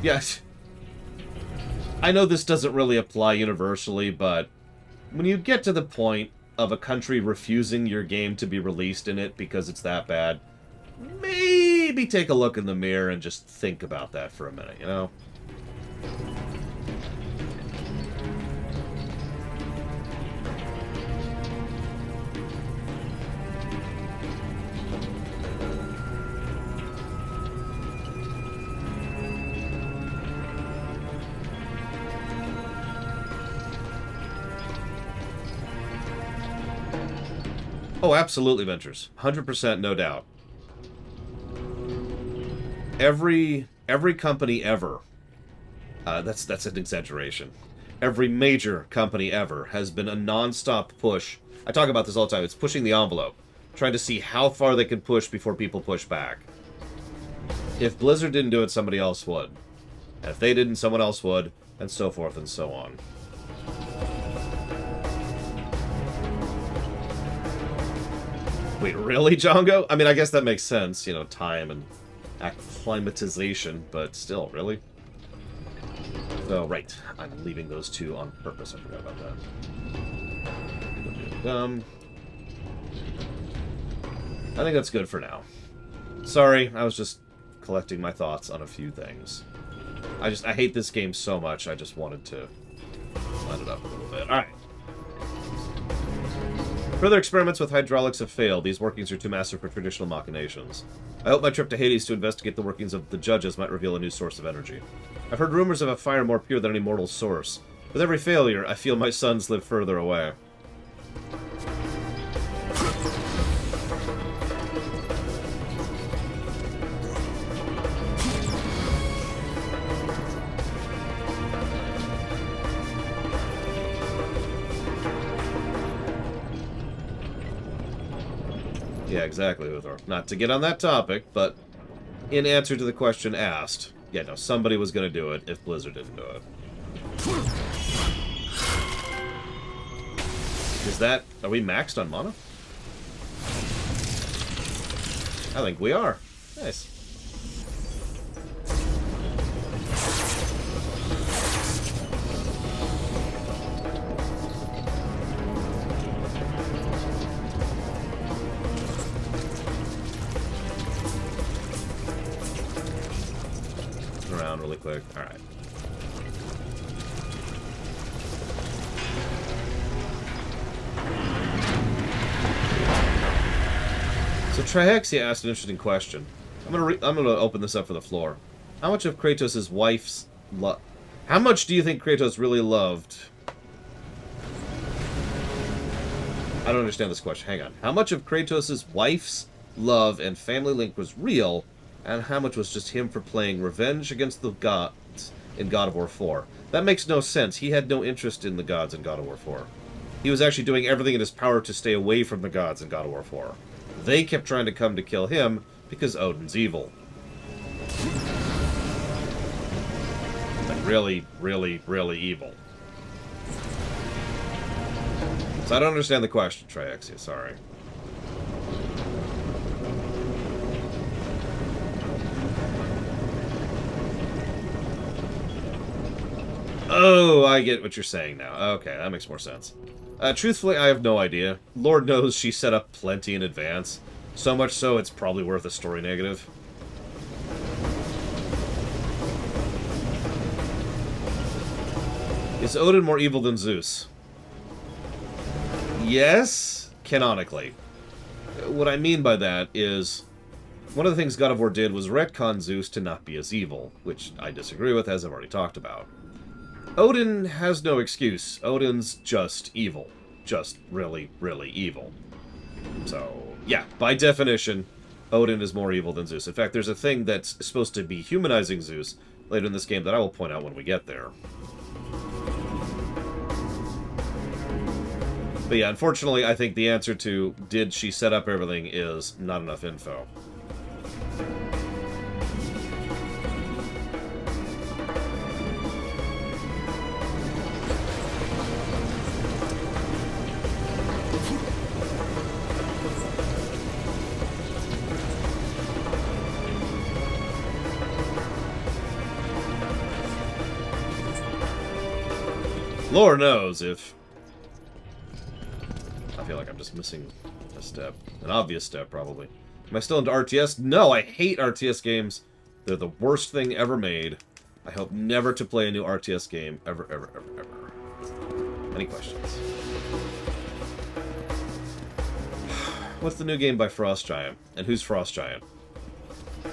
Yes. I know this doesn't really apply universally, but when you get to the point of a country refusing your game to be released in it because it's that bad, maybe take a look in the mirror and just think about that for a minute, you know? Oh, absolutely, Ventures. 100%, no doubt. Every company ever, that's an exaggeration. Every major company ever has been a non-stop push. I talk about this all the time. It's pushing the envelope. Trying to see how far they can push before people push back. If Blizzard didn't do it, somebody else would. And if they didn't, someone else would. And so forth and so on. Wait, really, Django? I mean, I guess that makes sense, you know, time and acclimatization, but still, really? So, right. I'm leaving those two on purpose. I forgot about that. I think that's good for now. Sorry, I was just collecting my thoughts on a few things. I hate this game so much, I just wanted to let it up a little bit. Alright. Further experiments with hydraulics have failed. These workings are too massive for traditional machinations. I hope my trip to Hades to investigate the workings of the judges might reveal a new source of energy. I've heard rumors of a fire more pure than any mortal source. With every failure, I feel my sons live further away. Yeah, exactly, Uthor. Not to get on that topic, but in answer to the question asked, yeah, no, somebody was going to do it if Blizzard didn't do it. Is that... Are we maxed on mana? I think we are. Nice. Around really quick. All right. So Trihexia asked an interesting question. I'm gonna open this up for the floor. How much of Kratos' wife's love? How much do you think Kratos really loved? I don't understand this question. Hang on. How much of Kratos' wife's love and family link was real, and how much was just him for playing revenge against the gods in God of War 4? That makes no sense. He had no interest in the gods in God of War 4. He was actually doing everything in his power to stay away from the gods in God of War 4. They kept trying to come to kill him because Odin's evil. Like really, really, really evil. So I don't understand the question, Triexia, sorry. Oh, I get what you're saying now. Okay, that makes more sense. Truthfully, I have no idea. Lord knows she set up plenty in advance. So much so, it's probably worth a story negative. Is Odin more evil than Zeus? Yes, canonically. What I mean by that is, one of the things God of War did was retcon Zeus to not be as evil, which I disagree with, as I've already talked about. Odin has no excuse. Odin's just evil. Just really, really evil. So, yeah, by definition, Odin is more evil than Zeus. In fact, there's a thing that's supposed to be humanizing Zeus later in this game that I will point out when we get there. But yeah, unfortunately, I think the answer to did she set up everything is not enough info. Lord knows if... I feel like I'm just missing a step. An obvious step, probably. Am I still into RTS? No, I hate RTS games. They're the worst thing ever made. I hope never to play a new RTS game. Ever, ever, ever, ever. Any questions? What's the new game by Frost Giant? And who's Frost Giant?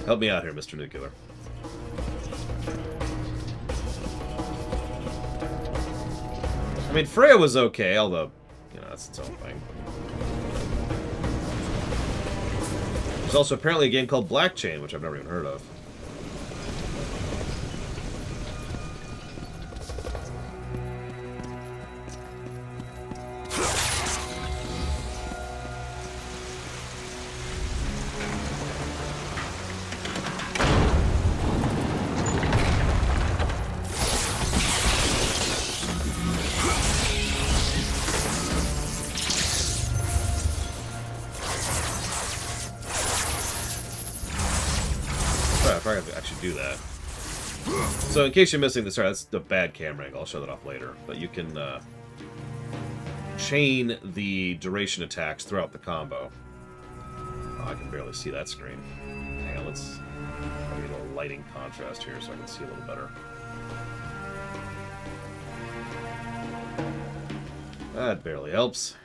Help me out here, Mr. Nuclear. I mean, Freya was okay, although, you know, that's its own thing. There's also apparently a game called Black Chain, which I've never even heard of. Do that. So in case you're missing this, that's the bad camera angle. I'll show that off later. But you can chain the duration attacks throughout the combo. Oh, I can barely see that screen. Hang on, let's get a lighting contrast here so I can see a little better. That barely helps.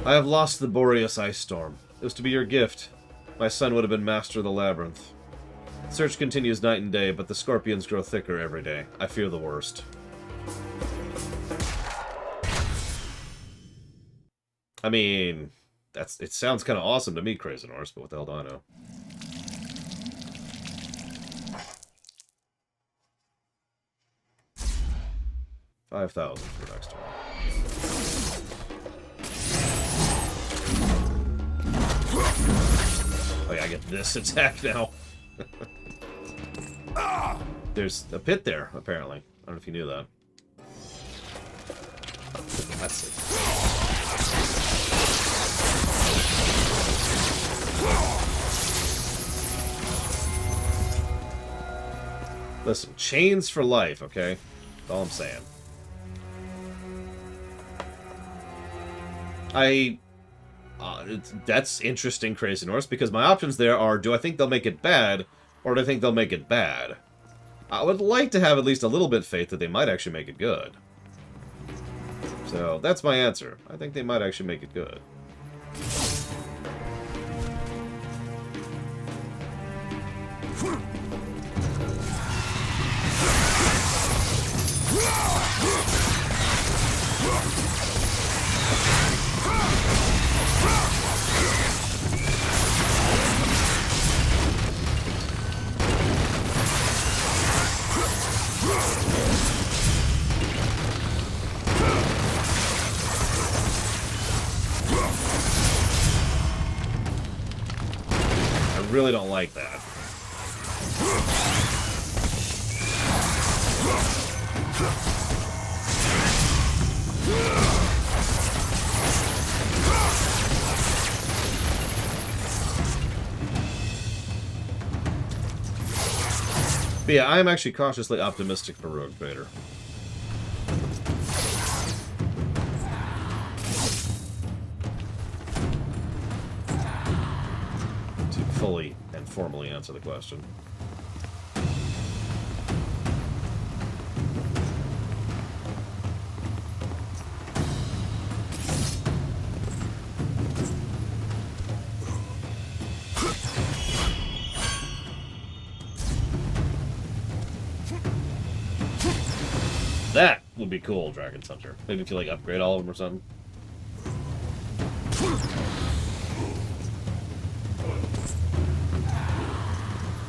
I have lost the Boreas ice storm. It was to be your gift. My son would have been master of the labyrinth. Search continues night and day, but the scorpions grow thicker every day. I fear the worst. I mean, it sounds kind of awesome to me, Crazy Norse, but what the hell do I know? $5,000 for next one. Oh yeah, I get this attack now. There's a pit there, apparently. I don't know if you knew that. That's it. Listen, chains for life, okay? That's all I'm saying. That's interesting, Crazy Norse, because my options there are, do I think they'll make it bad, or do I think they'll make it bad? I would like to have at least a little bit of faith that they might actually make it good. So, that's my answer. I think they might actually make it good. I really don't like that. But yeah, I am actually cautiously optimistic for Rogue Vader. To fully and formally answer the question. That would be cool, Dragon Hunter. Maybe if you like upgrade all of them or something.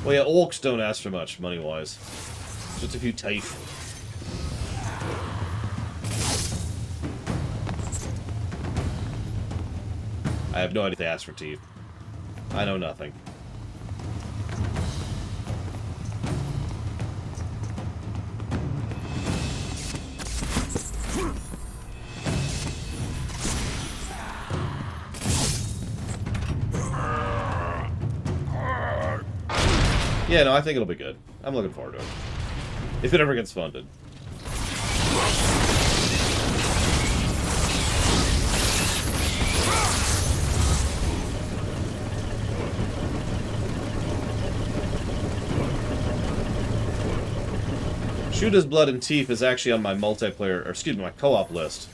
Well, yeah, orcs don't ask for much money-wise. Just a few teeth. I have no idea if they ask for teeth. I know nothing. Yeah, no, I think it'll be good. I'm looking forward to it. If it ever gets funded. Shoot His Blood and Teeth is actually on my multiplayer, or excuse me, my co-op list.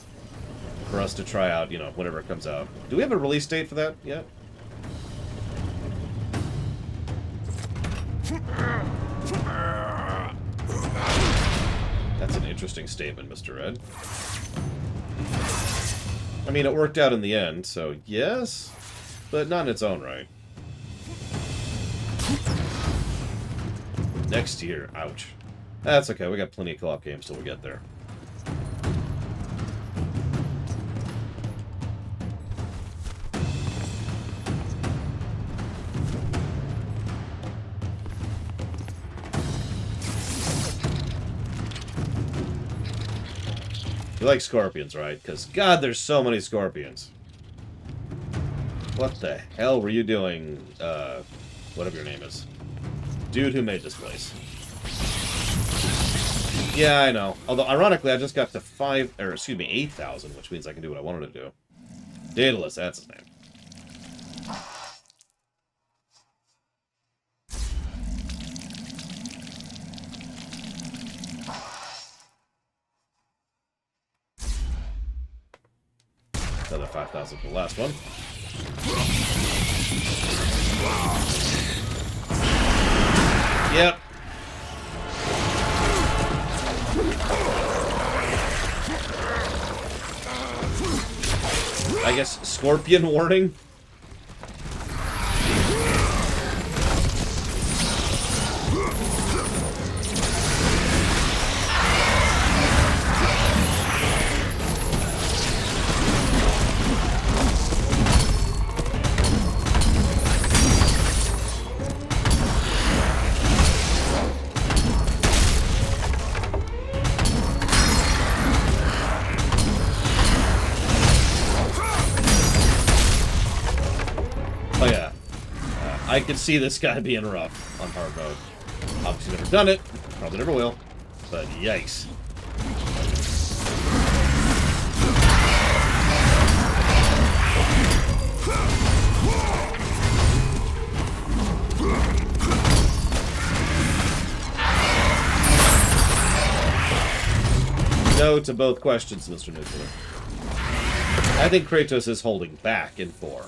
For us to try out, you know, whenever it comes out. Do we have a release date for that yet? That's an interesting statement, Mr. Red. I mean, it worked out in the end, so yes, but not in its own right. Next year, ouch. That's okay, we got plenty of co-op games till we get there. You like scorpions, right? Because, God, there's so many scorpions. What the hell were you doing, whatever your name is? Dude who made this place. Yeah, I know. Although, ironically, I just got to 8,000, which means I can do what I wanted to do. Daedalus, that's his name. Another 5,000 for the last one. Yep. I guess scorpion warning? I could see this guy being rough on hard mode. Obviously never done it, probably never will, but yikes. No to both questions, Mr. Nuclear. I think Kratos is holding back in 4.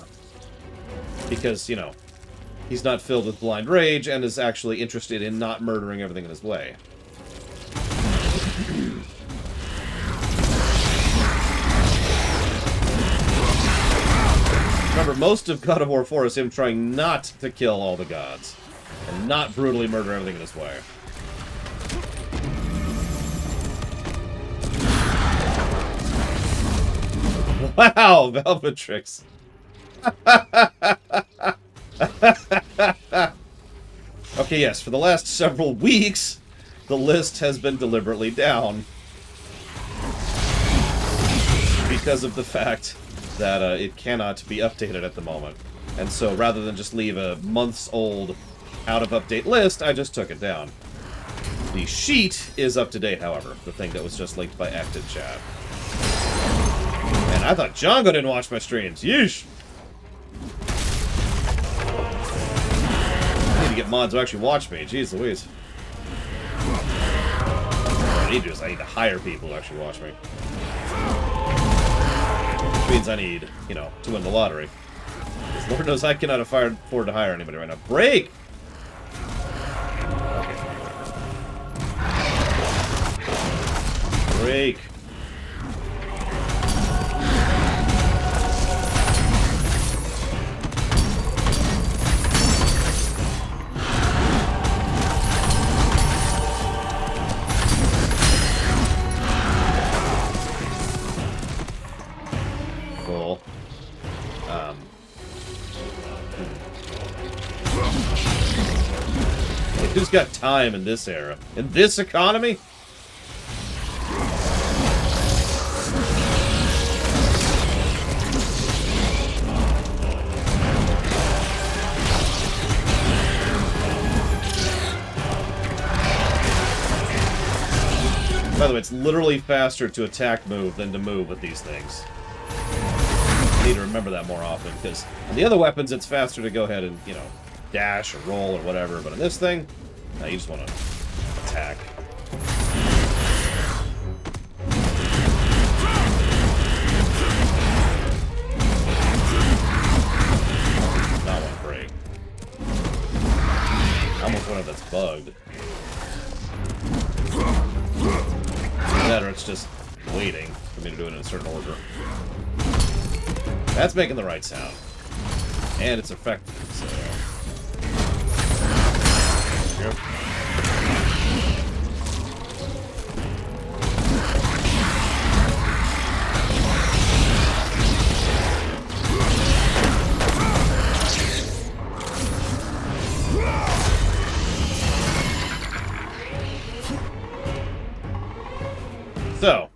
Because, you know, he's not filled with blind rage and is actually interested in not murdering everything in his way. Remember, most of God of War 4 is him trying not to kill all the gods and not brutally murder everything in his way. Wow, Velvetrix. Okay, yes, for the last several weeks, the list has been deliberately down. Because of the fact that it cannot be updated at the moment. And so, rather than just leave a months-old, out-of-update list, I just took it down. The sheet is up to date, however. The thing that was just linked by Active Chat. And I thought Django didn't watch my streams. Yeesh! I need to get mods who actually watch me. Jeez Louise. What I need to do is I need to hire people who actually watch me. Which means I need, you know, to win the lottery. Because Lord knows I cannot afford to hire anybody right now. Break! Break. Cool. Who's got time in this era? In this economy? By the way, it's literally faster to attack move than to move with these things. I need to remember that more often, because on the other weapons, it's faster to go ahead and, you know, dash or roll or whatever, but on this thing, no, you just want to attack. Not one break. I almost wonder if that's bugged. Or it's just waiting for me to do it in a certain order. That's making the right sound. And it's effective, so... There we go. So,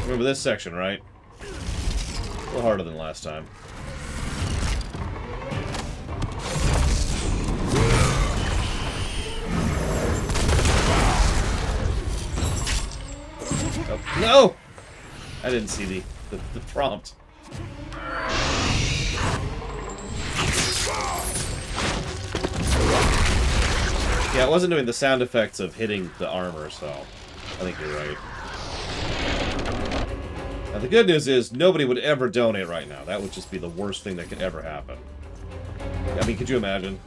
remember this section, right? A little harder than last time. Oh, no! I didn't see the prompt. Yeah, it wasn't doing the sound effects of hitting the armor, so I think you're right. Now, the good news is nobody would ever donate right now. That would just be the worst thing that could ever happen. I mean, could you imagine?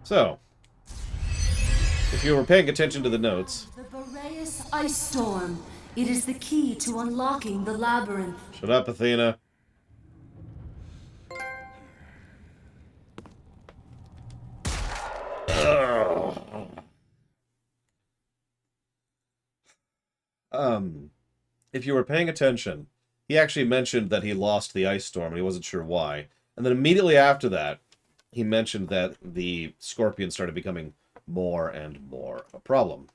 So, if you were paying attention to the notes... The Boreas Ice Storm. It is the key to unlocking the labyrinth. Shut up, Athena. If you were paying attention, he actually mentioned that he lost the ice storm and he wasn't sure why. And then immediately after that, he mentioned that the scorpion started becoming more and more a problem.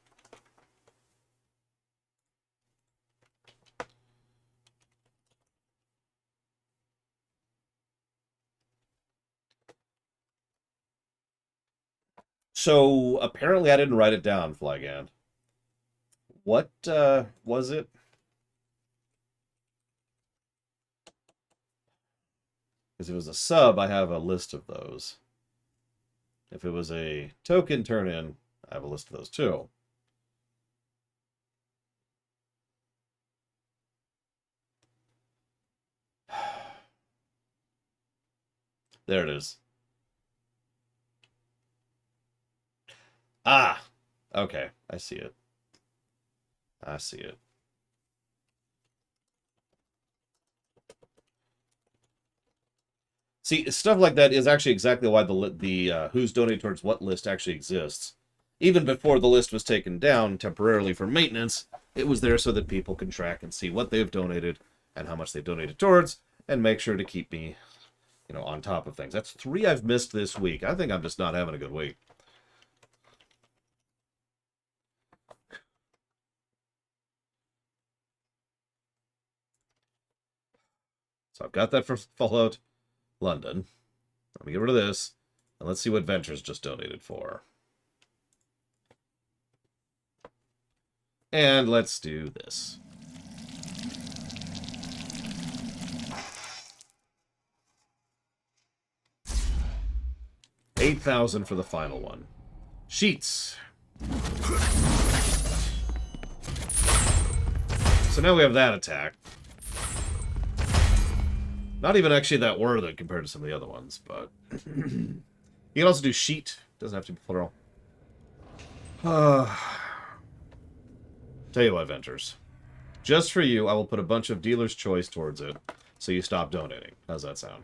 So, apparently I didn't write it down, Flygan. What, was it? Because if it was a sub, I have a list of those. If it was a token turn-in, I have a list of those too. There it is. Ah! Okay, I see it. I see it. See, stuff like that is actually exactly why the who's donated towards what list actually exists. Even before the list was taken down temporarily for maintenance, it was there so that people can track and see what they've donated and how much they've donated towards, and make sure to keep me, you know, on top of things. That's 3 I've missed this week. I think I'm just not having a good week. So I've got that for Fallout London. Let me get rid of this, and let's see what Ventures just donated for. And let's do this. $8,000 for the final one. Sheets. So now we have that attack. Not even actually that worth it compared to some of the other ones, but... You can also do sheet. Doesn't have to be plural. Tell you what, Ventures. Just for you, I will put a bunch of dealer's choice towards it, so you stop donating. How's that sound?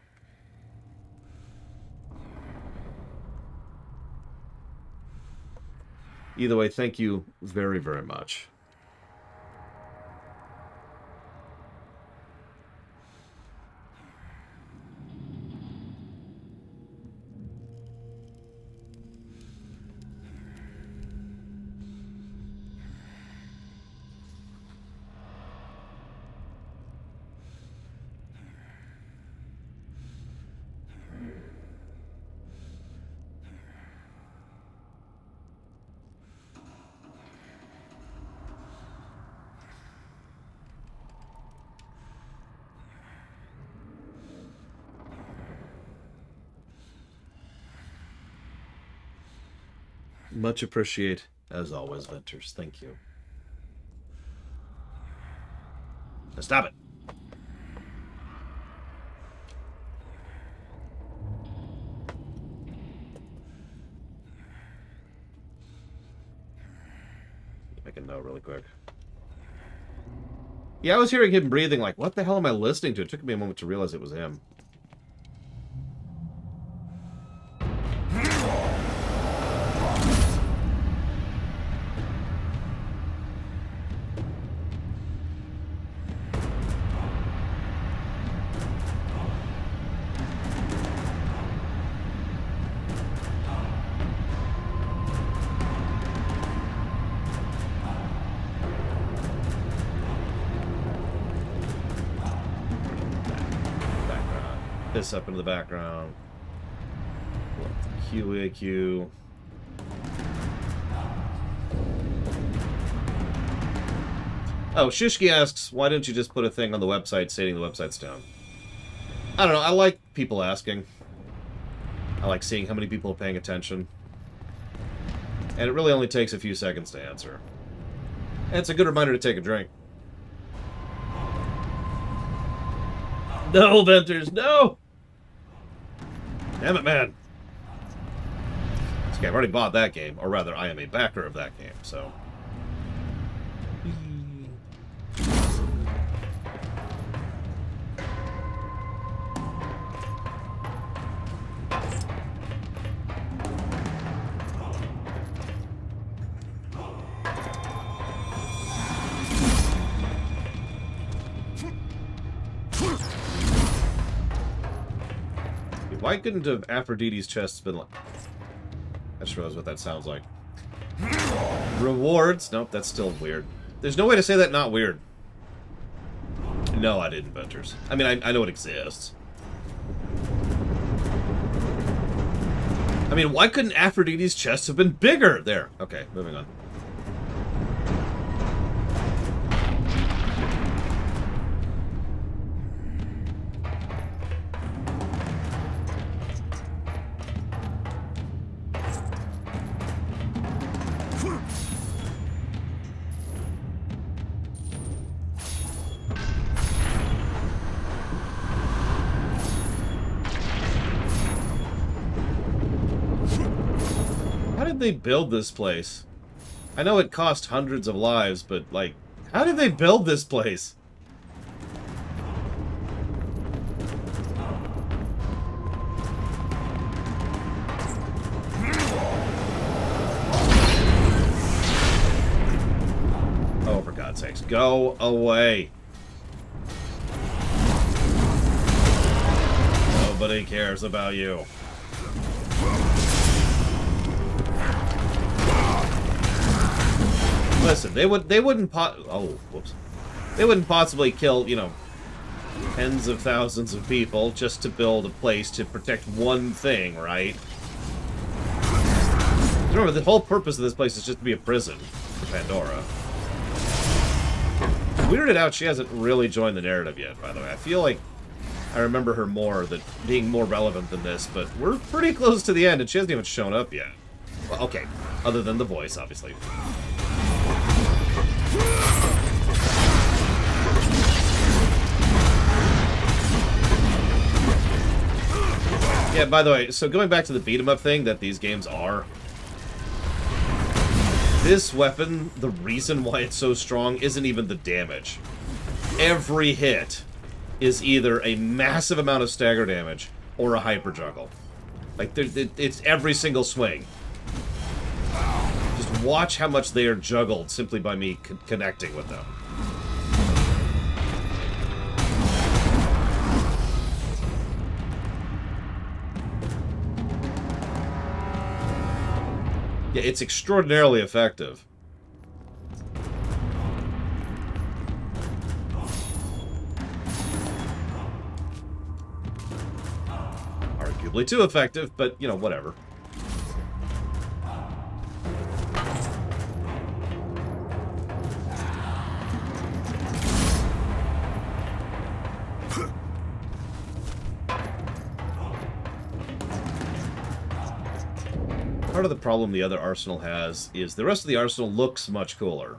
Either way, thank you very, very much. Much appreciate, as always, Ventures. Thank you. Now stop it. Make a note really quick. Yeah, I was hearing him breathing like, what the hell am I listening to? It took me a moment to realize it was him. This up into the background. QAQ. Oh, Shishki asks, why didn't you just put a thing on the website stating the website's down? I don't know, I like people asking. I like seeing how many people are paying attention. And it really only takes a few seconds to answer. And it's a good reminder to take a drink. No, Venters, no! Damn it, man. Okay, I've already bought that game. Or rather, I am a backer of that game, so... Why couldn't have Aphrodite's chests been like... I just realized what that sounds like. Rewards? Nope, that's still weird. There's no way to say that not weird. No, I didn't, Venters. I mean, I know it exists. I mean, why couldn't Aphrodite's chests have been bigger? There. Okay, moving on. They build this place? I know it cost hundreds of lives, but like, how did they build this place? Oh, for God's sakes, go away. Nobody cares about you. Listen, they wouldn't they wouldn't possibly kill, you know, tens of thousands of people just to build a place to protect one thing, right? Remember, the whole purpose of this place is just to be a prison for Pandora. Weirded out, she hasn't really joined the narrative yet, by the way. I feel like I remember her being more relevant than this, but we're pretty close to the end, and she hasn't even shown up yet. Well, okay, other than the voice, obviously. Yeah, by the way, so going back to the beat-em-up thing that these games are, this weapon, the reason why it's so strong isn't even the damage. Every hit is either a massive amount of stagger damage or a hyper juggle. Like, it's every single swing. Just watch how much they are juggled simply by me connecting with them. Yeah, it's extraordinarily effective. Arguably too effective, but, you know, whatever. Part of the problem the other arsenal has is the rest of the arsenal looks much cooler.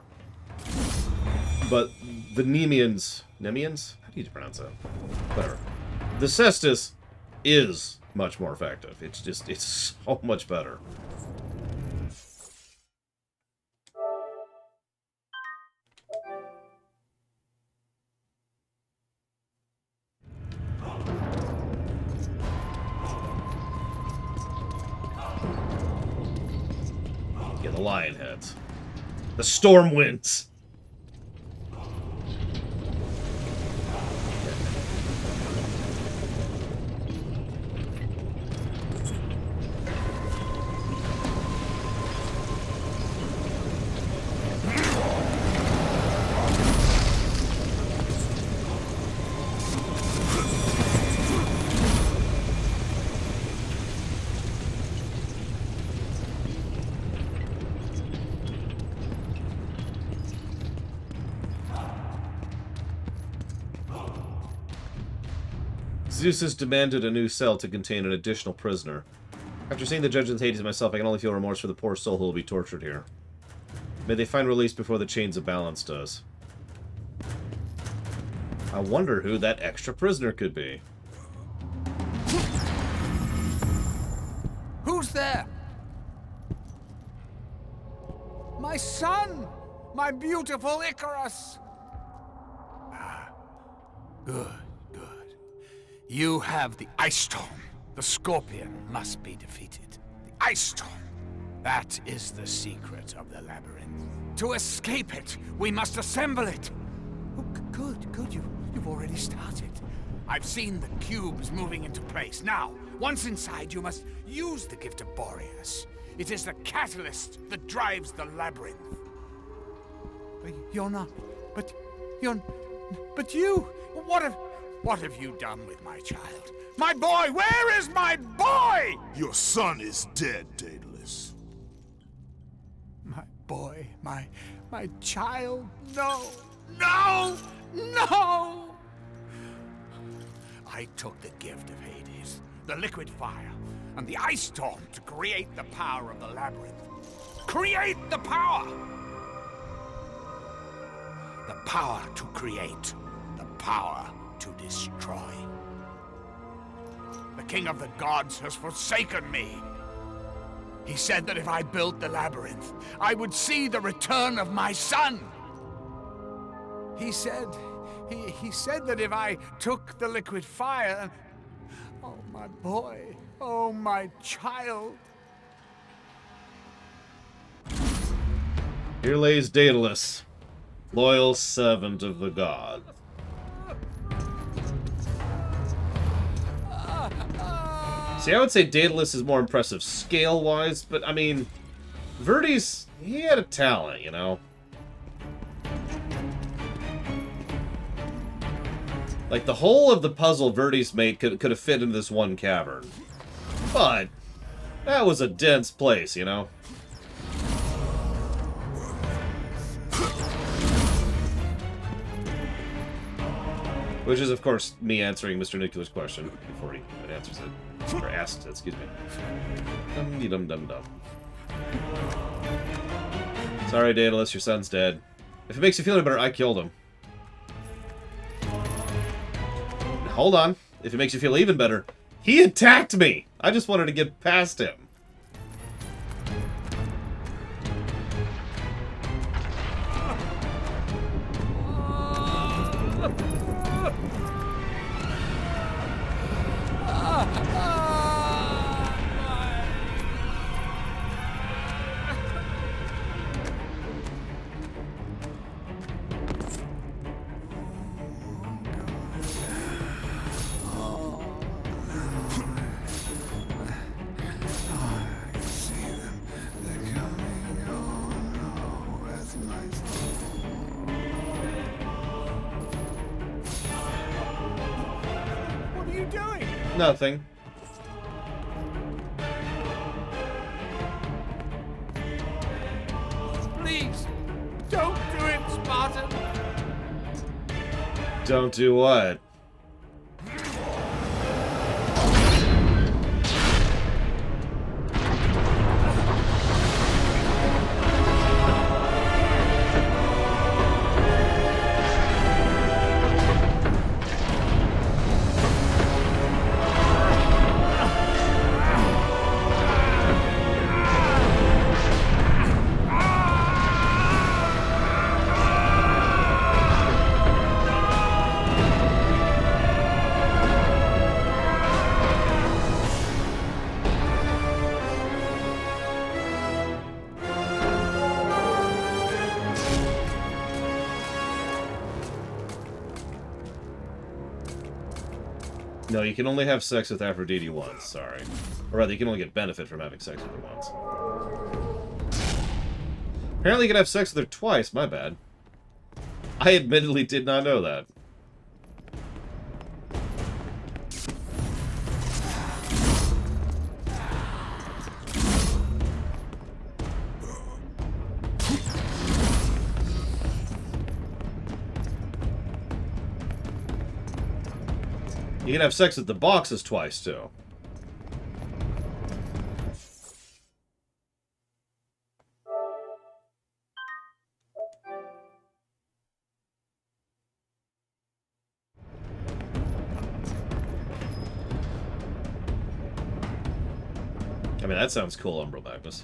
But the Nemeans... Nemeans? How do you pronounce that? Whatever. The Cestus is much more effective. It's just, it's so much better. Yeah, the lion heads. The storm winds. Zeus has demanded a new cell to contain an additional prisoner. After seeing the judgment's Hades myself, I can only feel remorse for the poor soul who will be tortured here. May they find release before the chains of balance does. I wonder who that extra prisoner could be. Who's there? My son! My beautiful Icarus! Ah, good, good. You have the Ice Storm. The Scorpion must be defeated. The Ice Storm. That is the secret of the labyrinth. To escape it, we must assemble it. Oh, good, good. You've already started. I've seen the cubes moving into place. Now, once inside, you must use the gift of Boreas. It is the catalyst that drives the labyrinth. But you're not. But you. What have you done with my child? My boy! Where is my boy? Your son is dead, Daedalus. My boy, my child. No! No! No! I took the gift of Hades, the liquid fire, and the ice storm to create the power of the labyrinth. Create the power! The power to create, the power to destroy. The king of the gods has forsaken me. He said that if I built the labyrinth, I would see the return of my son. He said that if I took the liquid fire... Oh, my boy. Oh, my child. Here lays Daedalus, loyal servant of the god. See, I would say Daedalus is more impressive scale-wise, but, I mean, Verdes, he had a talent, you know? Like, the whole of the puzzle Verdes made could have fit into this one cavern. But, that was a dense place, you know? Which is, of course, me answering Mr. Nuclear's question before he answers it. Or asked it, excuse me. Dum-dum-dum-dum. Sorry, Daedalus, your son's dead. If it makes you feel any better, I killed him. Hold on. If it makes you feel even better, he attacked me! I just wanted to get past him. Nothing. Please, don't do it, Spartan. Don't do what? No, you can only have sex with Aphrodite once, sorry. Or rather, you can only get benefit from having sex with her once. Apparently you can have sex with her twice, my bad. I admittedly did not know that. You can have sex with the boxes twice, too. I mean, that sounds cool, Umbral Magnus.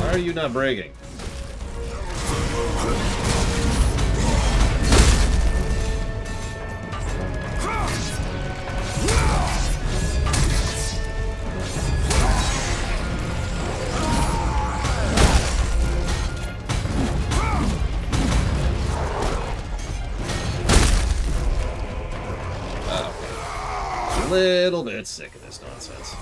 Why are you not bragging? A little bit sick of this nonsense.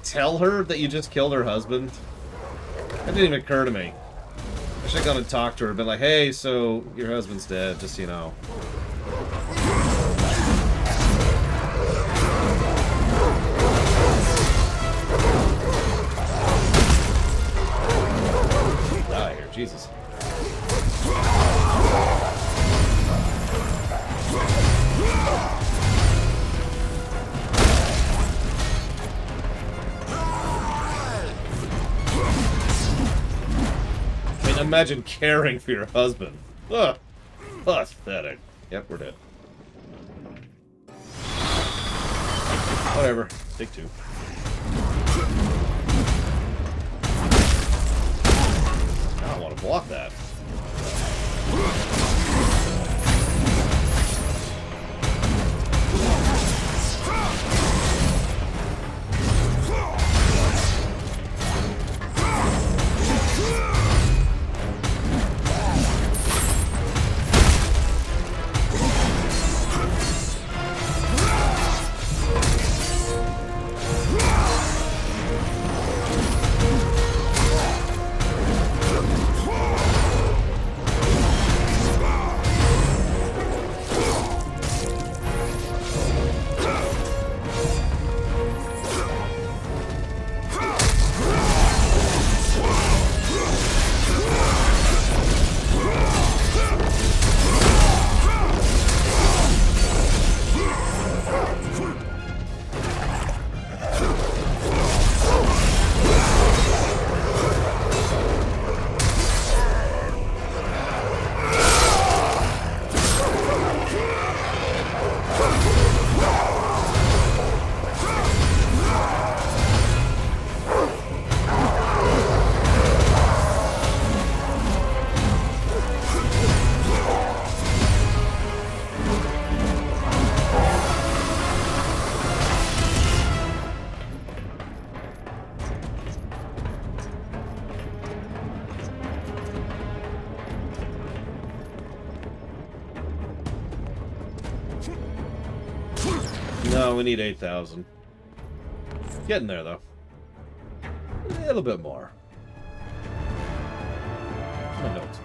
Tell her that you just killed her husband? That didn't even occur to me. I should have gone and talked to her and been like, hey, so your husband's dead, just so you know. Die here, Jesus. Imagine caring for your husband. Ugh. Pathetic. Yep, we're dead. Whatever. Take two. I don't want to block that. No, we need 8,000. Getting there, though. A little bit more. My notes.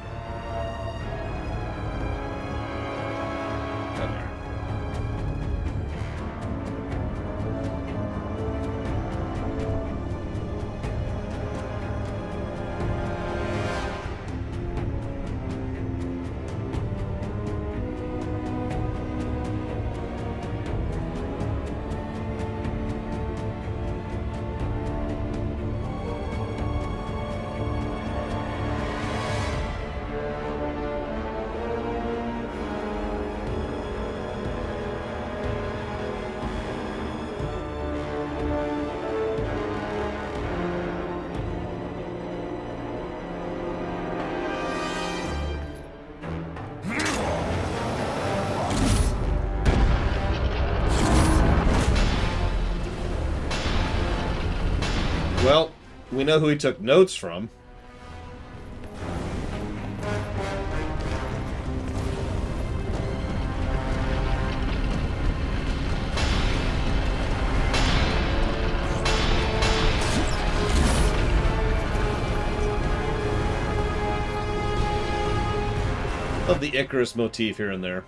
Down there. Well, we know who he took notes from. Love the Icarus motif here and there.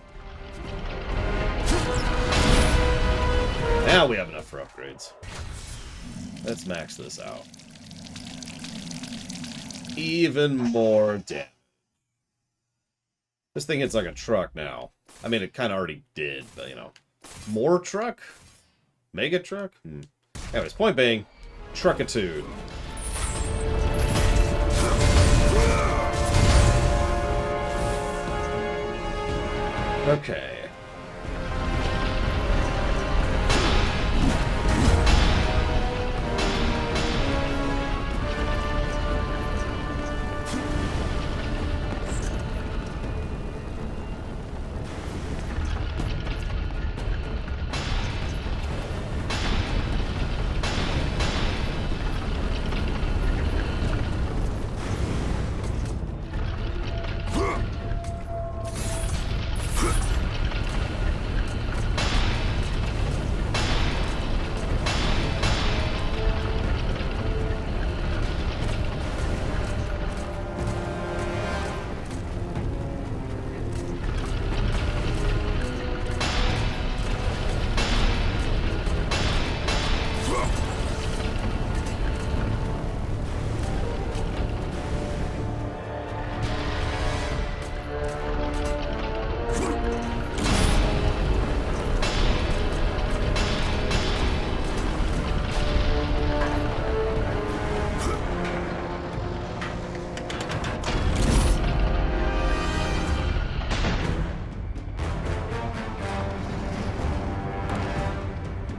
Now we have enough for upgrades. Let's max this out. Even more damage. This thing hits like a truck now. I mean, it kind of already did, but, you know. More truck? Mega truck? Anyways, point being, truckitude. Okay.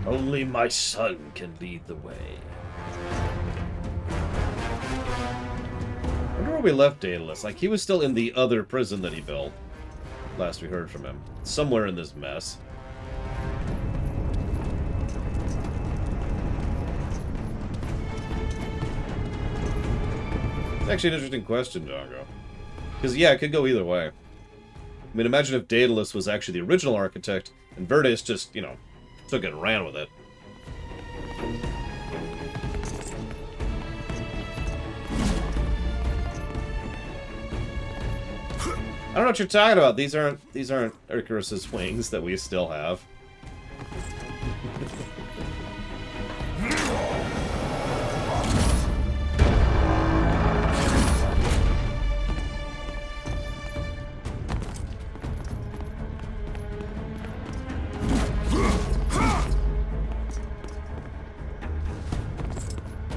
Only my son can lead the way. I wonder where we left Daedalus. Like, he was still in the other prison that he built. Last we heard from him. Somewhere in this mess. It's actually an interesting question, Django. Because, yeah, it could go either way. I mean, imagine if Daedalus was actually the original architect, and Verdes just, you know, took it and ran with it. I don't know what you're talking about. These aren't Icarus's wings that we still have.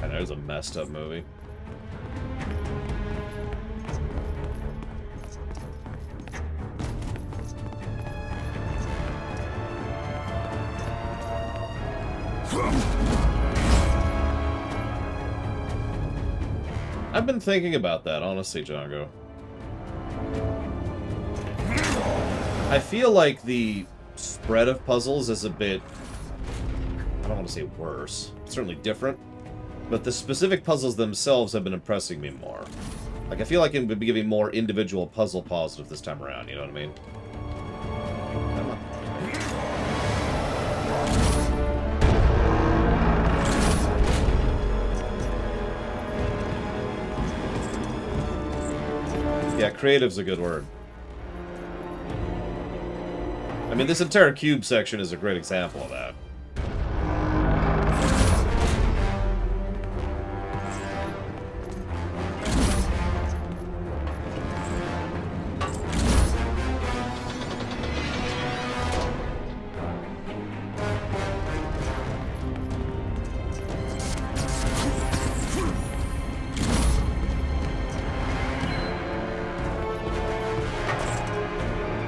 That was a messed up movie. I've been thinking about that, honestly, Django. I feel like the spread of puzzles is a bit... I don't want to say worse. It's certainly different. But the specific puzzles themselves have been impressing me more. Like, I feel like it would be giving more individual puzzle positive this time around, you know what I mean? Yeah, creative's a good word. I mean, this entire cube section is a great example of that.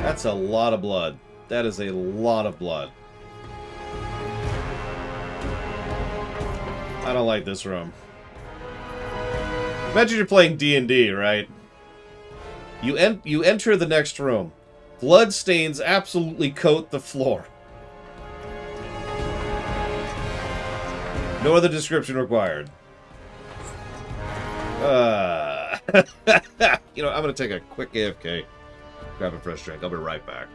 That's a lot of blood. That is a lot of blood. I don't like this room. Imagine you're playing D&D, right? You enter the next room. Blood stains absolutely coat the floor. No other description required. You know, I'm gonna take a quick AFK. Grab a fresh drink. I'll be right back.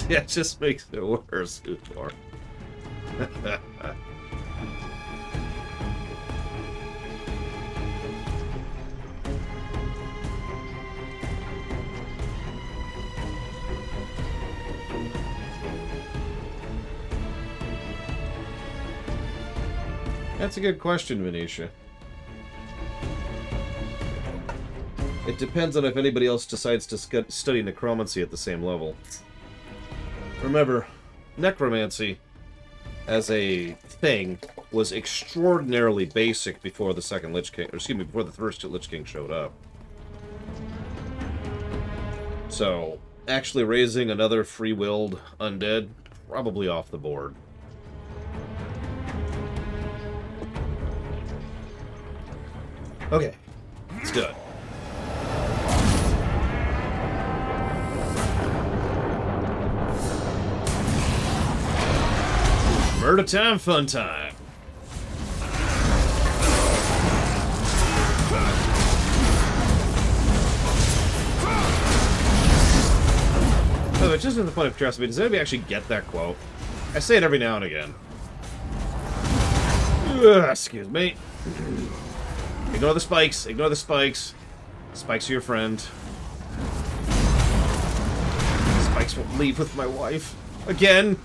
Yeah, it just makes it worse, Uthor. That's a good question, Venetia. It depends on if anybody else decides to study necromancy at the same level. Remember, necromancy, as a thing, was extraordinarily basic before the second Lich King, or excuse me, before the first Lich King showed up. So, actually raising another free-willed undead, probably off the board. Okay, let's do it. Murder time, fun time. Oh, it's just in the point of curiosity, does anybody actually get that quote? I say it every now and again. Ugh, excuse me. Ignore the spikes. Ignore the spikes. Spikes are your friend. Spikes won't leave with my wife. Again.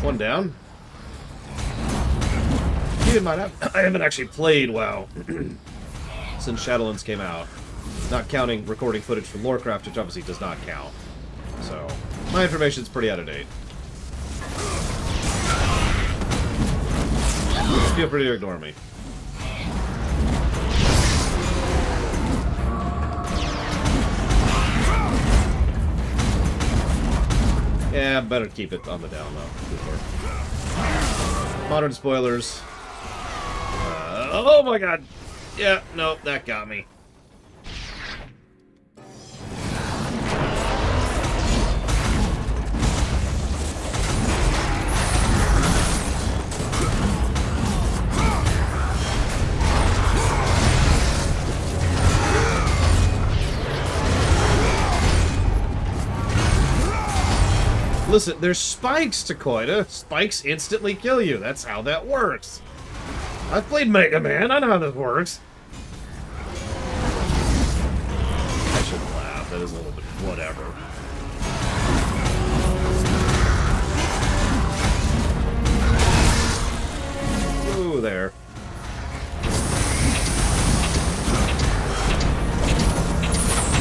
One down. Keep in mind, I haven't actually played WoW since Shadowlands came out. Not counting recording footage from Lorecraft, which obviously does not count. So, my information's pretty out of date. Feel free to ignore me. Yeah, better keep it on the down low. Modern spoilers. Oh my god! Yeah, no, that got me. Listen, there's spikes, Takoida. Spikes instantly kill you. That's how that works. I've played Mega Man. I know how this works. I shouldn't laugh. That is a little bit... whatever. Ooh, there.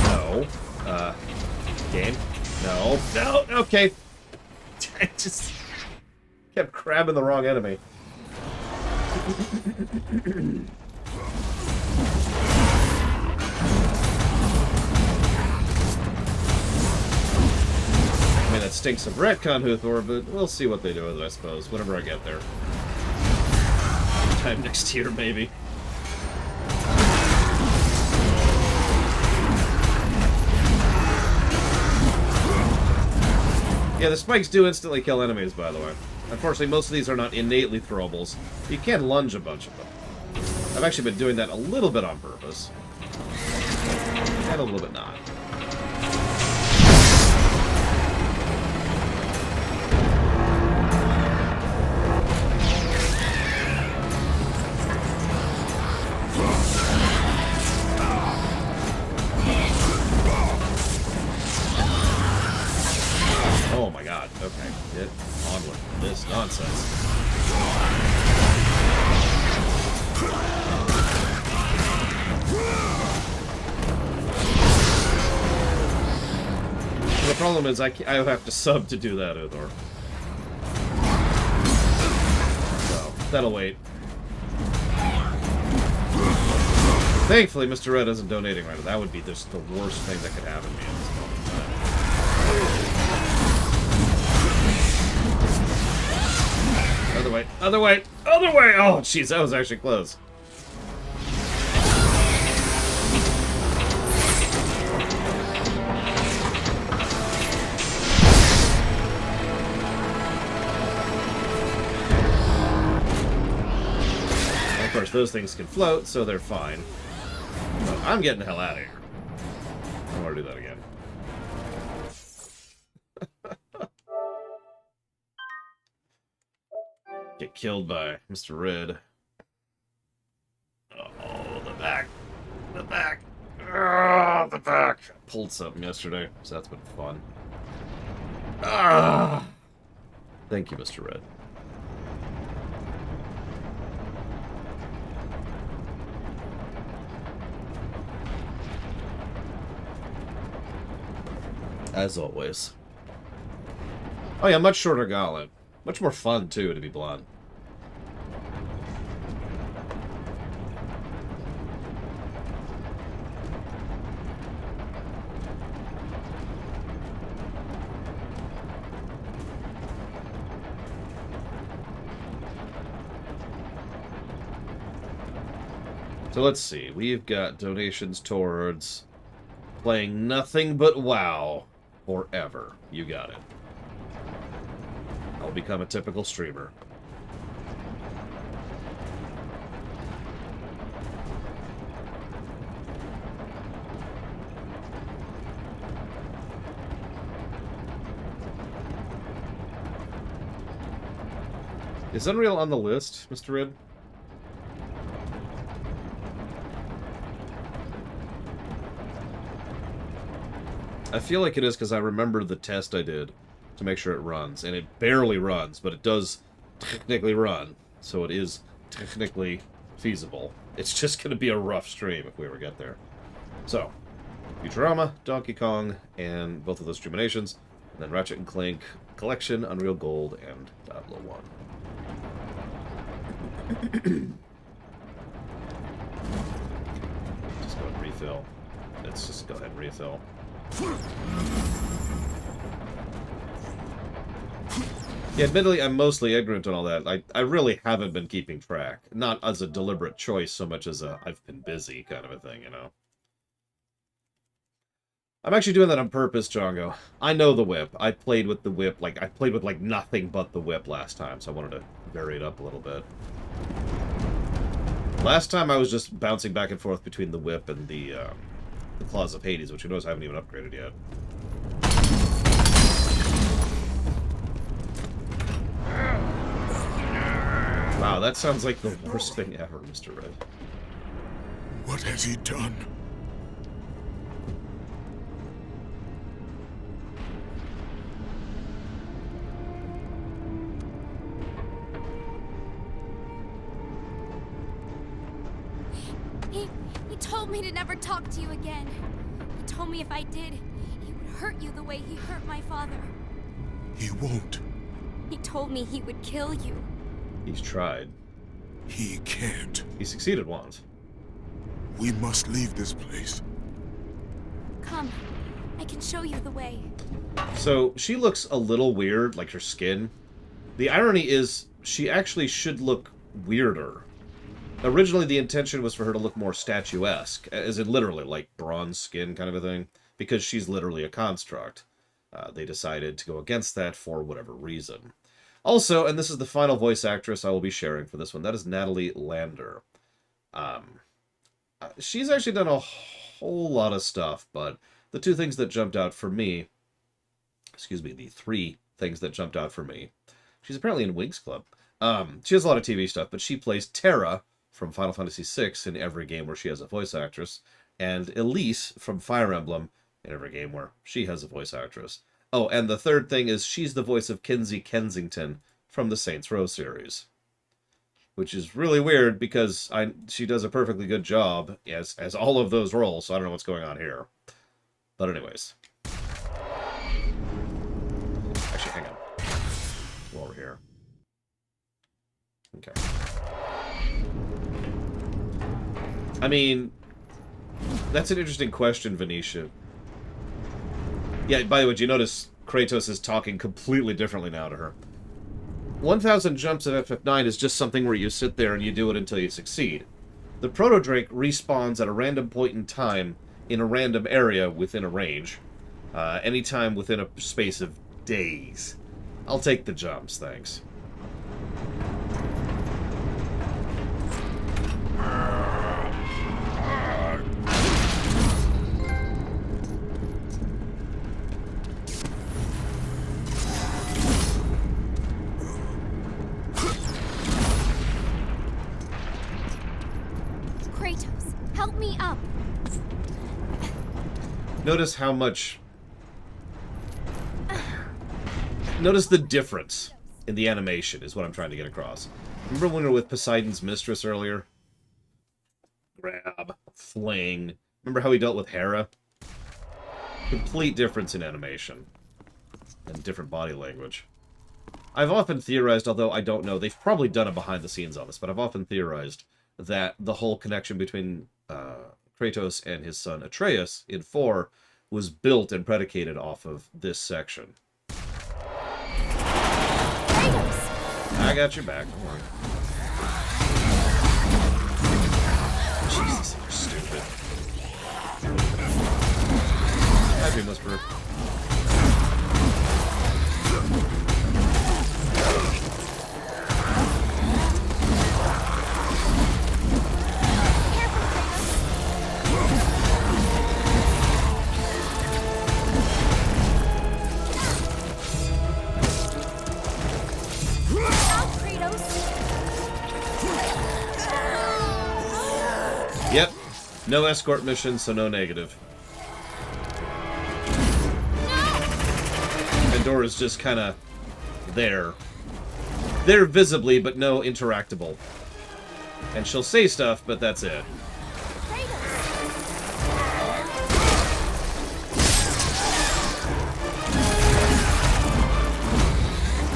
No. Game? No. No. Okay. Kept grabbing the wrong enemy. I mean, that stinks of retcon, Huthor, but we'll see what they do with it, I suppose, whenever I get there. Time next year, maybe. Yeah, the spikes do instantly kill enemies, by the way. Unfortunately, most of these are not innately throwables. You can lunge a bunch of them. I've actually been doing that a little bit on purpose. And a little bit not. Oh my god, okay. Get on with this nonsense. The problem is I have to sub to do that, Uthor. So, that'll wait. Thankfully, Mr. Red isn't donating right now. That would be just the worst thing that could happen to me at this moment in time. Other way, other way, other way! Oh, jeez, that was actually close. And of course, those things can float, so they're fine. But I'm getting the hell out of here. I don't want to do that again. Get killed by Mr. Red. Oh, the back. The back. Oh, the back. I pulled something yesterday, so that's been fun. Ah. Thank you, Mr. Red. As always. Oh yeah, much shorter gauntlet. Much more fun, too, to be blunt. So let's see. We've got donations towards playing nothing but WoW forever. You got it. I'll become a typical streamer. Is Unreal on the list, Mr. Red? I feel like it is because I remember the test I did to make sure it runs, and it barely runs, but it does technically run, so it is technically feasible. It's just going to be a rough stream if we ever get there. So, Futurama, Donkey Kong, and both of those Streamations, and then Ratchet and Clank Collection, Unreal Gold, and Diablo 1. Just go ahead and refill. Let's just go ahead and refill. Yeah, admittedly, I'm mostly ignorant on all that. I really haven't been keeping track. Not as a deliberate choice so much as a I've been busy kind of a thing, you know? I'm actually doing that on purpose, Django. I know the whip. I played with the whip, like, I played with, like, nothing but the whip last time, so I wanted to vary it up a little bit. Last time I was just bouncing back and forth between the whip and the Claws of Hades, which you notice I haven't even upgraded yet. Wow, that sounds like the worst thing ever, Mr. Red. What has he done? He told me to never talk to you again. He told me if I did, he would hurt you the way he hurt my father. He won't. He told me he would kill you. He's tried. He can't. He succeeded once. We must leave this place. Come, I can show you the way. So, she looks a little weird, like her skin. The irony is, she actually should look weirder. Originally, the intention was for her to look more statuesque, as in literally, like bronze skin kind of a thing, because she's literally a construct. They decided to go against that for whatever reason. Also, and this is the final voice actress I will be sharing for this one, that is Natalie Lander. She's actually done a whole lot of stuff, but the two things that jumped out for me, the three things that jumped out for me, she's apparently in Winx Club. She has a lot of TV stuff, but she plays Terra from Final Fantasy VI in every game where she has a voice actress, and Elise from Fire Emblem in every game where she has a voice actress. Oh, and the third thing is she's the voice of Kinsey Kensington from the Saints Row series. Which is really weird because she does a perfectly good job as all of those roles, so I don't know what's going on here. But anyways. Actually, hang on. Go over here. Okay. I mean, that's an interesting question, Venetia. Yeah, by the way, do you notice Kratos is talking completely differently now to her? 1,000 jumps of FF9 is just something where you sit there and you do it until you succeed. The Proto-Drake respawns at a random point in time in a random area within a range. Anytime within a space of days. I'll take the jumps, thanks. Help me up. Notice how much... Notice the difference in the animation is what I'm trying to get across. Remember when we were with Poseidon's mistress earlier? Grab, fling. Remember how he dealt with Hera? Complete difference in animation. And different body language. I've often theorized, although I don't know, they've probably done it behind the scenes on this, but I've often theorized that the whole connection between Kratos and his son Atreus in 4 was built and predicated off of this section. Kratos! I got your back. Don't worry. Jesus, you're stupid. Happy Whisperer. Yep, no escort mission, so no negative. Pandora's just kind of there. There visibly, but no interactable. And she'll say stuff, but that's it.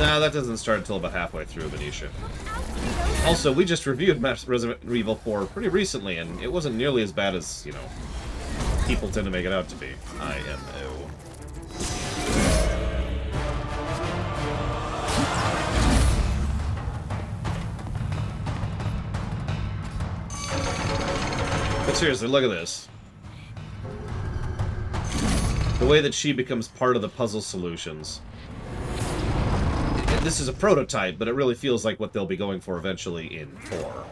Nah, that doesn't start until about halfway through, Venetia. Also, we just reviewed Resident Evil 4 pretty recently, and it wasn't nearly as bad as, you know, people tend to make it out to be. IMO. But seriously, look at this. The way that she becomes part of the puzzle solutions. This is a prototype, but it really feels like what they'll be going for eventually in 4.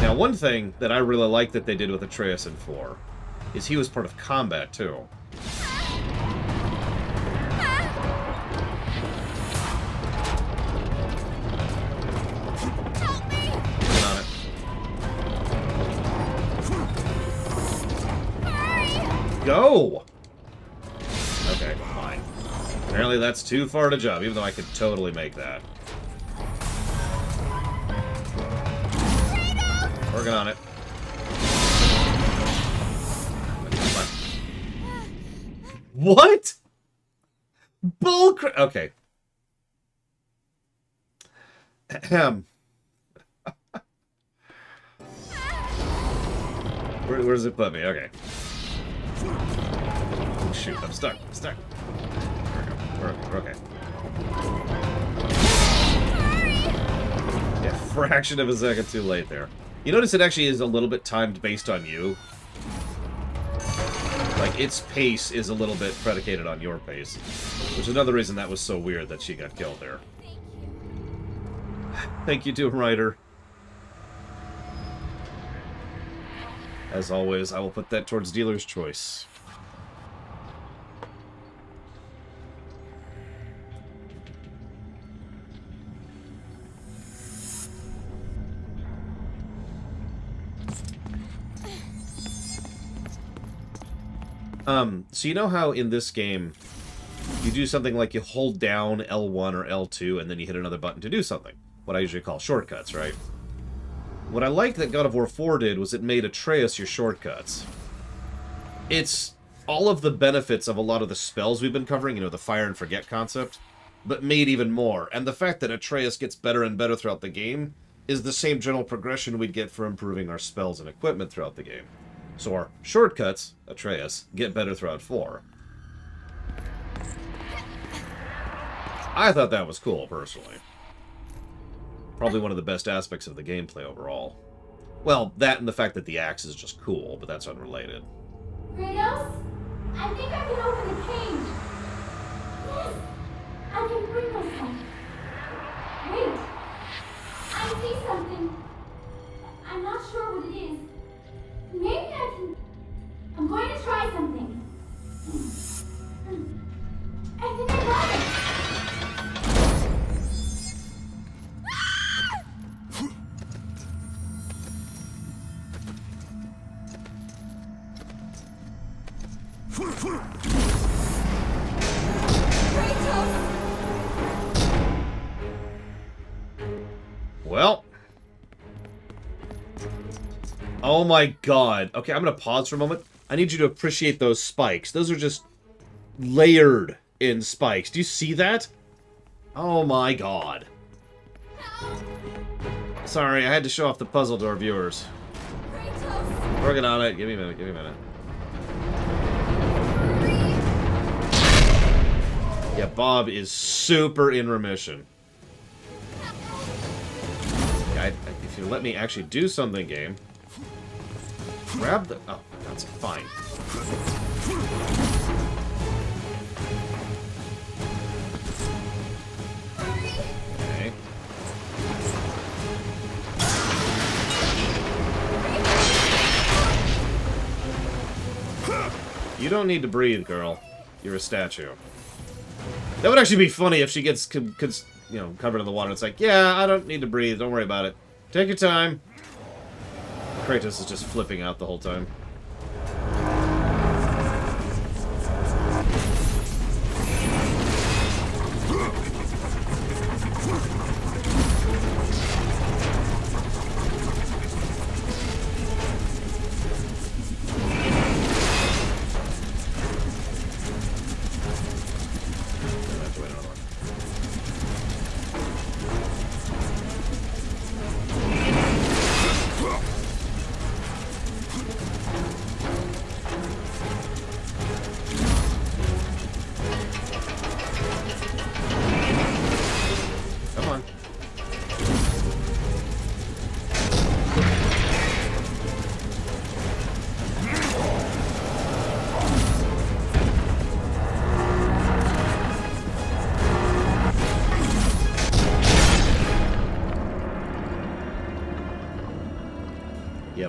Now, one thing that I really like that they did with Atreus in 4 is he was part of combat, too. Help me! Get on it. Hurry! Go! Okay, fine. Apparently that's too far to jump, even though I could totally make that. Working on it. What? Bullcrap. Okay, Ahem. Where does it put me? Okay. Shoot, I'm stuck. I'm stuck. We're okay. Yeah, fraction of a second too late there. You notice it actually is a little bit timed based on you. Like, its pace is a little bit predicated on your pace. Which is another reason that was so weird that she got killed there. Thank you, Doom Rider. As always, I will put that towards dealer's choice. So you know how in this game, you do something like you hold down L1 or L2 and then you hit another button to do something. What I usually call shortcuts, right? What I liked that God of War 4 did was it made Atreus your shortcuts. It's all of the benefits of a lot of the spells we've been covering, you know, the fire and forget concept, but made even more. And the fact that Atreus gets better and better throughout the game is the same general progression we'd get for improving our spells and equipment throughout the game. So our shortcuts, Atreus, get better throughout 4. I thought that was cool, personally. Probably one of the best aspects of the gameplay overall. Well, that and the fact that the axe is just cool, but that's unrelated. Kratos? I think I can open the cage. Yes, I can bring myself. Wait, I see something. I'm not sure what it is. Maybe I can... I'm going to try something. I think I got it. Well. Oh my god. Okay, I'm gonna pause for a moment. I need you to appreciate those spikes. Those are just layered in spikes. Do you see that? Oh my god. Sorry, I had to show off the puzzle to our viewers. Working on it. Give me a minute, give me a minute. Yeah, Bob is super in remission. Yeah, if you let me actually do something, game. Grab the... Oh, that's fine. Okay. You don't need to breathe, girl. You're a statue. That would actually be funny if she gets, covered in the water. It's like, yeah, I don't need to breathe. Don't worry about it. Take your time. Kratos is just flipping out the whole time.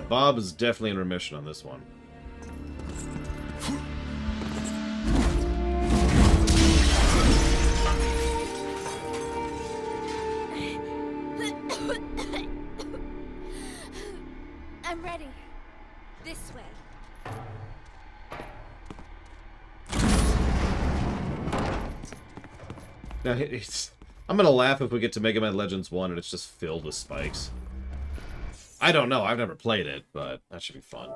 Bob is definitely in remission on this one. I'm ready. This way. Now, I'm gonna laugh if we get to Mega Man Legends 1 and it's just filled with spikes. I don't know. I've never played it, but that should be fun.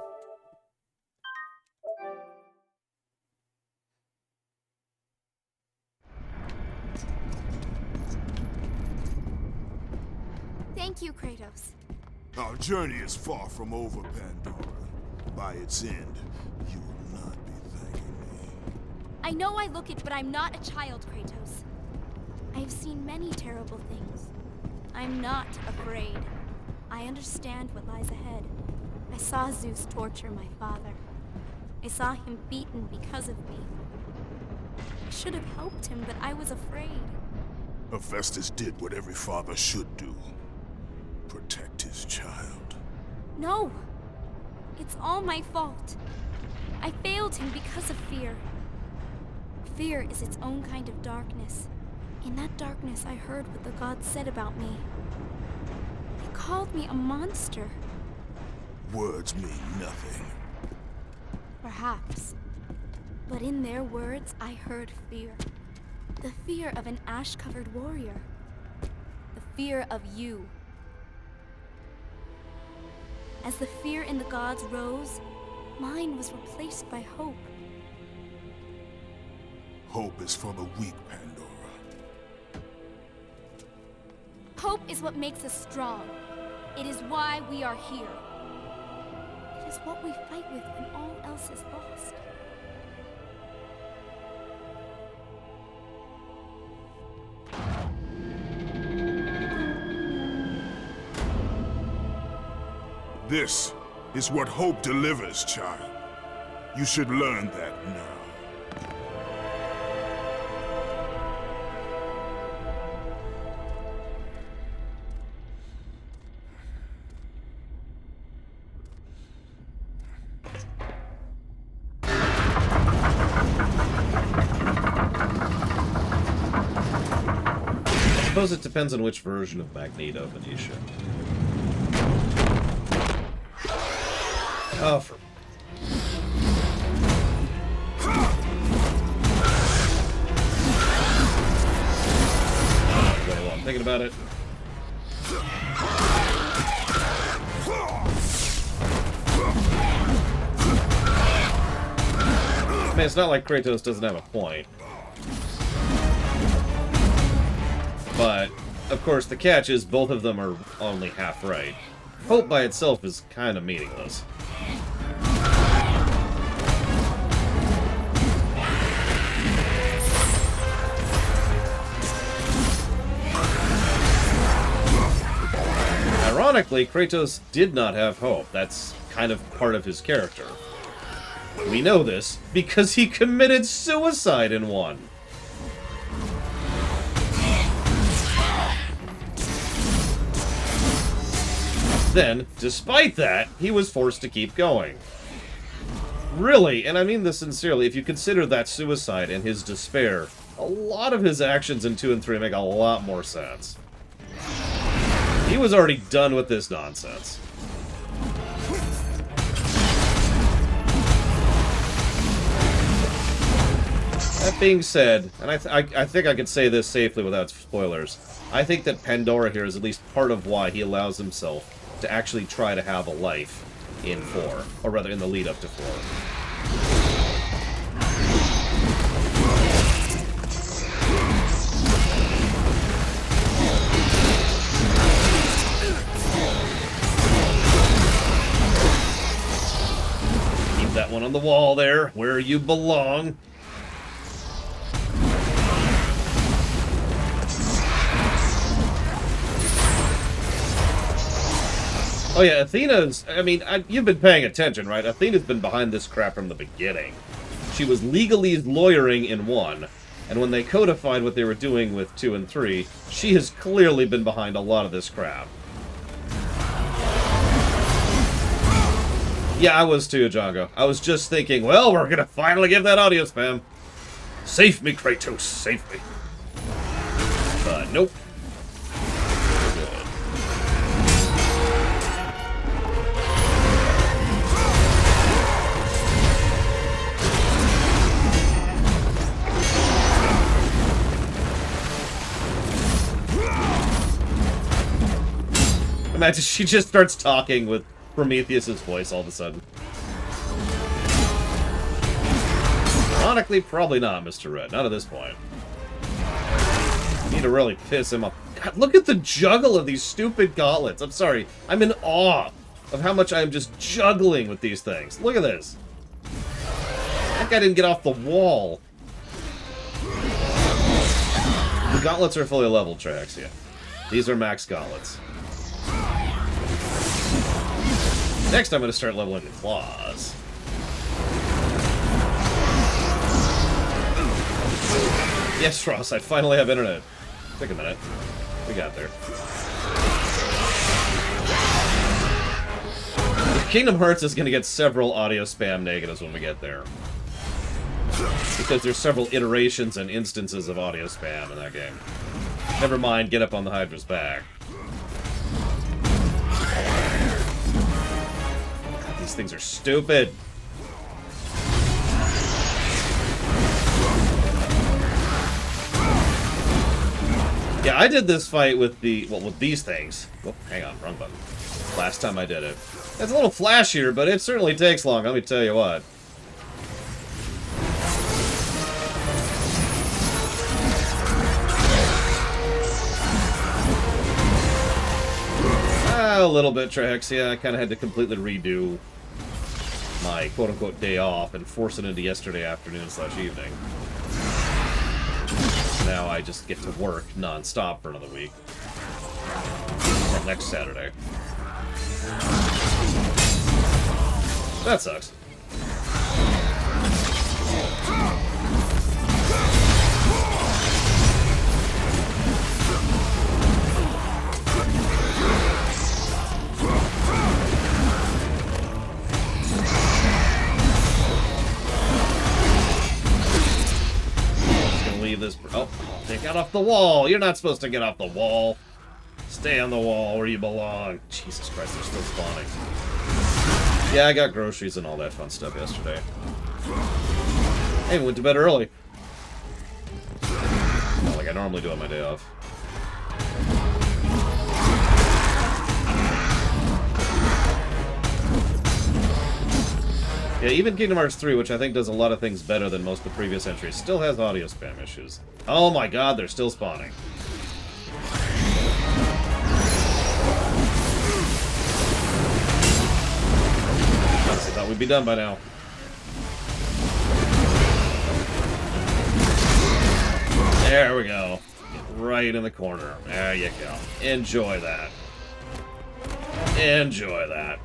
Thank you, Kratos. Our journey is far from over, Pandora. By its end, you will not be thanking me. I know I look it, but I'm not a child, Kratos. I have seen many terrible things. I'm not afraid. I understand what lies ahead. I saw Zeus torture my father. I saw him beaten because of me. I should have helped him, but I was afraid. Hephaestus did what every father should do. Protect his child. No! It's all my fault. I failed him because of fear. Fear is its own kind of darkness. In that darkness, I heard what the gods said about me. They called me a monster. Words mean nothing. Perhaps. But in their words, I heard fear. The fear of an ash-covered warrior. The fear of you. As the fear in the gods rose, mine was replaced by hope. Hope is for the weak, Pandora. Hope is what makes us strong. It is why we are here. It is what we fight with when all else is lost. This is what hope delivers, child. You should learn that now. I suppose it depends on which version of Magneto, Venetia. Oh, for... Okay, well, I'm thinking about it. I mean, it's not like Kratos doesn't have a point. But, of course, the catch is both of them are only half right. Hope by itself is kind of meaningless. Ironically, Kratos did not have hope. That's kind of part of his character. We know this because he committed suicide in one. Then, despite that, he was forced to keep going. Really, and I mean this sincerely, if you consider that suicide and his despair, a lot of his actions in 2 and 3 make a lot more sense. He was already done with this nonsense. That being said, and I think I could say this safely without spoilers, I think that Pandora here is at least part of why he allows himself to actually try to have a life in 4, or rather in the lead up to 4. Keep that one on the wall there, where you belong. Oh yeah, Athena's... I mean, you've been paying attention, right? Athena's been behind this crap from the beginning. She was legally lawyering in 1, and when they codified what they were doing with 2 and 3, she has clearly been behind a lot of this crap. Yeah, I was too, Django. I was just thinking, well, we're gonna finally give that audio spam. Save me, Kratos, save me. But nope. Imagine she just starts talking with Prometheus' voice all of a sudden. Ironically, probably not, Mr. Red. Not at this point. Need to really piss him off. God, look at the juggle of these stupid gauntlets. I'm sorry. I'm in awe of how much I am just juggling with these things. Look at this. That guy didn't get off the wall. The gauntlets are fully leveled, tracks, yeah. These are max gauntlets. Next, I'm going to start leveling the claws. Yes, Ross, I finally have internet. Take a minute. We got there. Kingdom Hearts is going to get several audio spam negatives when we get there. Because there's several iterations and instances of audio spam in that game. Never mind, get up on the Hydra's back. God, these things are stupid. Yeah, I did this fight with the, well, with these things. Oh, hang on, wrong button. Last time I did it. It's a little flashier, but it certainly takes long, let me tell you what. A little bit, Trex. Yeah, I kind of had to completely redo my quote-unquote day off and force it into yesterday afternoon/evening. Now I just get to work non-stop for another week. Until next Saturday. That sucks. This. Oh, they got off the wall. You're not supposed to get off the wall. Stay on the wall where you belong. Jesus Christ, they're still spawning. Yeah, I got groceries and all that fun stuff yesterday. Hey, went to bed early. Not like I normally do on my day off. Yeah, even Kingdom Hearts 3, which I think does a lot of things better than most of the previous entries, still has audio spam issues. Oh my god, they're still spawning. Honestly, thought we'd be done by now. There we go. Get right in the corner. There you go. Enjoy that. Enjoy that.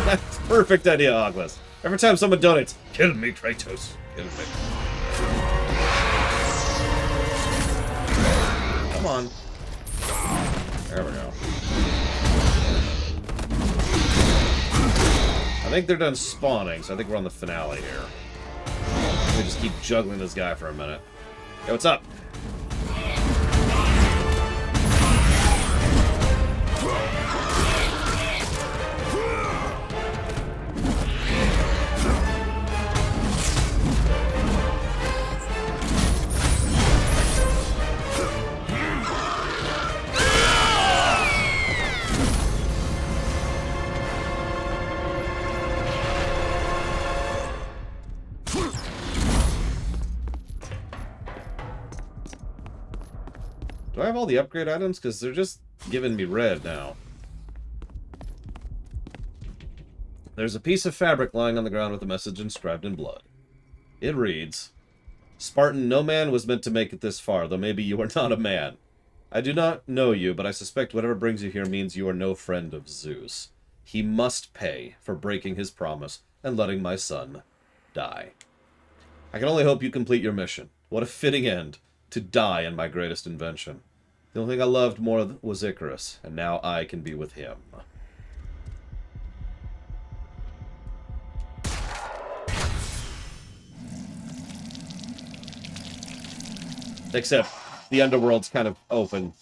That's a perfect idea, Oglis. Every time someone donates, kill me, Kratos. Kill me. Come on. There we go. I think they're done spawning, so I think we're on the finale here. Let me just keep juggling this guy for a minute. Hey, what's up? Do I have all the upgrade items? Because they're just giving me red now. There's a piece of fabric lying on the ground with a message inscribed in blood. It reads, Spartan, no man was meant to make it this far, though maybe you are not a man. I do not know you, but I suspect whatever brings you here means you are no friend of Zeus. He must pay for breaking his promise and letting my son die. I can only hope you complete your mission. What a fitting end. To die in my greatest invention. The only thing I loved more was Icarus, and now I can be with him. Except the underworld's kind of open,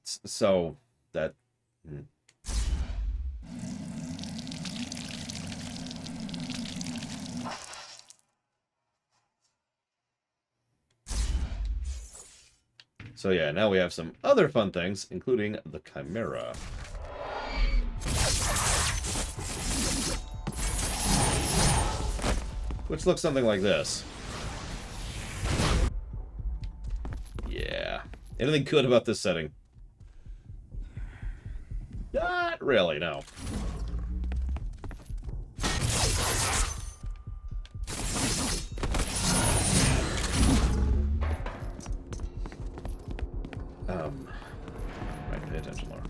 so that... So yeah, now we have some other fun things, including the Chimera. Which looks something like this. Anything good about this setting? Not really, no. Right, pay attention, Laura.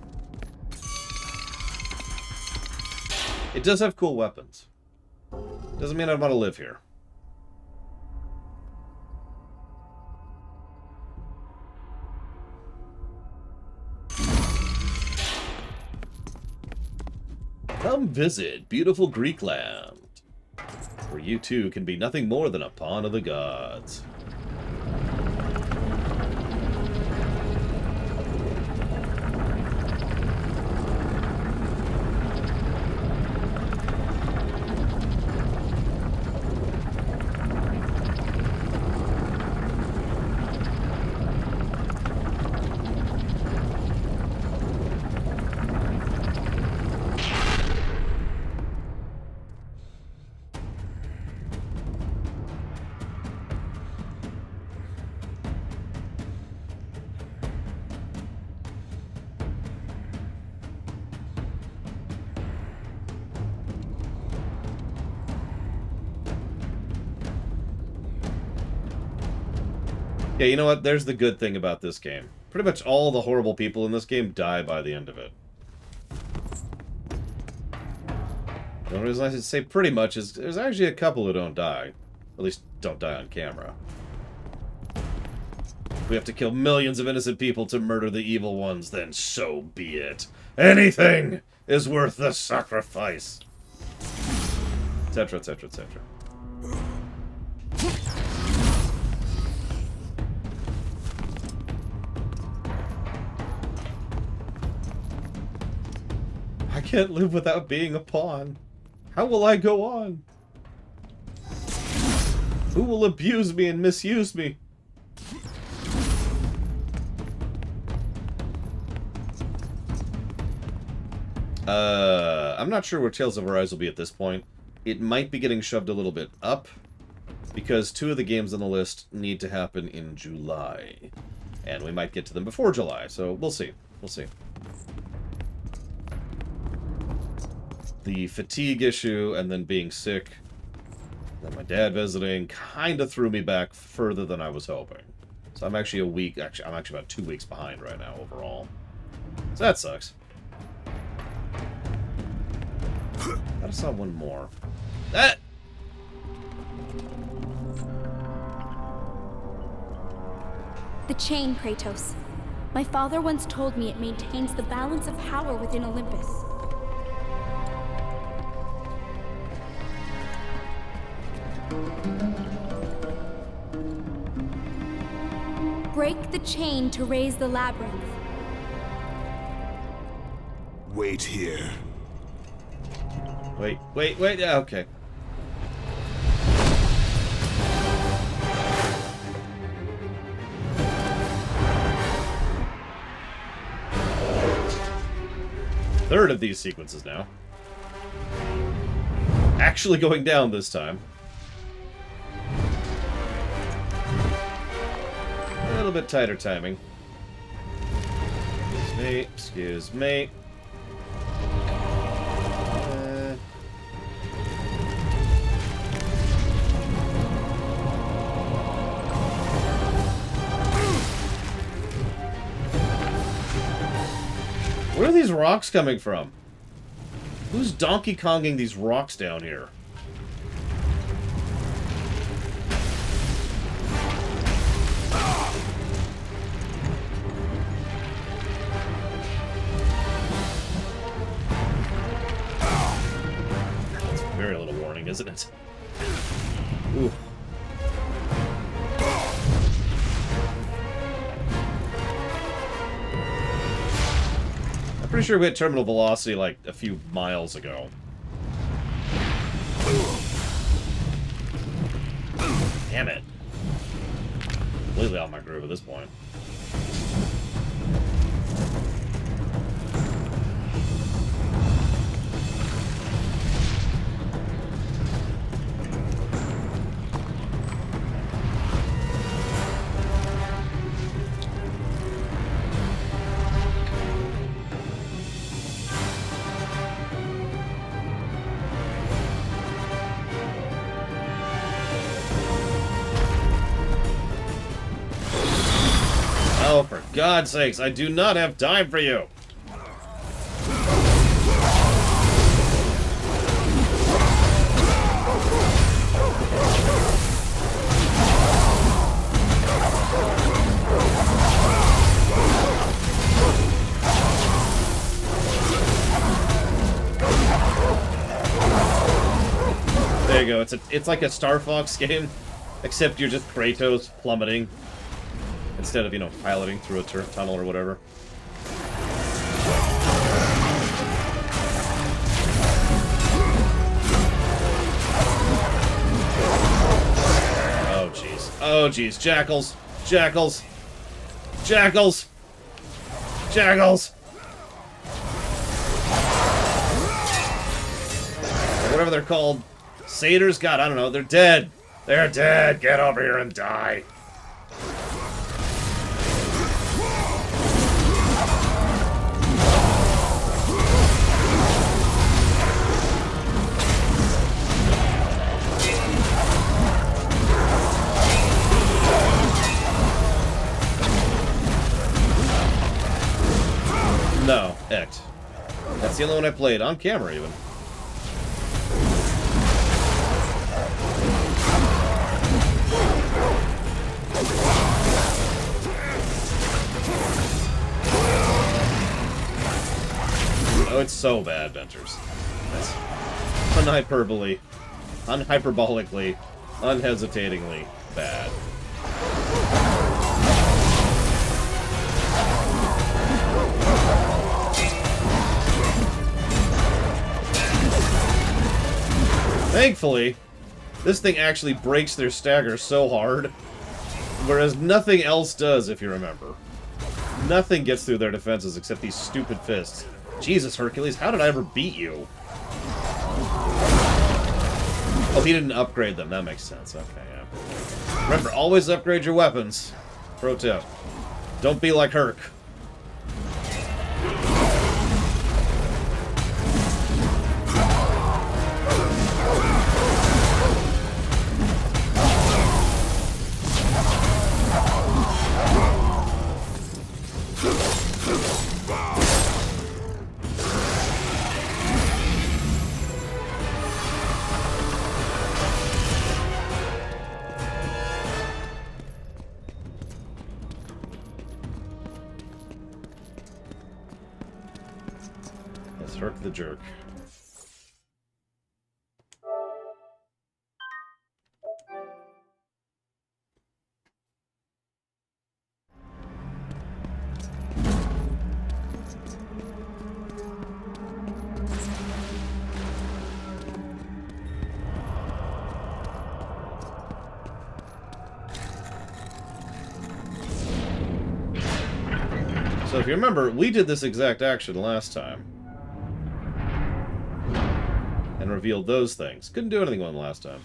It does have cool weapons. Doesn't mean I want to live here. Come visit beautiful Greek land, where you too can be nothing more than a pawn of the gods. Yeah, you know what? There's the good thing about this game. Pretty much all the horrible people in this game die by the end of it. The only reason I should say pretty much is there's actually a couple who don't die. At least don't die on camera. If we have to kill millions of innocent people to murder the evil ones, then so be it. Anything is worth the sacrifice. Etc., etc., etc. I can't live without being a pawn. How will I go on? Who will abuse me and misuse me? I'm not sure where Tales of Arise will be at this point. It might be getting shoved a little bit up, because 2 of the games on the list need to happen in July. And we might get to them before July, so we'll see. We'll see. The fatigue issue and then being sick, then my dad visiting, kind of threw me back further than I was hoping. So I'm actually I'm actually about 2 weeks behind right now overall. So that sucks. I just saw one more. Ah! The chain, Kratos. My father once told me it maintains the balance of power within Olympus. Break the chain to raise the labyrinth. Wait here. Wait, yeah, okay. Third of these sequences now. Actually going down this time. A little bit tighter timing. Excuse me. Where are these rocks coming from? Who's Donkey Konging these rocks down here? That's very little warning, isn't it? Ooh. Pretty sure we hit terminal velocity like a few miles ago. Damn it. Completely out my groove at this point. Oh, for God's sakes, I do not have time for you! There you go. It's like a Star Fox game, except you're just Kratos plummeting instead of, you know, piloting through a turf tunnel or whatever. Oh jeez. Oh jeez. Jackals. Jackals. Jackals. Jackals. Whatever they're called. Satyrs? God, I don't know. They're dead. They're dead. Get over here and die. No, Ect. That's the only one I played on camera, even. Oh, it's so bad, Ventures. That's unhyperbolically, unhesitatingly bad. Thankfully, this thing actually breaks their stagger so hard, whereas nothing else does, if you remember. Nothing gets through their defenses except these stupid fists. Jesus, Hercules, how did I ever beat you? Oh, he didn't upgrade them. That makes sense. Okay, yeah. Remember, always upgrade your weapons. Pro tip. Don't be like Herc. Herc the jerk. So if you remember, we did this exact action last time. And revealed those things. Couldn't do anything on the last time.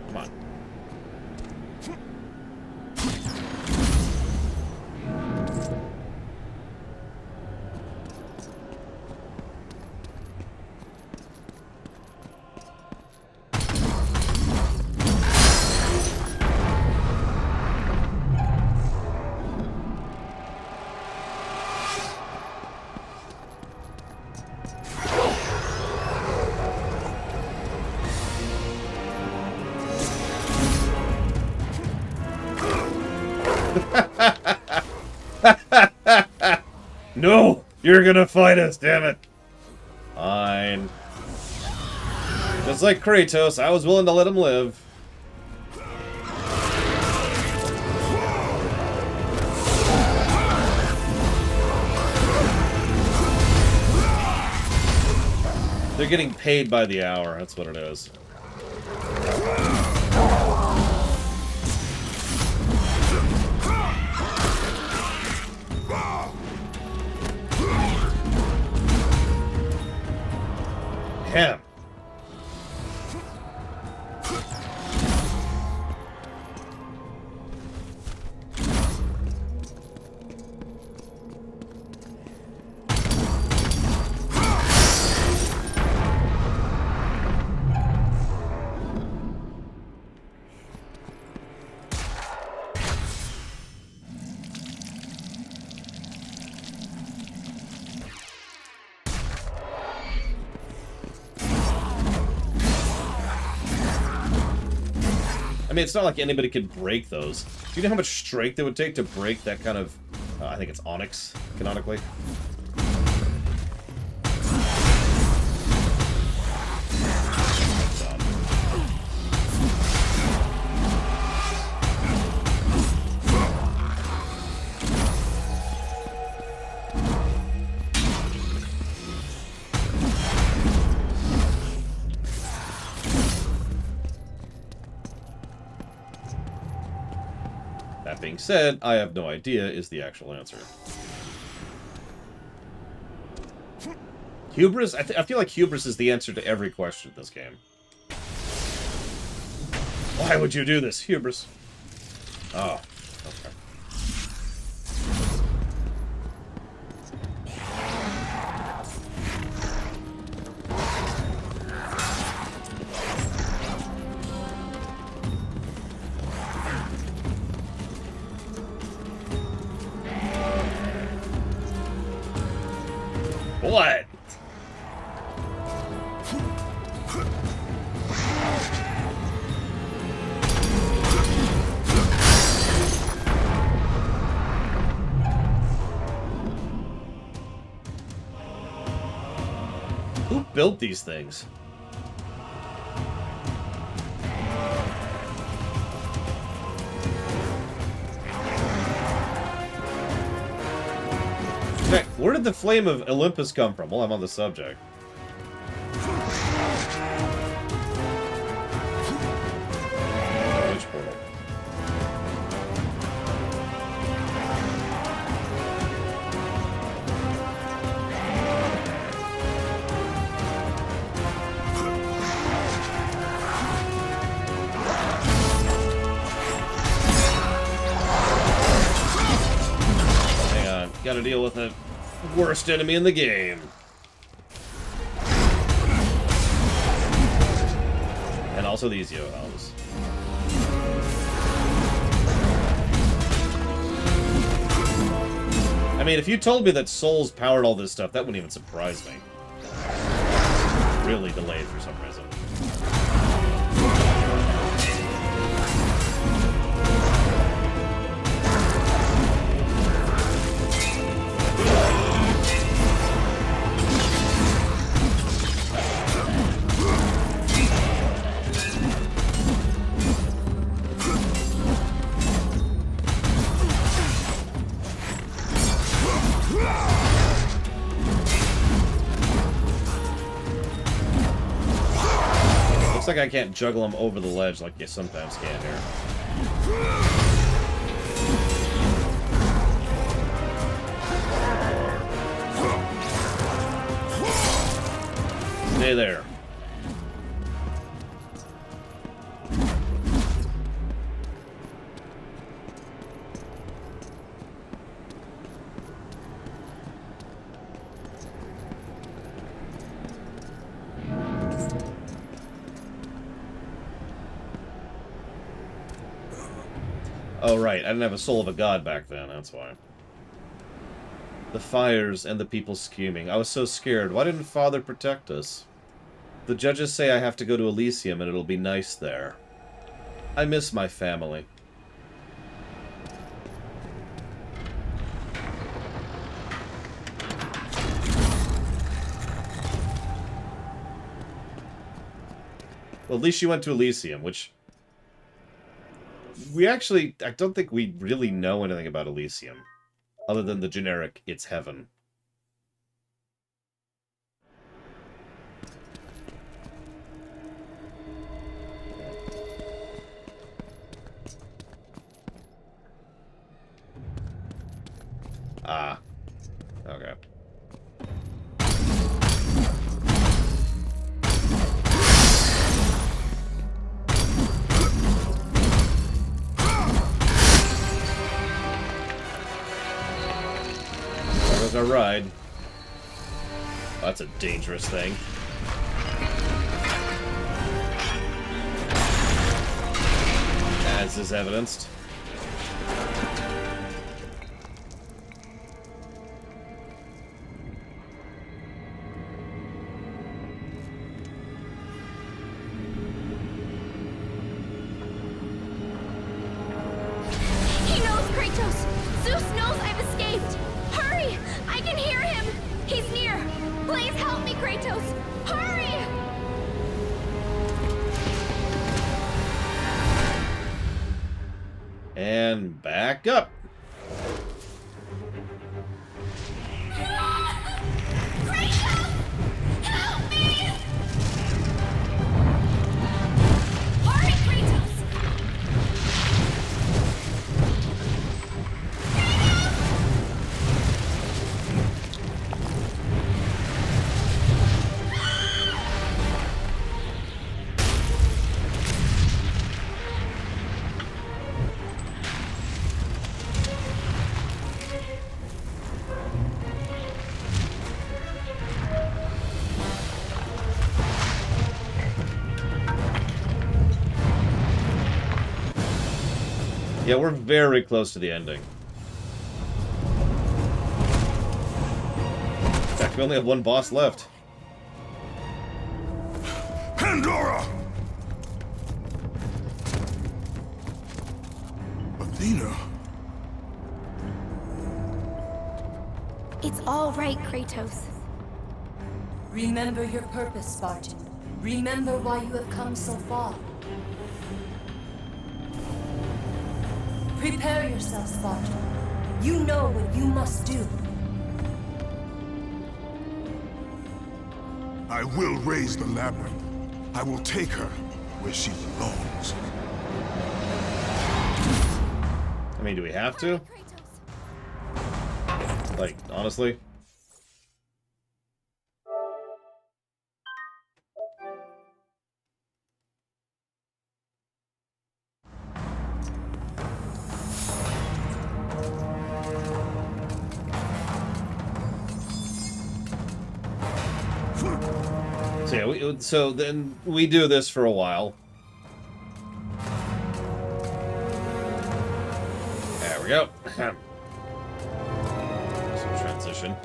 Come on. No! You're gonna fight us, damn it! Fine. Just like Kratos, I was willing to let him live. They're getting paid by the hour, that's what it is. Him. I mean, it's not like anybody could break those. Do you know how much strength it would take to break that kind of... I think it's onyx, canonically. That being said, I have no idea is the actual answer. Hubris? I feel like hubris is the answer to every question in this game. Why would you do this? Hubris. Oh, okay. What? Who built these things? Where did the Flame of Olympus come from? Well, I'm on the subject. Which portal? Hang on, gotta deal with it. Worst enemy in the game. And also these Yo-Homs. I mean, if you told me that souls powered all this stuff, that wouldn't even surprise me. Really delayed for some reason. Looks like I can't juggle them over the ledge like you sometimes can here. Stay there. Oh, right. I didn't have a soul of a god back then, that's why. The fires and the people scheming. I was so scared. Why didn't Father protect us? The judges say I have to go to Elysium and it'll be nice there. I miss my family. Well, at least you went to Elysium, which... we actually... I don't think we really know anything about Elysium. Other than the generic, it's heaven. Ah. Okay. There goes our ride. Oh, that's a dangerous thing. As is evidenced. And back up. Yeah, we're very close to the ending. In fact, we only have one boss left. Pandora! Athena? It's all right, Kratos. Remember your purpose, Spartan. Remember why you have come so far. Prepare yourself, Spartan. You know what you must do. I will raise the labyrinth. I will take her where she belongs. I mean, do we have to? Like, honestly? So, yeah, so then we do this for a while. There we go. Some transition.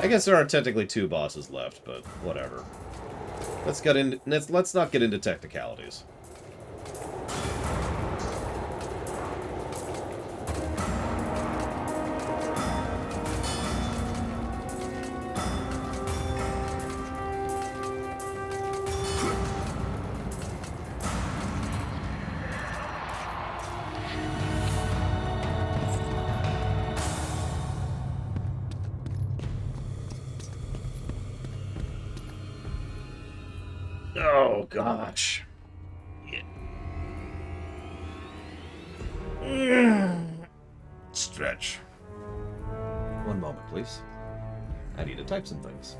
I guess there are technically 2 bosses left, but whatever. Let's not get into technicalities. Oh, gosh. Yeah. Stretch. One moment, please. I need to type some things.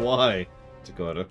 Why, Dakota?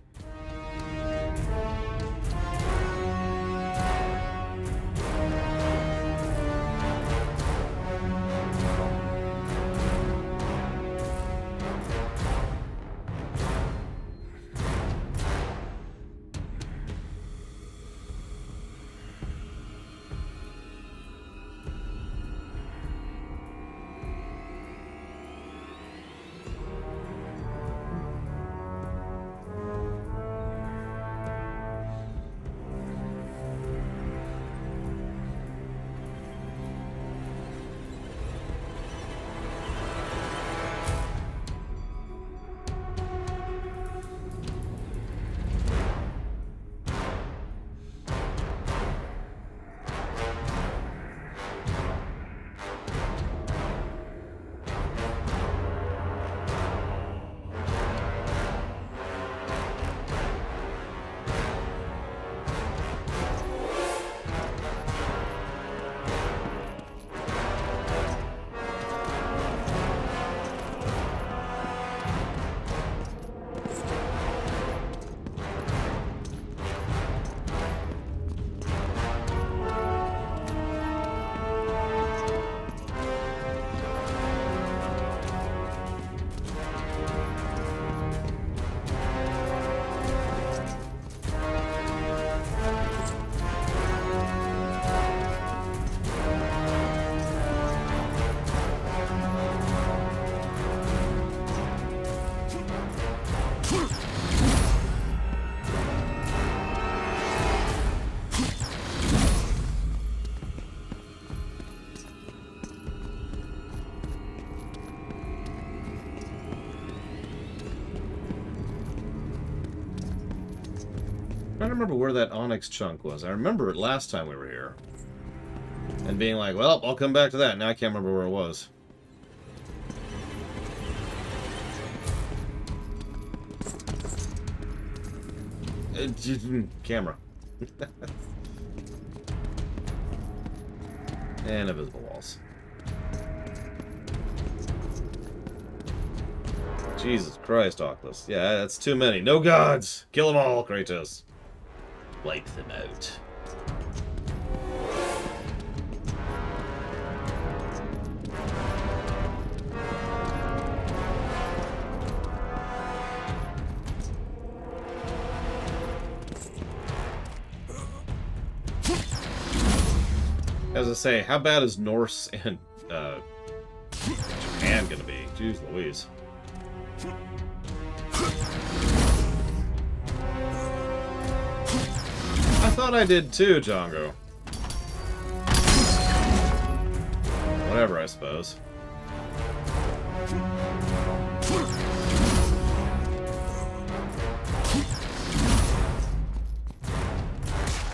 I don't remember where that onyx chunk was. I remember it last time we were here. And being like, well, I'll come back to that. Now I can't remember where it was. Camera. And invisible walls. Jesus Christ, Oculus. Yeah, that's too many. No gods! Kill them all, Kratos. Wipe them out. As I say, how bad is Norse and Japan gonna be? Jeez Louise. I thought I did too, Django. Whatever, I suppose.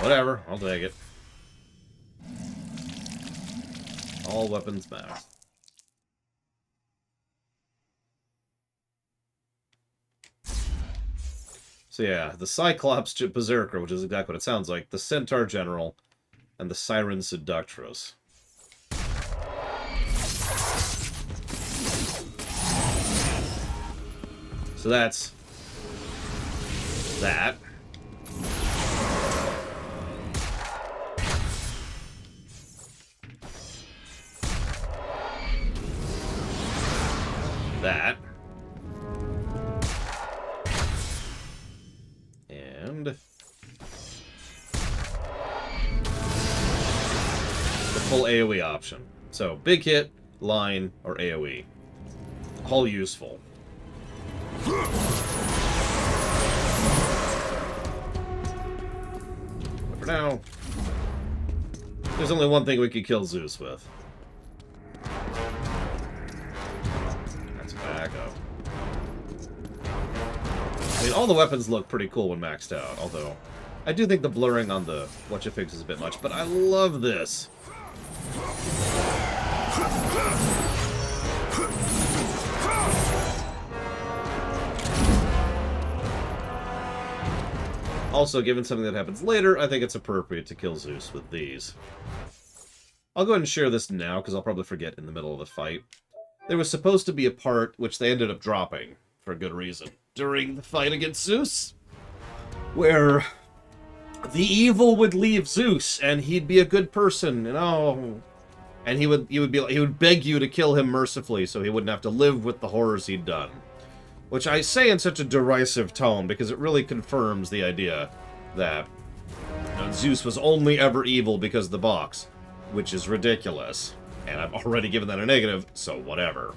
Whatever, I'll take it. All weapons matter. So yeah, the Cyclops Berserker, which is exactly what it sounds like, the Centaur General, and the Siren Seductress. So that's that. That. And the full AoE option. So, big hit, line, or AoE. All useful. But for now, there's only one thing we could kill Zeus with. That's tobacco. I mean, all the weapons look pretty cool when maxed out, although I do think the blurring on the whatcha-fix is a bit much, but I love this. Also, given something that happens later, I think it's appropriate to kill Zeus with these. I'll go ahead and share this now, because I'll probably forget in the middle of the fight. There was supposed to be a part, which they ended up dropping, for good reason, during the fight against Zeus, where the evil would leave Zeus, and he'd be a good person, and he would beg you to kill him mercifully, so he wouldn't have to live with the horrors he'd done. Which I say in such a derisive tone because it really confirms the idea that Zeus was only ever evil because of the box, which is ridiculous. And I've already given that a negative, so whatever.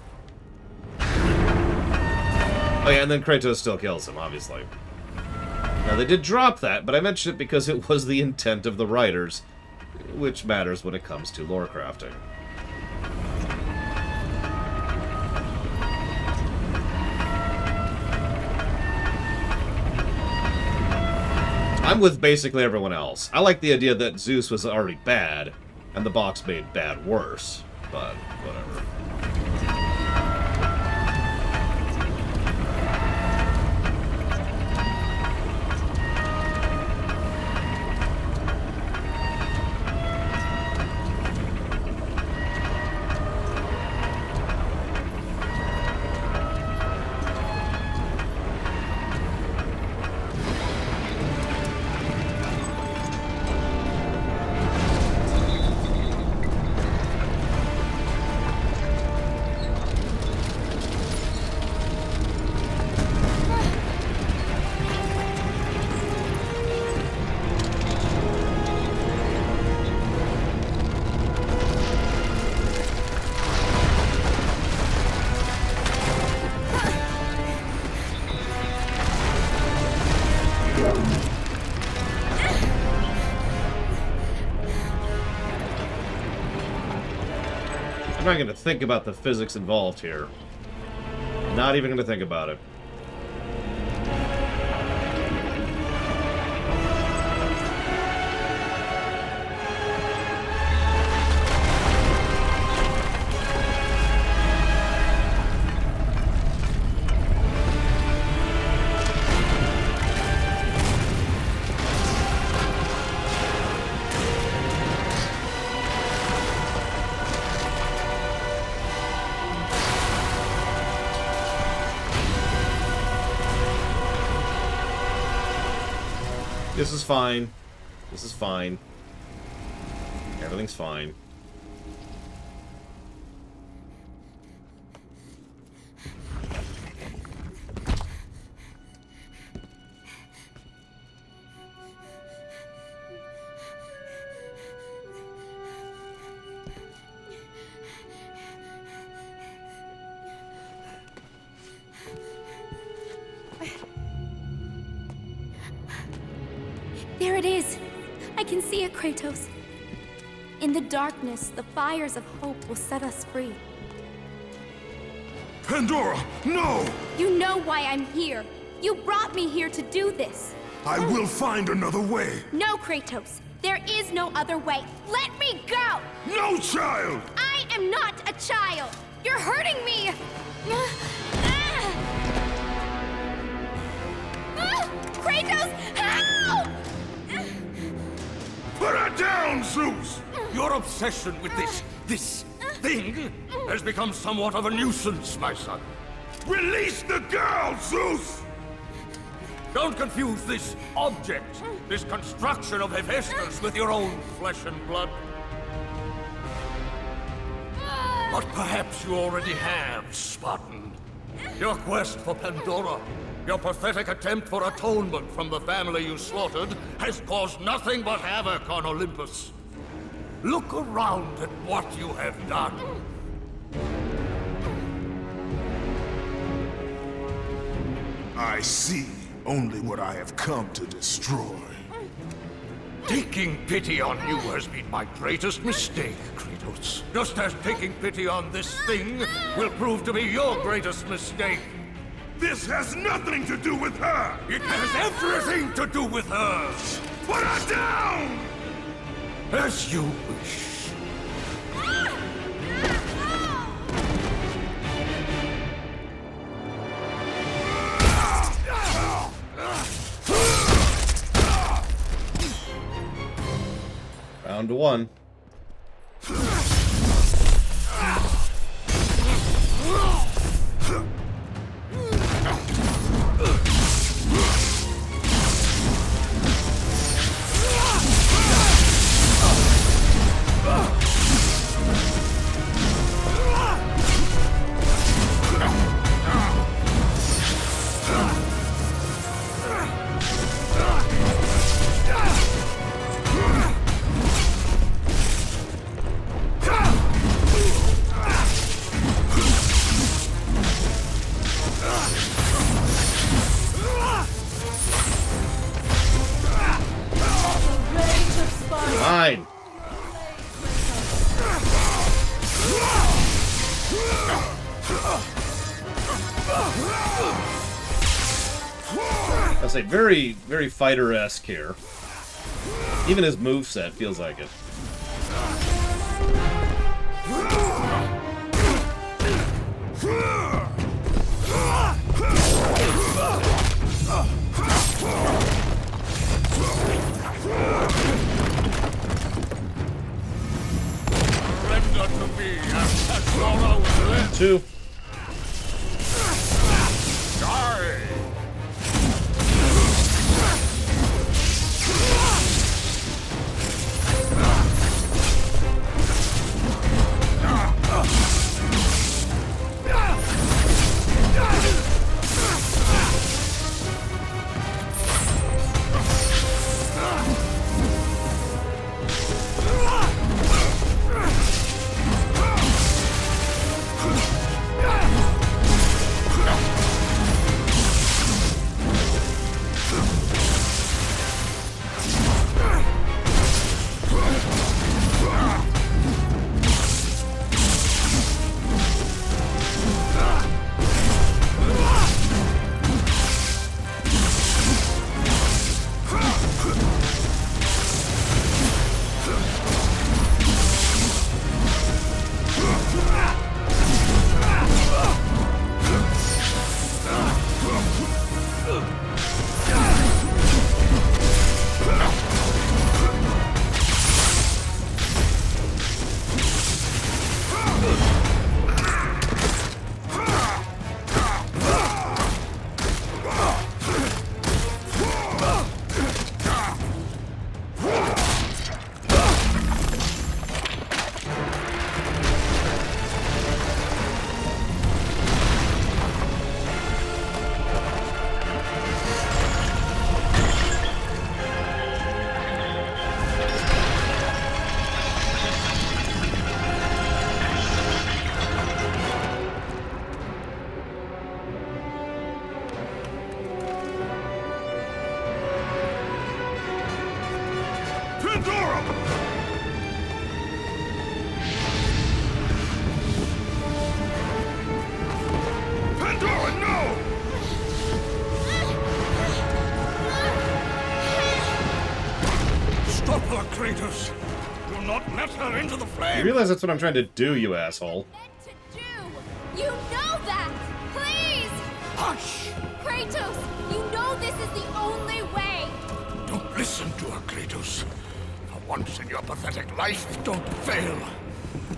Oh yeah, and then Kratos still kills him, obviously. Now, they did drop that, but I mentioned it because it was the intent of the writers, which matters when it comes to lore crafting. I'm with basically everyone else. I like the idea that Zeus was already bad, and the box made bad worse, but whatever. I'm not going to think about the physics involved here. Not even going to think about it. This is fine. This is fine. Everything's fine. There it is! I can see it, Kratos. In the darkness, the fires of hope will set us free. Pandora, no! You know why I'm here. You brought me here to do this. I will find another way. No, Kratos. There is no other way. Let me go! No, child! I am not a child! You're hurting me! Kratos, help! Put her down, Zeus! Your obsession with this thing has become somewhat of a nuisance, my son. Release the girl, Zeus! Don't confuse this object, this construction of Hephaestus with your own flesh and blood. But perhaps you already have, Spartan. Your quest for Pandora, your pathetic attempt for atonement from the family you slaughtered, has caused nothing but havoc on Olympus. Look around at what you have done. I see only what I have come to destroy. Taking pity on you has been my greatest mistake, Kratos. Just as taking pity on this thing will prove to be your greatest mistake. This has nothing to do with her! It has everything to do with her! Put her down! As you wish. Round one. Fine. I say very, very fighter-esque here. Even his moveset feels like it. Two. Pandora! Pandora, no! Stop her, Kratos! Do not let her into the You flame! realize that's what I'm trying to do, you asshole. To do. You know that. Please, Hush! Kratos. You know this is the only way. Don't listen to her, Kratos. For once in your pathetic life, don't fail.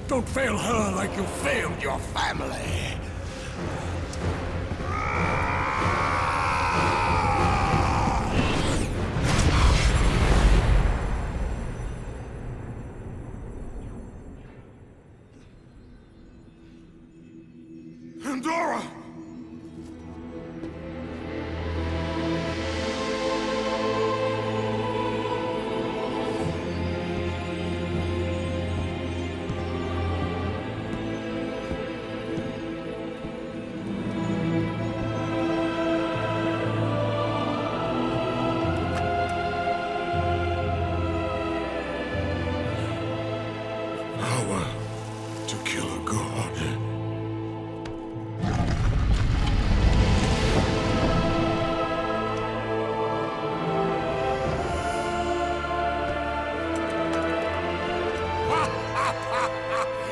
Don't fail her like you failed your family. Pandora! Power to kill a god.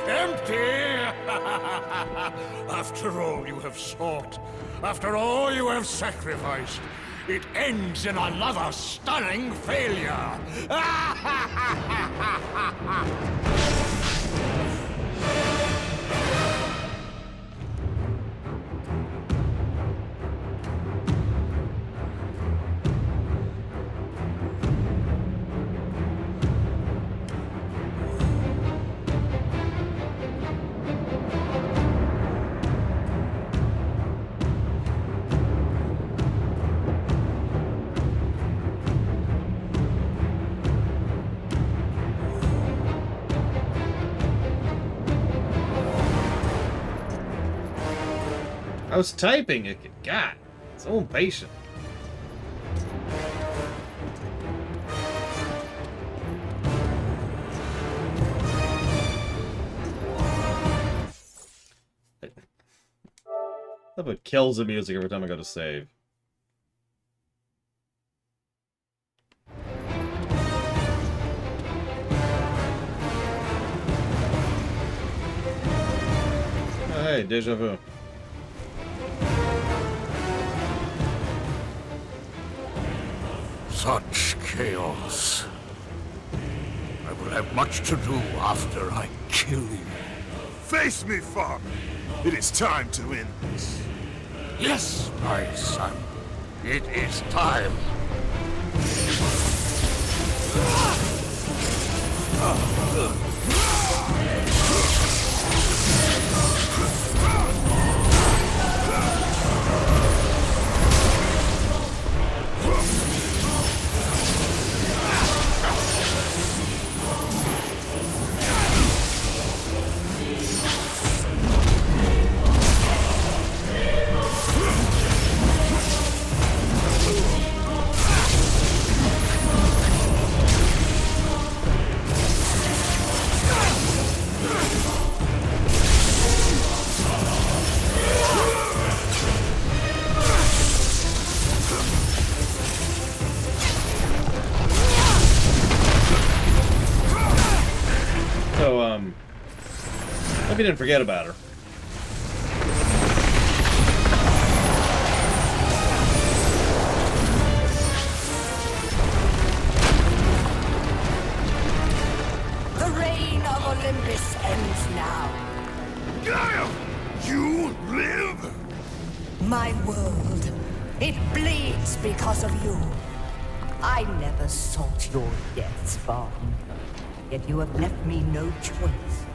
Empty! After all you have sought, after all you have sacrificed, it ends in another stunning failure! I was typing it. God, so impatient. That it kills the music every time I go to save. Oh, hey, deja vu. Such chaos. I will have much to do after I kill you. Face me, father. It is time to end this. Yes, my son. It is time. Hope you didn't forget about her. The reign of Olympus ends now. Gaia! You live? My world, it bleeds because of you. I never sought your deaths, Vaughn. Yet you have left me no choice.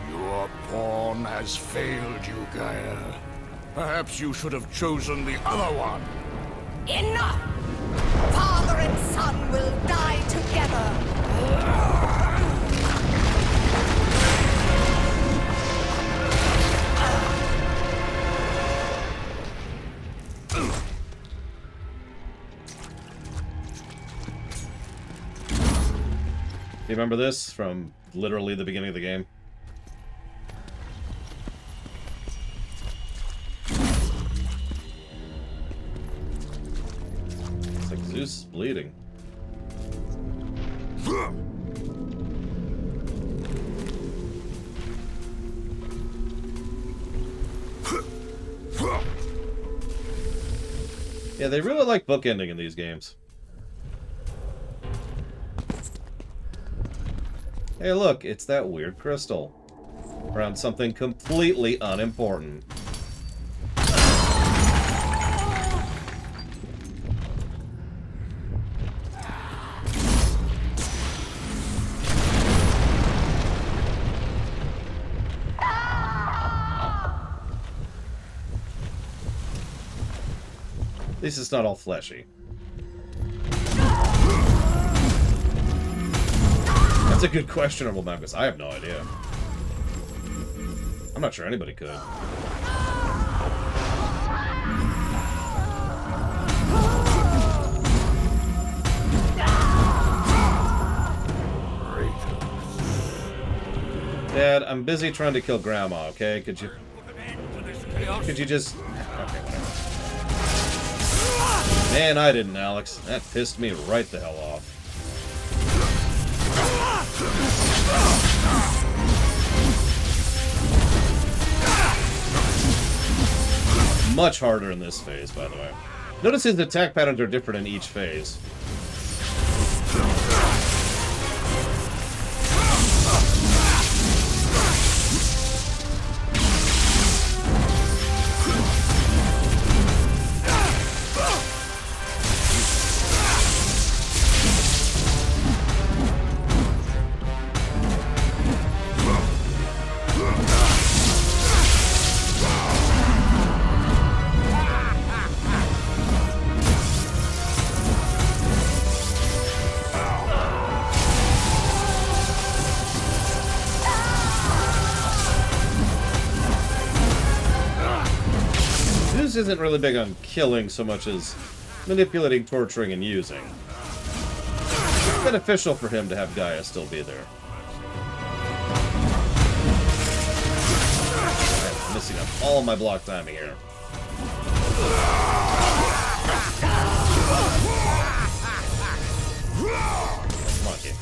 Your pawn has failed you, Gaia. Perhaps you should have chosen the other one. Enough! Father and son will die together. You remember this from literally the beginning of the game? It's like Zeus is bleeding. Yeah, they really like bookending in these games. Hey, look, it's that weird crystal. Around something completely unimportant. At least it's not all fleshy. That's a good questionable map, because I have no idea. I'm not sure anybody could. Dad, I'm busy trying to kill Grandma, okay? Could you just... Okay, whatever. Man, I didn't, Alex. That pissed me right the hell off. Much harder in this phase, by the way. Notice his attack patterns are different in each phase. Zeus isn't really big on killing so much as manipulating, torturing, and using. It's beneficial for him to have Gaia still be there. I'm missing up all my block timing here. Come on, kid.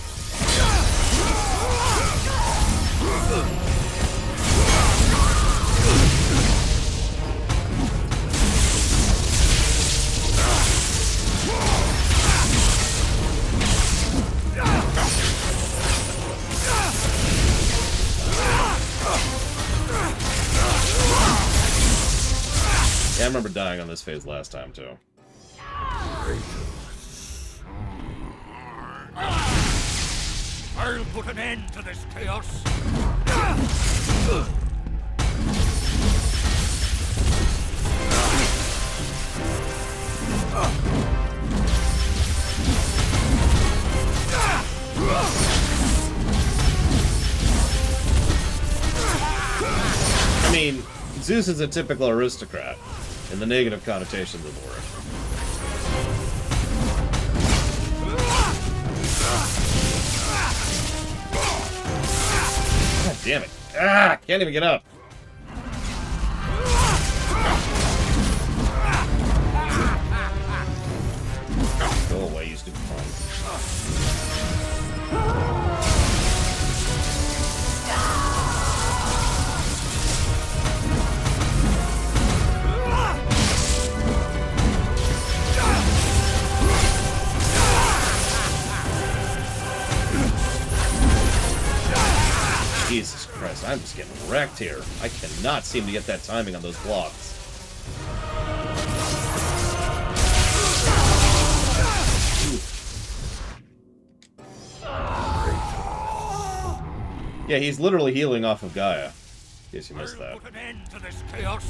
Yeah, I remember dying on this phase last time, too. I'll put an end to this chaos. I mean, Zeus is a typical aristocrat, in the negative connotations of the word. God damn it. Ah! Can't even get up. Go away, you stupid punk. Jesus Christ, I'm just getting wrecked here. I cannot seem to get that timing on those blocks. Yeah, he's literally healing off of Gaia. In case you missed that. Put an end to this chaos.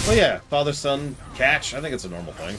Well, yeah, father-son catch. I think it's a normal thing.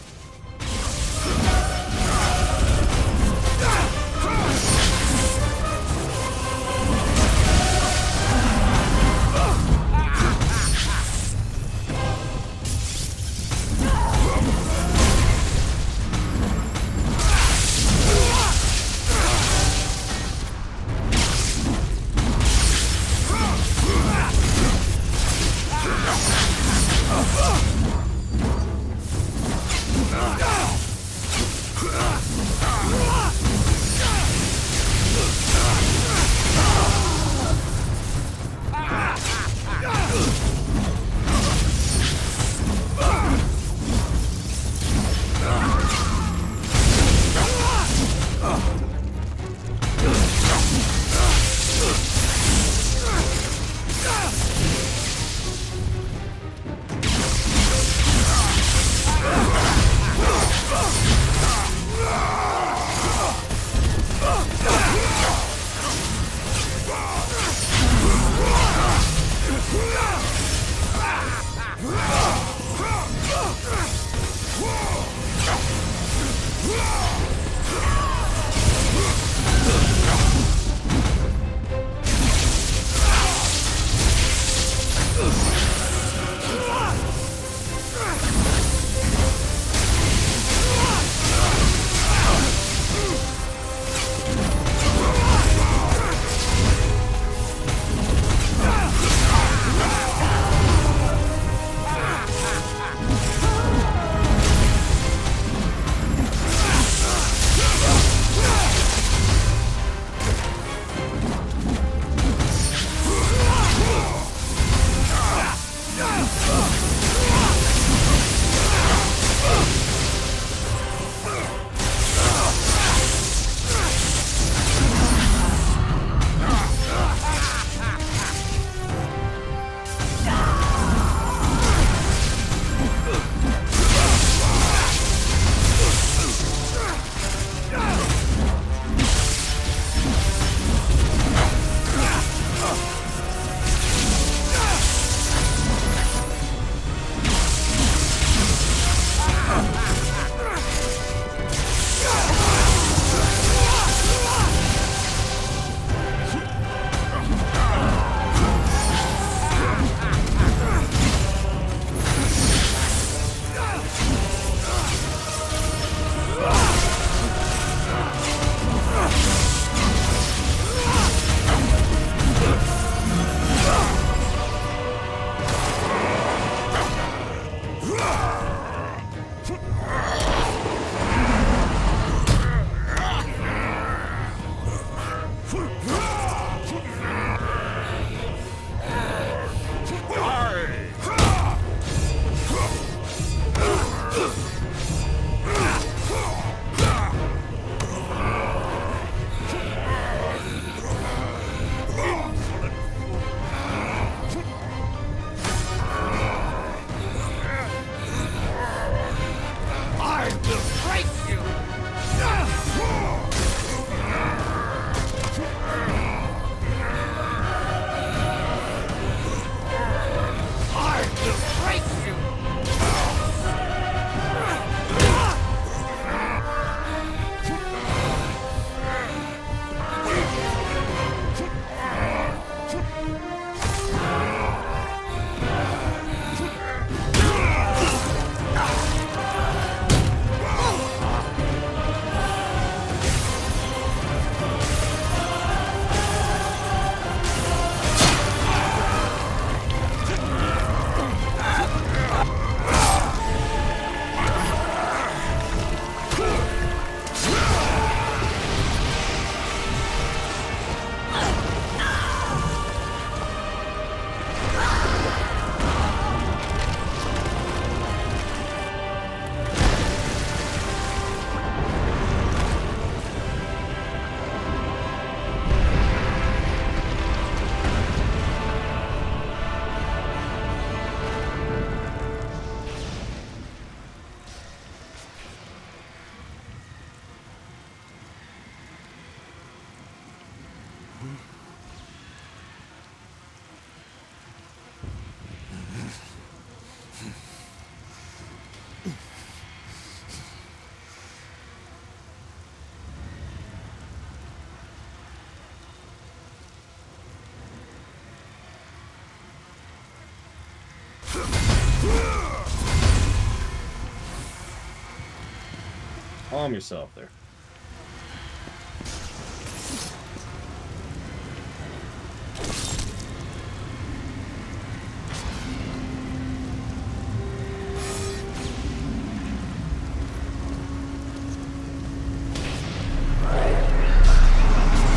Calm yourself there.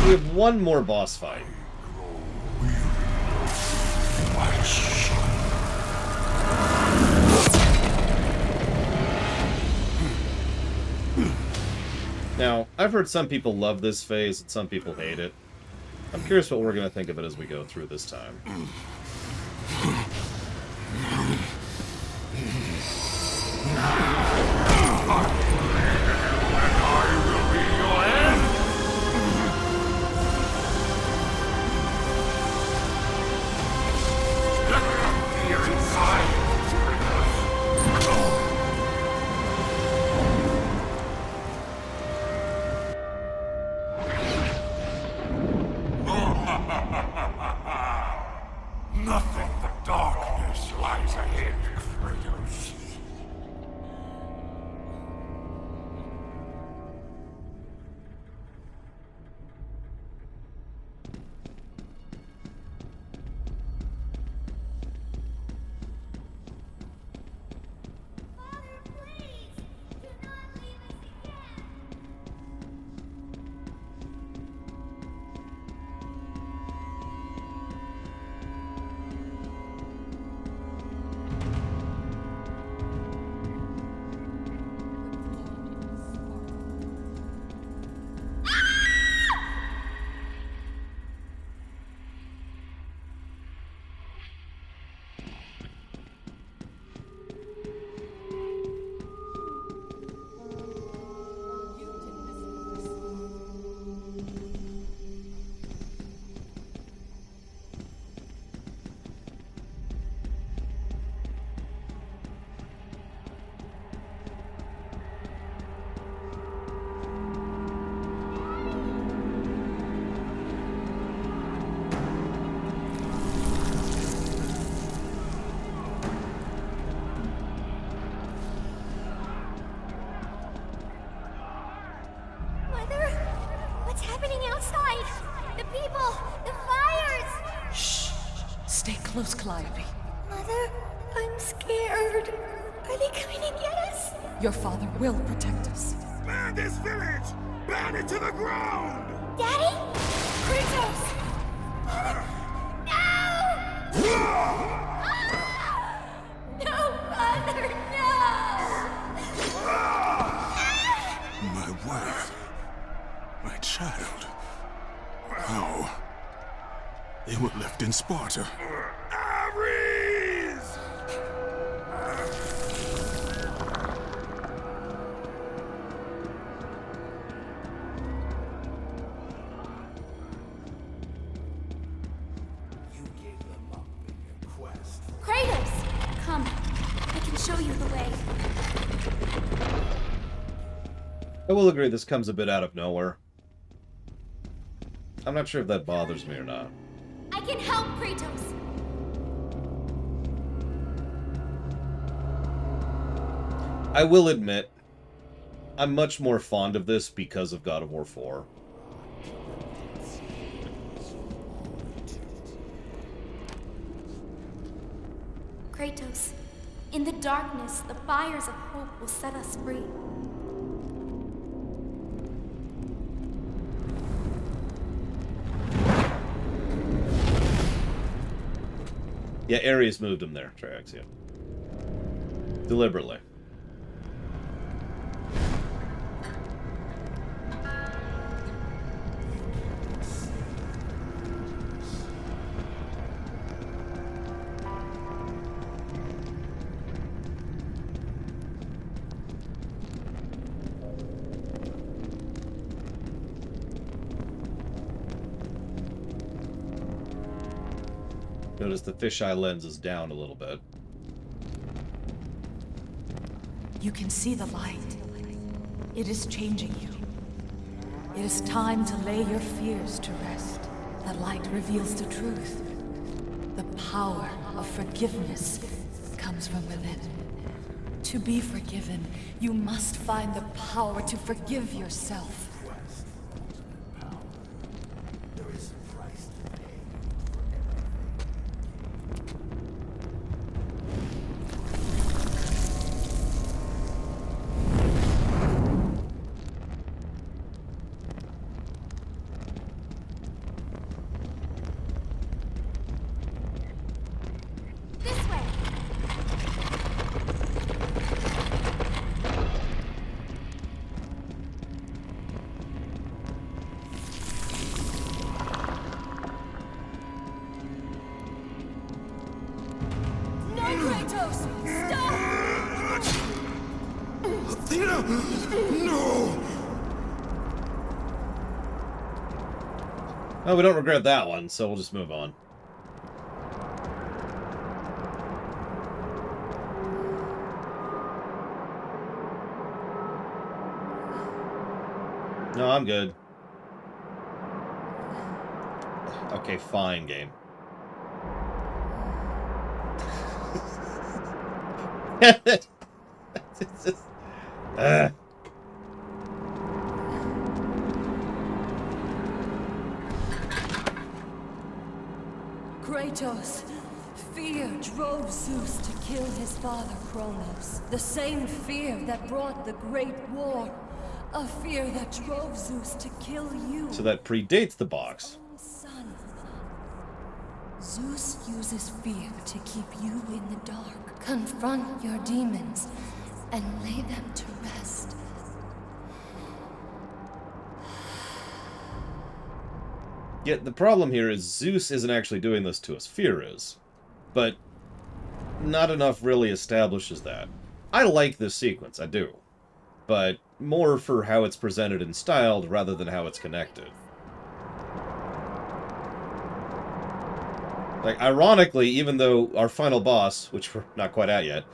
We have one more boss fight. Now, I've heard some people love this phase and some people hate it. I'm curious what we're going to think of it as we go through this time. Nothing but darkness lies ahead, Kratos. Father, please! Do not leave us again! Mother, what's happening outside? The people, the fires! Shh! Stay close, Calliope. Mother, I'm scared. Are they coming to get us? Your father will protect us. Burn this village! Burn it to the ground! Daddy? Kratos! No! No, Father, no! My wife. My child. How? They were left in Sparta. Ares! You gave them up in your quest. Kratos! Come, I can show you the way. I will agree this comes a bit out of nowhere. I'm not sure if that bothers me or not. I can help, Kratos! I will admit, I'm much more fond of this because of God of War 4. Kratos, in the darkness, the fires of hope will set us free. Yeah, Ares moved him there, Triax, yeah. Deliberately. Notice the fisheye lens is down a little bit. You can see the light. It is changing you. It is time to lay your fears to rest. The light reveals the truth. The power of forgiveness comes from within. To be forgiven, you must find the power to forgive yourself. Oh, we don't regret that one, so we'll just move on. No, I'm good. Okay, fine, game. It's just... Kratos, fear drove Zeus to kill his father Cronos. The same fear that brought the Great War. A fear that drove Zeus to kill you. So that predates the box. Son. Zeus uses fear to keep you in the dark. Confront your demons and lay them to rest. Yet the problem here is Zeus isn't actually doing this to us, fear is. But not enough really establishes that. I like this sequence, I do. But more for how it's presented and styled rather than how it's connected. Like, ironically, even though our final boss, which we're not quite at yet,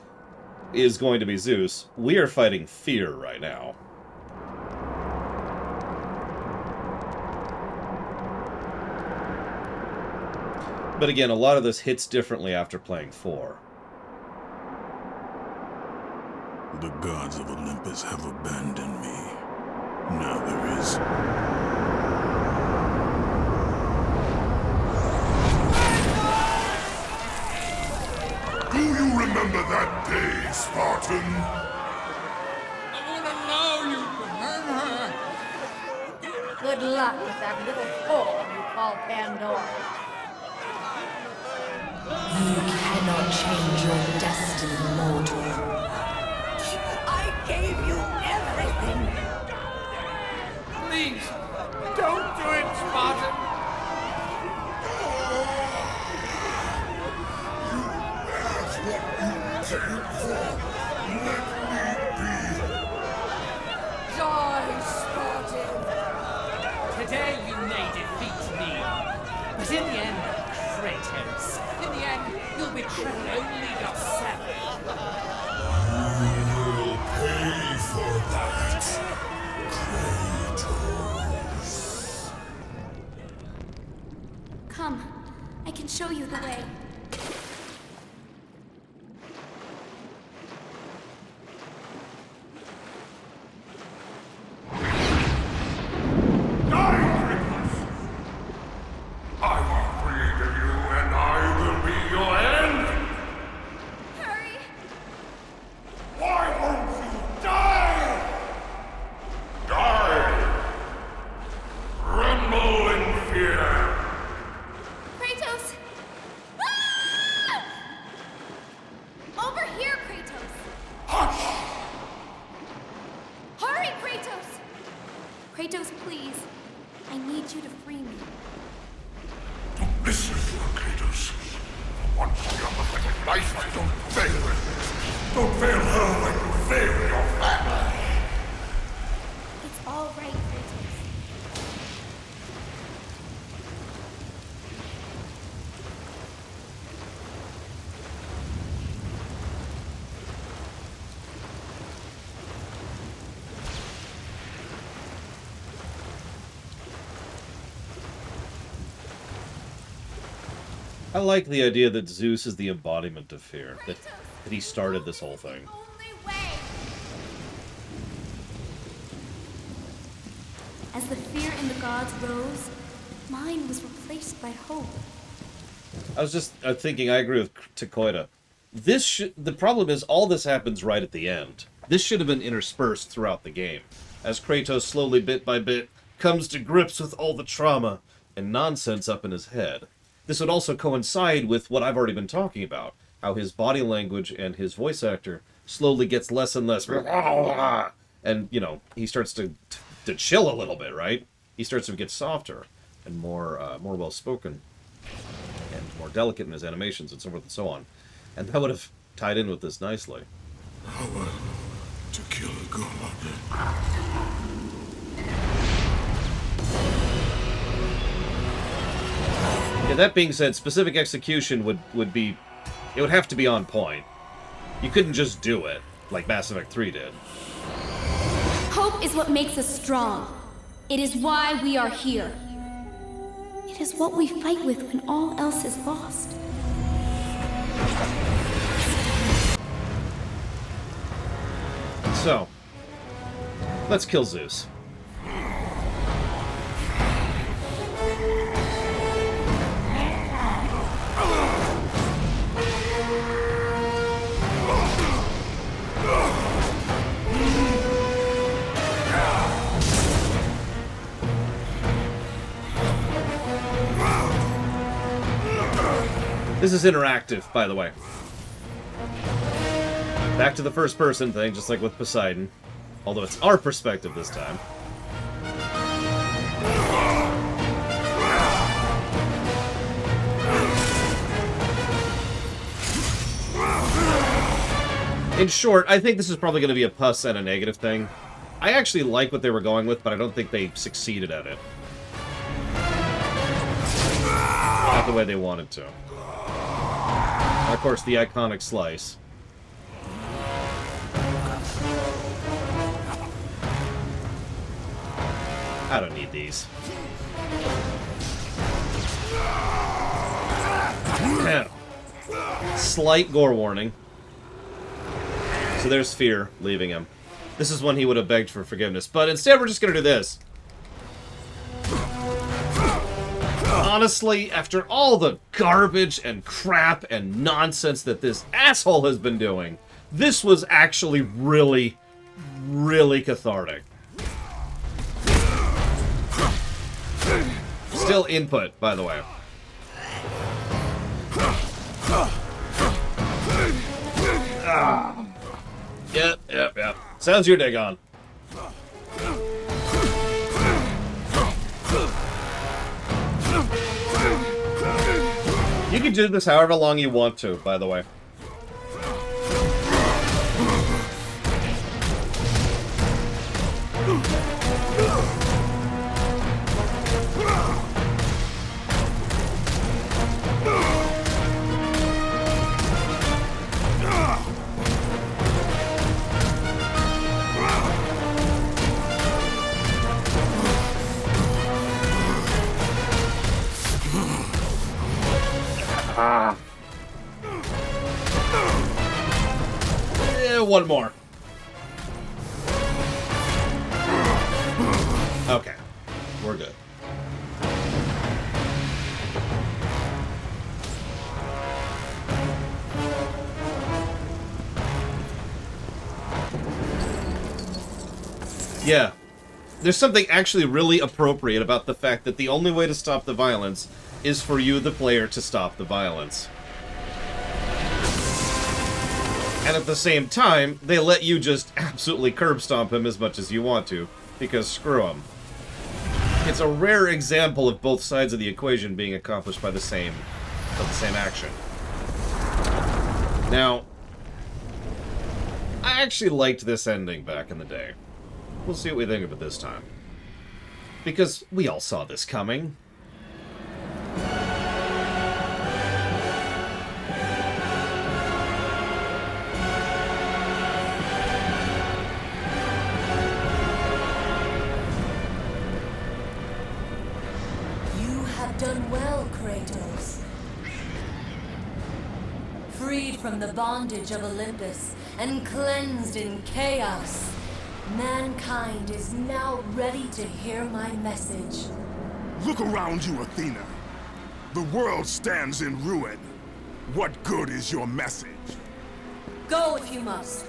is going to be Zeus, we are fighting fear right now. But again, a lot of this hits differently after playing 4. The gods of Olympus have abandoned me. Now there is... Do you remember that day, Spartan? I want to know you can hurt her. Good luck with that little whore you call Pandora. You cannot change your destiny, mortal. I gave you everything. Please, don't do it, Spartan. That's what you take for. Let me Die, Spartan. Today you may defeat me, but in the end, Kratos, in the end, you'll betray only yourself. You will pay for that, Kratos. Come, I can show you the way. Kratos, please. I need you to free me. Don't listen to her, Kratos. For once in your pathetic life, don't fail her. Don't fail her like you failed your family. It's all right, Kratos. I like the idea that Zeus is the embodiment of fear, that he started this whole thing. Only As the fear in the gods rose, mine was replaced by hope. I was just thinking, I agree with Takoida. The problem is, all this happens right at the end. This should have been interspersed throughout the game, as Kratos slowly, bit by bit, comes to grips with all the trauma and nonsense up in his head. This would also coincide with what I've already been talking about, how his body language and his voice actor slowly gets less and less, and, you know, he starts to chill a little bit, right? He starts to get softer and more well-spoken and more delicate in his animations and so forth and so on. And that would have tied in with this nicely. Power to kill a god. Yeah, that being said, specific execution would have to be on point. You couldn't just do it, like Mass Effect 3 did. Hope is what makes us strong. It is why we are here. It is what we fight with when all else is lost. So, let's kill Zeus. This is interactive, by the way. Back to the first-person thing, just like with Poseidon. Although it's our perspective this time. In short, I think this is probably going to be a plus and a negative thing. I actually like what they were going with, but I don't think they succeeded at it. Not the way they wanted to. And of course, the iconic slice. I don't need these. Slight gore warning. So there's Fear leaving him. This is when he would have begged for forgiveness. But instead, we're just going to do this. Honestly, after all the garbage and crap and nonsense that this asshole has been doing, this was actually really, really cathartic. Still input, by the way. Yep. Sounds your dig on. You can do this however long you want to, by the way. One more. Okay. We're good. Yeah. There's something actually really appropriate about the fact that the only way to stop the violence is for you, the player, to stop the violence. And at the same time, they let you just absolutely curb stomp him as much as you want to, because screw him. It's a rare example of both sides of the equation being accomplished by the same action. Now, I actually liked this ending back in the day. We'll see what we think of it this time. Because we all saw this coming. Done well, Kratos. Freed from the bondage of Olympus and cleansed in chaos, Mankind is now ready to hear my message. Look around you, Athena. The world stands in ruin. What good is your message? Go if you must.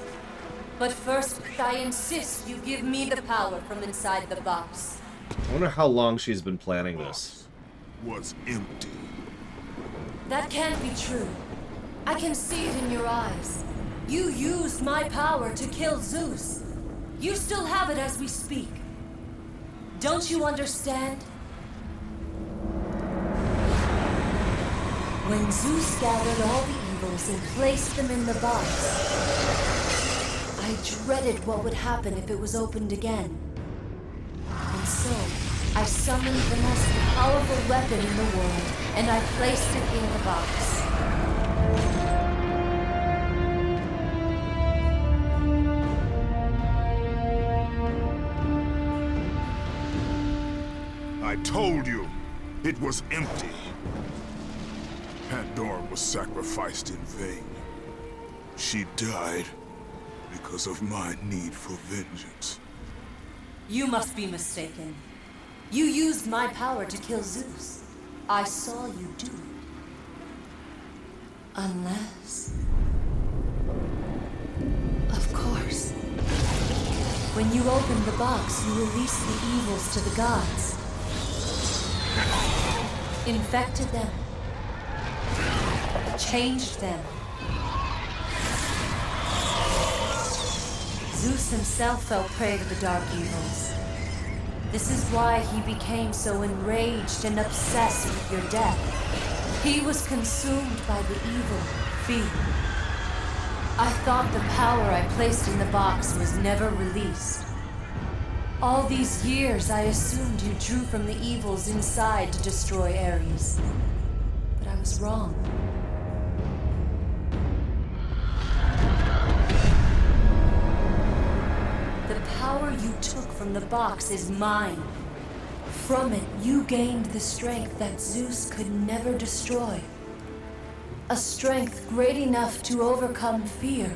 But first, I insist you give me the power from inside the box. I wonder how long she's been planning this. Was empty. That can't be true. I can see it in your eyes. You used my power to kill Zeus. You still have it as we speak. Don't you understand? When Zeus gathered all the evils and placed them in the box, I dreaded what would happen if it was opened again. And so, I summoned the most powerful weapon in the world, and I placed it in the box. I told you, it was empty. Pandora was sacrificed in vain. She died because of my need for vengeance. You must be mistaken. You used my power to kill Zeus. I saw you do it. Unless... Of course. When you opened the box, you released the evils to the gods. Infected them. Changed them. Zeus himself fell prey to the dark evils. This is why he became so enraged and obsessed with your death. He was consumed by the evil, fear. I thought the power I placed in the box was never released. All these years, I assumed you drew from the evils inside to destroy Ares. But I was wrong. The power you took from the box is mine. From it, you gained the strength that Zeus could never destroy. A strength great enough to overcome fear.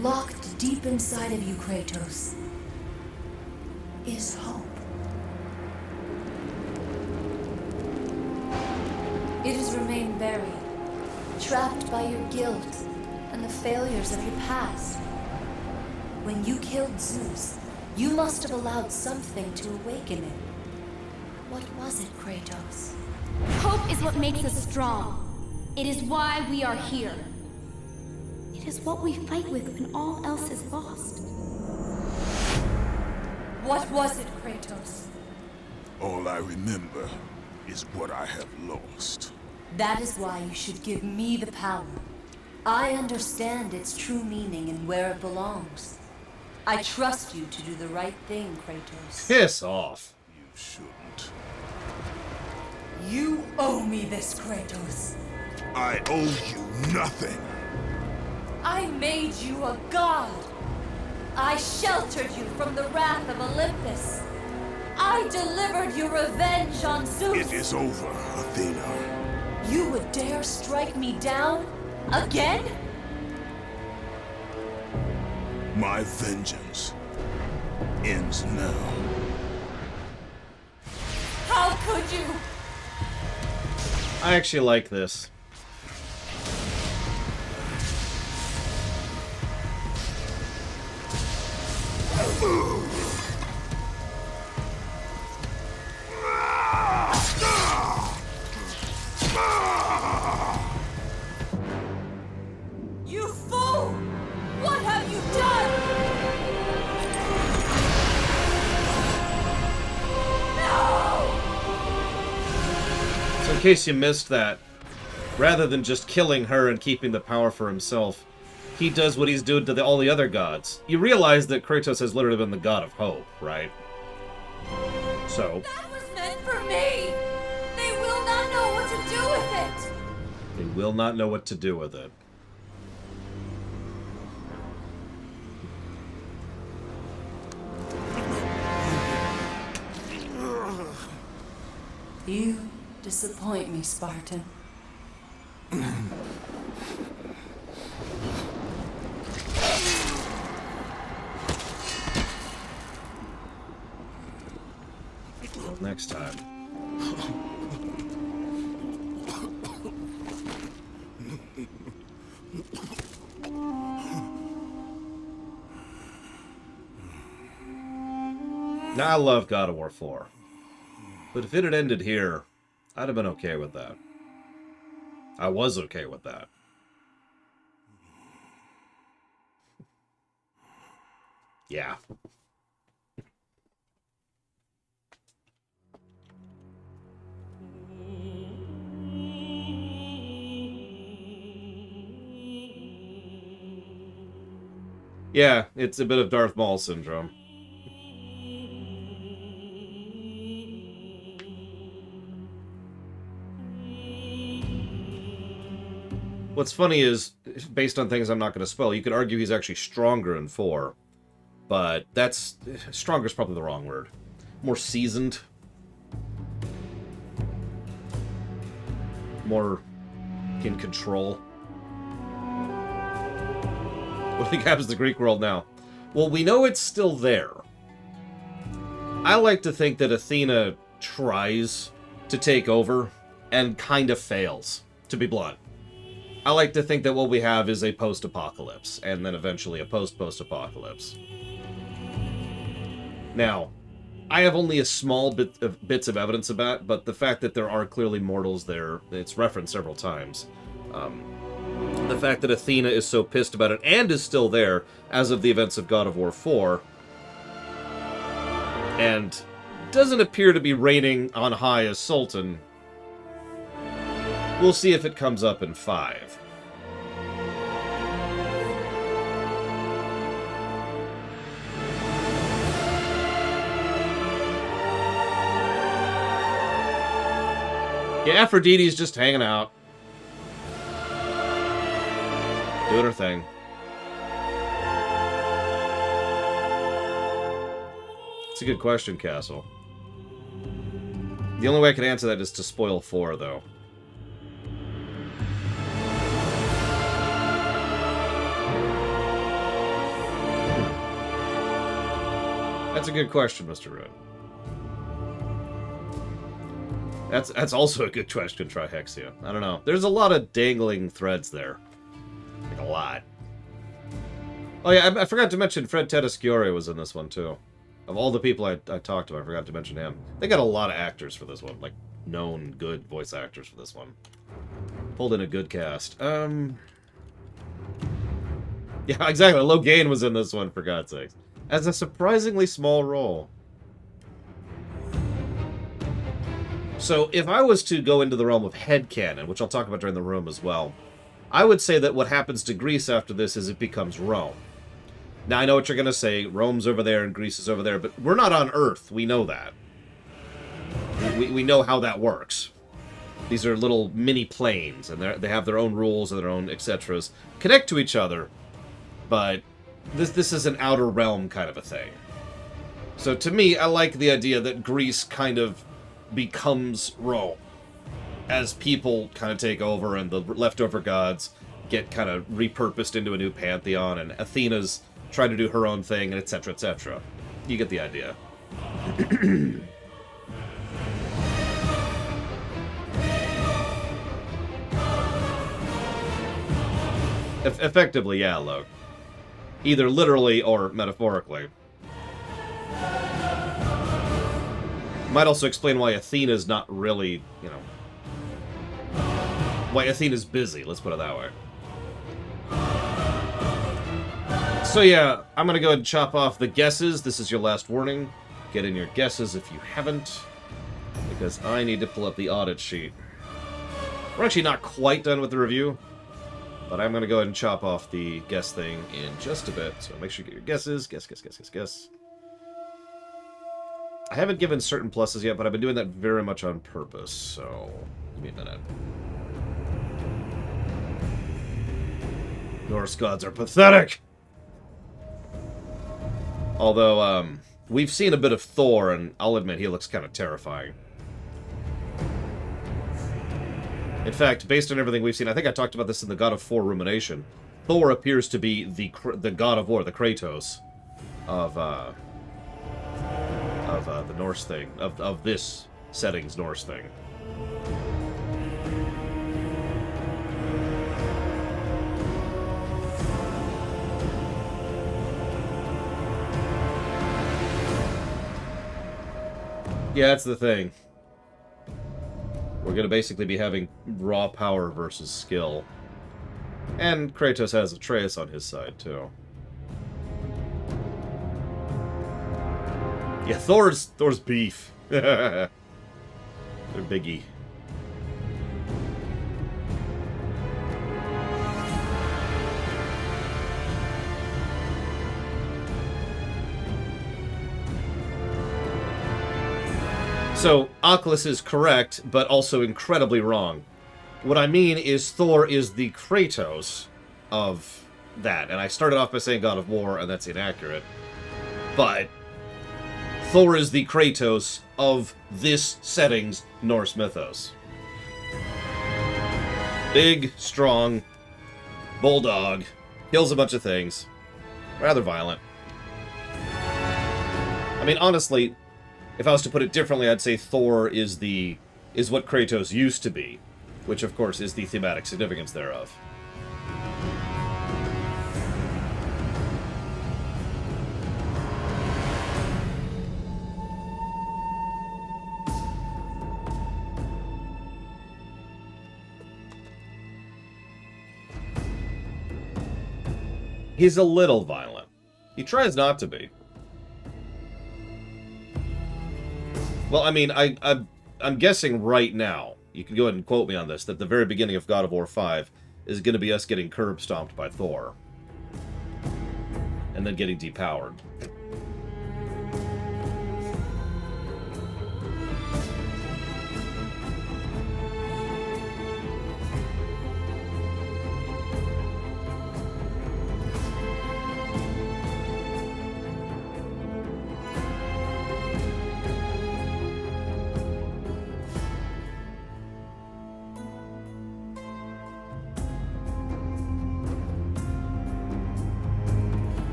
Locked deep inside of you, Kratos, is hope. It has remained buried, trapped by your guilt and the failures of your past. When you killed Zeus, you must have allowed something to awaken it. What was it, Kratos? Hope is what makes us strong. It is why we are here. It is what we fight with when all else is lost. What was it, Kratos? All I remember is what I have lost. That is why you should give me the power. I understand its true meaning and where it belongs. I trust you to do the right thing, Kratos. Piss off. You shouldn't. You owe me this, Kratos. I owe you nothing. I made you a god. I sheltered you from the wrath of Olympus. I delivered your revenge on Zeus. It is over, Athena. You would dare strike me down? Again? My vengeance ends now. How could you? I actually like this. You fool! What have you done? No! So in case you missed that, rather than just killing her and keeping the power for himself, he does what he's doing to all the other gods. You realize that Kratos has literally been the god of hope, right? So... That was meant for me! They will not know what to do with it! They will not know what to do with it. You disappoint me, Spartan. Until next time. Now, I love God of War 4. But if it had ended here, I'd have been okay with that. I was okay with that. Yeah. Yeah, it's a bit of Darth Maul syndrome. What's funny is, based on things I'm not going to spoil, you could argue he's actually stronger in 4. But that's... Stronger is probably the wrong word. More seasoned. More in control. What do you think happens to the Greek world now? Well, we know it's still there. I like to think that Athena tries to take over and kind of fails, to be blunt. I like to think that what we have is a post-apocalypse, and then eventually a post-post-apocalypse. Now, I have only a small bits of evidence about it, but the fact that there are clearly mortals there, it's referenced several times. The fact that Athena is so pissed about it, and is still there, as of the events of God of War 4, and doesn't appear to be reigning on high as Sultan. We'll see if it comes up in 5. Yeah, Aphrodite's just hanging out. Doing her thing. It's a good question, Castle. The only way I can answer that is to spoil 4, though. That's a good question, Mr. Rude. That's also a good question, Trihexia. I don't know. There's a lot of dangling threads there. Like, a lot. Oh yeah, I forgot to mention Fred Tedeschiore was in this one, too. Of all the people I talked to, I forgot to mention him. They got a lot of actors for this one. Like, known, good voice actors for this one. Pulled in a good cast. Yeah, exactly. Logain was in this one, for God's sakes. As a surprisingly small role. So, if I was to go into the realm of headcanon, which I'll talk about during the room as well, I would say that what happens to Greece after this is it becomes Rome. Now, I know what you're going to say. Rome's over there and Greece is over there, but we're not on Earth. We know that. We know how that works. These are little mini planes, and they have their own rules and their own etceteras. Connect to each other, but this is an outer realm kind of a thing. So to me, I like the idea that Greece kind of becomes Rome as people kind of take over and the leftover gods get kind of repurposed into a new pantheon, and Athena's trying to do her own thing, and etc., etc. You get the idea. Effectively, yeah, Loke. Either literally or metaphorically. Might also explain why Athena's not really, you know... Why Athena's busy, let's put it that way. So yeah, I'm gonna go ahead and chop off the guesses. This is your last warning. Get in your guesses if you haven't, because I need to pull up the audit sheet. We're actually not quite done with the review, but I'm gonna go ahead and chop off the guess thing in just a bit, so make sure you get your guesses. Guess, guess, guess, guess, guess. I haven't given certain pluses yet, but I've been doing that very much on purpose, so give me a minute. Norse gods are pathetic! Although, we've seen a bit of Thor, and I'll admit he looks kind of terrifying. In fact, based on everything we've seen, I think I talked about this in the God of War Rumination, Thor appears to be the God of War, the Kratos, of the Norse thing, of this setting's Norse thing. Yeah, that's the thing. We're going to basically be having raw power versus skill. And Kratos has Atreus on his side, too. Yeah, Thor's beef. They're biggie. So, Oculus is correct, but also incredibly wrong. What I mean is Thor is the Kratos of that. And I started off by saying God of War, and that's inaccurate. But Thor is the Kratos of this setting's Norse mythos. Big, strong, bulldog, kills a bunch of things. Rather violent. I mean, honestly, if I was to put it differently, I'd say Thor is what Kratos used to be, which of course is the thematic significance thereof. He's a little violent. He tries not to be. Well, I mean, I'm guessing right now, you can go ahead and quote me on this, that the very beginning of God of War 5 is going to be us getting curb stomped by Thor. And then getting depowered.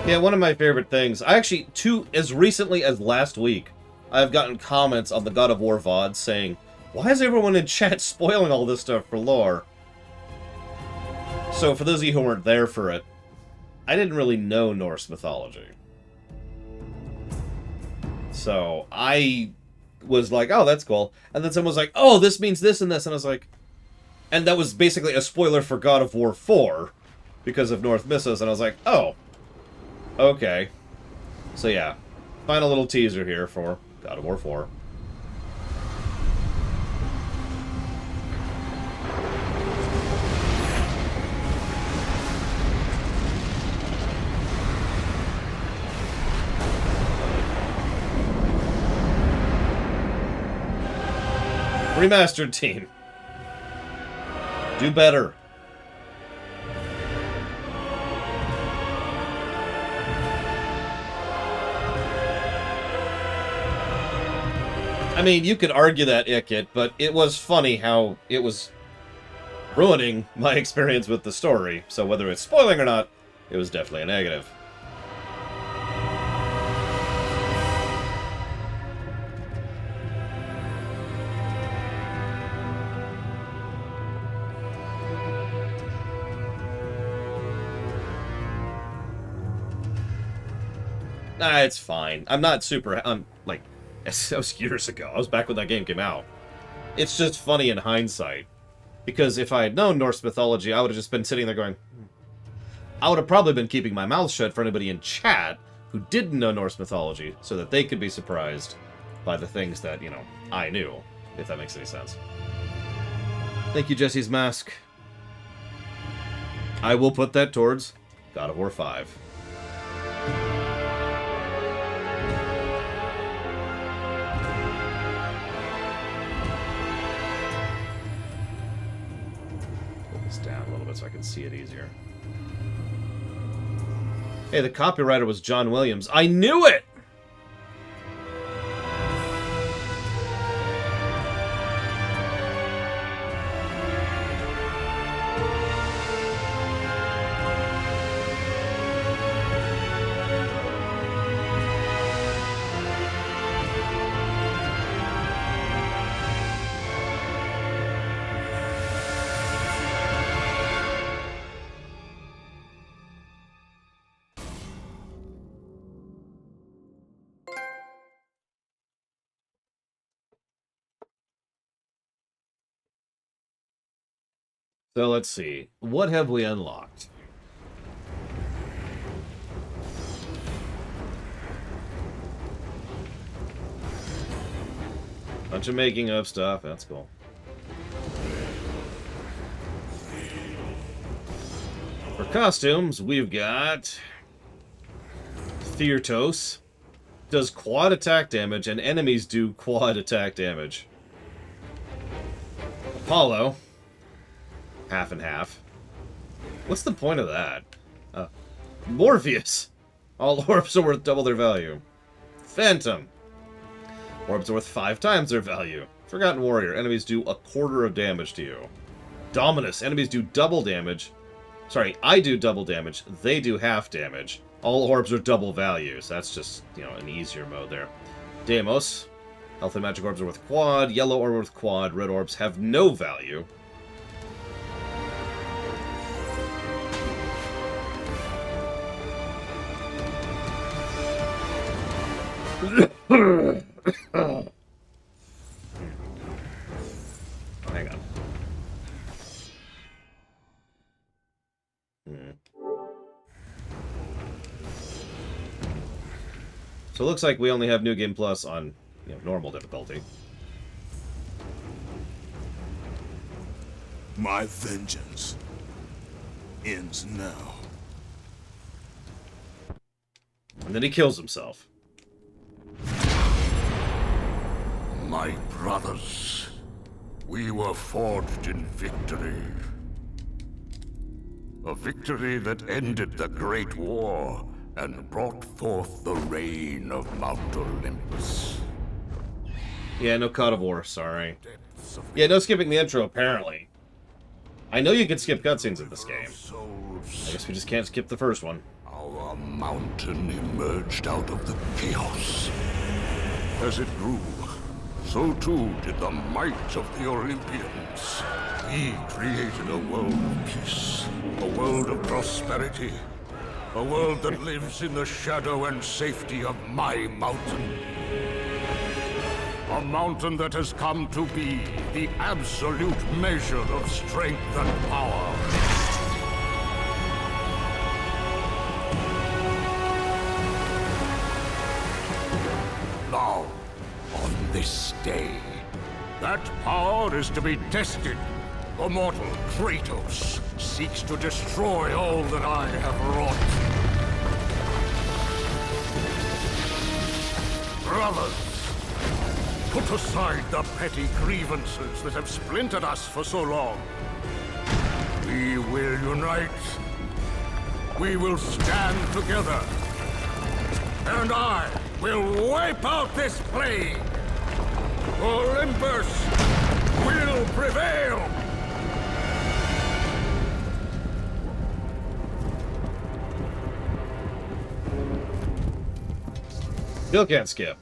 Yeah, one of my favorite things. I actually, as recently as last week, I've gotten comments on the God of War VOD saying, why is everyone in chat spoiling all this stuff for lore? So, for those of you who weren't there for it, I didn't really know Norse mythology. So, I was like, oh, that's cool. And then someone was like, oh, this means this and this. And I was like... And that was basically a spoiler for God of War 4, because of Norse mythos. And I was like, oh... Okay. So yeah, final little teaser here for God of War 4. Remastered team. Do better. I mean, you could argue that, Ikit, but it was funny how it was ruining my experience with the story. So whether it's spoiling or not, it was definitely a negative. Nah, it's fine. I'm not super... like... That was years ago. I was back when that game came out. It's just funny in hindsight. Because if I had known Norse mythology, I would have just been sitting there going... I would have probably been keeping my mouth shut for anybody in chat who didn't know Norse mythology, so that they could be surprised by the things that, you know, I knew. if that makes any sense. Thank you, Jesse's Mask. I will put that towards God of War 5. Pull this down a little bit so I can see it easier. Hey, the copywriter was John Williams. I knew it! So let's see. What have we unlocked? Bunch of making of stuff. That's cool. For costumes, we've got Theartos. Does quad attack damage, and enemies do quad attack damage. Apollo. Half and half. What's the point of that? Morpheus. All orbs are worth double their value. Phantom. Orbs are worth 5 times their value. Forgotten Warrior. Enemies do a quarter of damage to you. Dominus. Enemies do double damage. Sorry, I do double damage. They do half damage. All orbs are double values. That's just, you know, an easier mode there. Deimos. Health and magic orbs are worth quad. Yellow orb worth quad. Red orbs have no value. Hang on. So it looks like we only have New Game Plus on, you know, normal difficulty. My vengeance ends now. And then he kills himself. My brothers, we were forged in victory. A victory that ended the Great War and brought forth the reign of Mount Olympus. Yeah, no God of War, sorry. Yeah, no skipping the intro, apparently. I know you can skip cutscenes in this game. I guess we just can't skip the first one. Our mountain emerged out of the chaos. As it grew, so too did the might of the Olympians. We created a world of peace, a world of prosperity, a world that lives in the shadow and safety of my mountain. A mountain that has come to be the absolute measure of strength and power. Now, on this day, that power is to be tested. The mortal Kratos seeks to destroy all that I have wrought. Brothers, put aside the petty grievances that have splintered us for so long. We will unite. We will stand together. And I will wipe out this plague. Olympus will prevail. Still can't skip.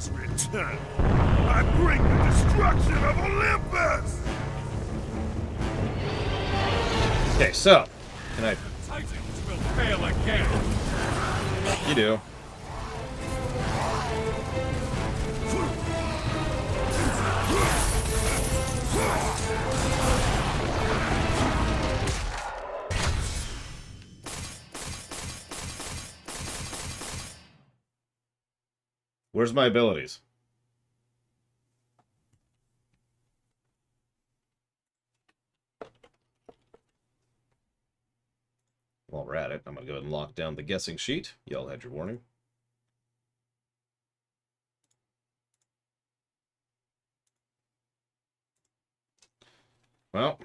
has returned. I bring the destruction of Olympus! Okay, so, can I... Titans will fail again. You do. Where's my abilities? While we're at it, I'm going to go ahead and lock down the guessing sheet. Y'all had your warning. Well.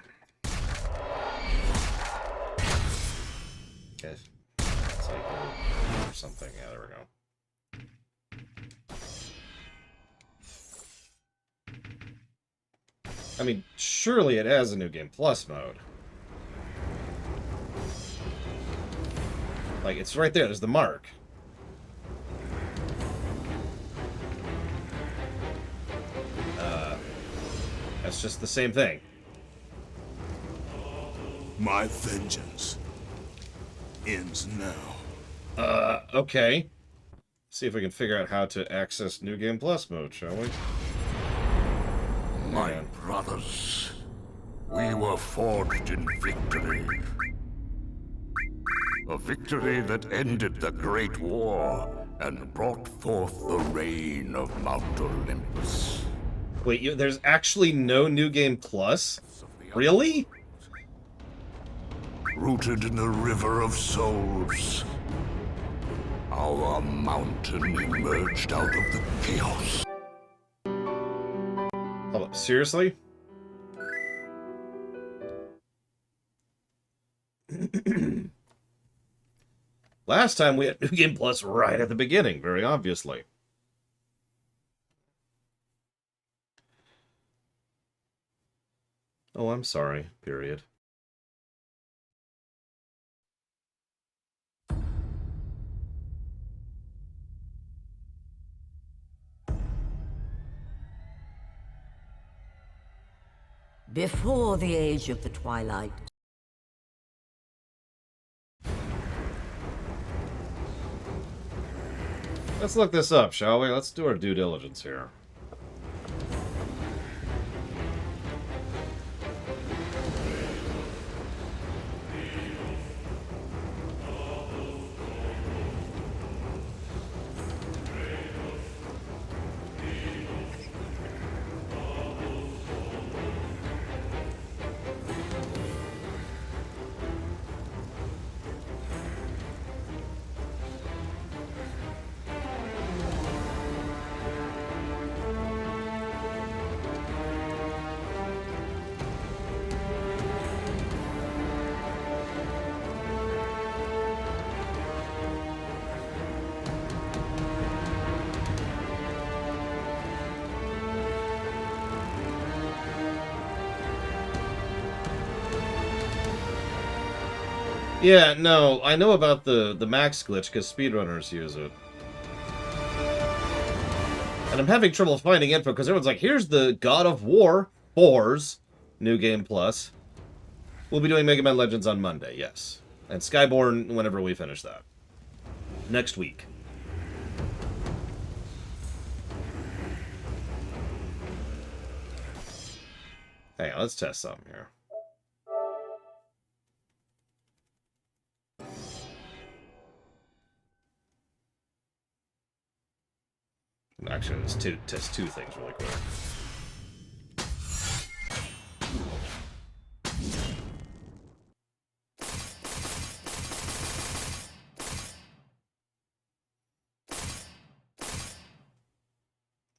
Okay. It's like or something. Yeah, there we go. I mean, surely it has a New Game Plus mode. Like, it's right there. There's the mark. That's just the same thing. My vengeance ends now. Okay. See if we can figure out how to access New Game Plus mode, shall we? My brothers, we were forged in victory. A victory that ended the Great War and brought forth the reign of Mount Olympus. Wait, there's actually no New Game Plus? Really? Rooted in the river of souls, our mountain emerged out of the chaos. Hold up, seriously? Last time we had New Game Plus right at the beginning, very obviously. Oh, I'm sorry, period. Before the age of the Twilight. Let's look this up, shall we? Let's do our due diligence here. Yeah, no, I know about the max glitch because speedrunners use it. And I'm having trouble finding info because everyone's like, here's the God of War 4's New Game Plus. We'll be doing Mega Man Legends on Monday, yes. And Skyborn whenever we finish that. Next week. Hang on, let's test something here. Actually, let's test two things really quick.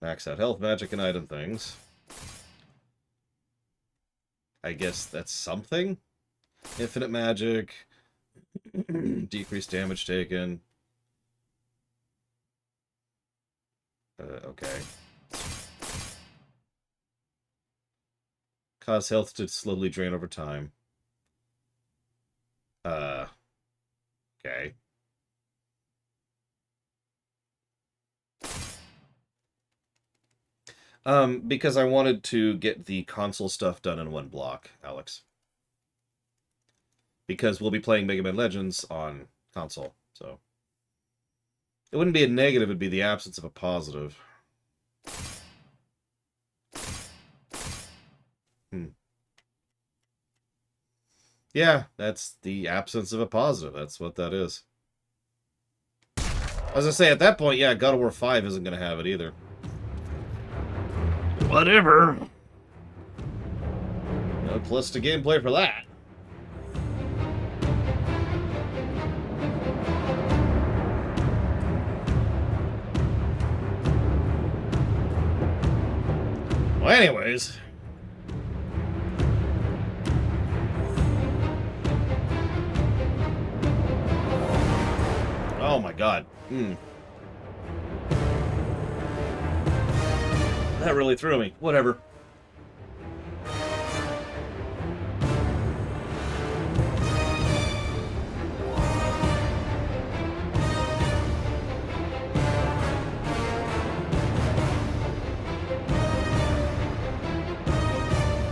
Max out health, magic, and item things. I guess that's something. Infinite magic. Decreased damage taken. Okay. Cause health to slowly drain over time. Okay. Because I wanted to get the console stuff done in one block, Alex. Because we'll be playing Mega Man Legends on console, so... It wouldn't be a negative, it'd be the absence of a positive. Yeah, that's the absence of a positive. That's what that is. As I say, at that point, yeah, God of War 5 isn't going to have it either. Whatever. No plus to gameplay for that. Well, anyways... Oh my god. That really threw me. Whatever.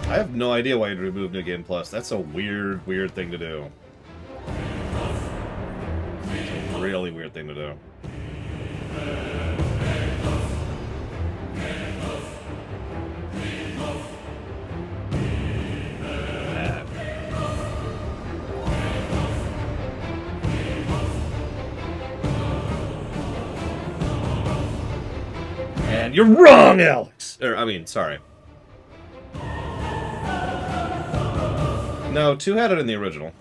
I have no idea why you'd remove New Game Plus. That's a weird, weird thing to do. Really weird thing to do. And you're wrong, Alex! Sorry. No, 2 had it in the original.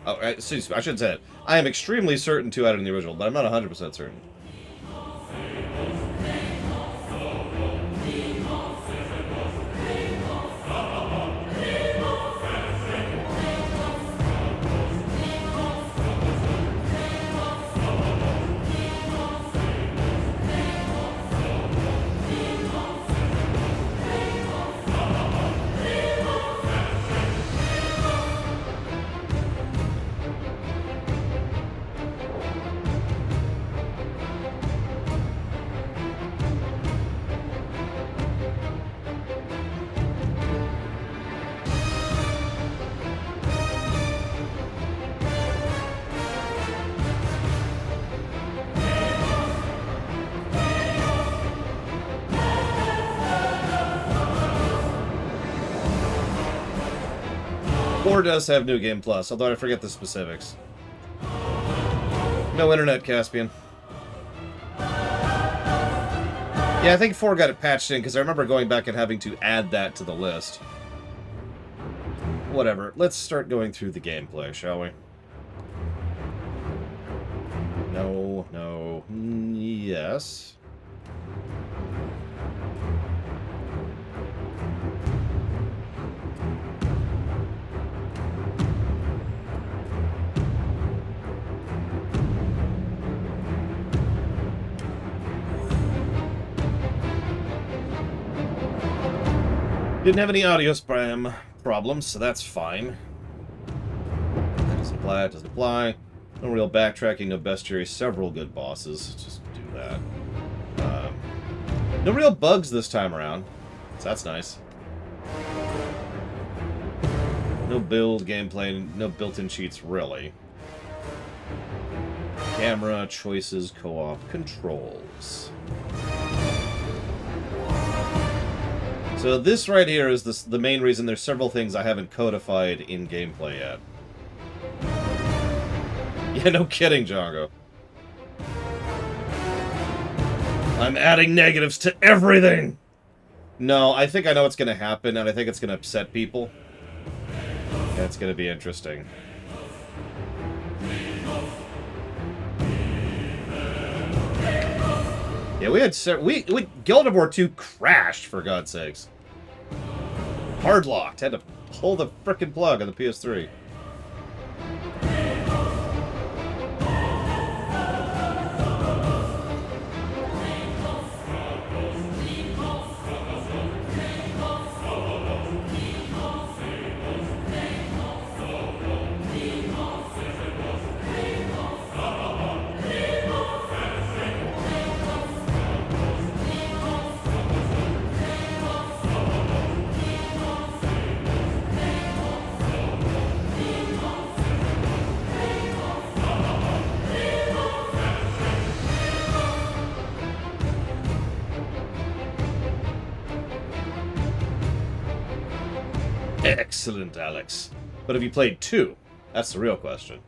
Oh, excuse me, I should say it. I am extremely certain 2 had it in the original, but I'm not 100% certain. Or does have New Game Plus, although I forget the specifics. No internet, Caspian. Yeah, I think 4 got it patched in, because I remember going back and having to add that to the list. Whatever, let's start going through the gameplay, shall we? No, no, yes. Didn't have any audio spam problems, so that's fine. That doesn't apply, it doesn't apply. No real backtracking, no bestiary, several good bosses. Just do that. No real bugs this time around, so that's nice. No build gameplay, no built-in cheats, really. Camera, choices, co-op, controls. So this right here is the main reason there's several things I haven't codified in gameplay yet. Yeah, no kidding, Django. I'm adding negatives to everything! No, I think I know what's going to happen, and I think it's going to upset people. And it's going to be interesting. Yeah, we had Guild of War 2 crashed, for God's sakes. Hard locked. Had to pull the frickin' plug on the PS3. Excellent, Alex. But have you played 2? That's the real question.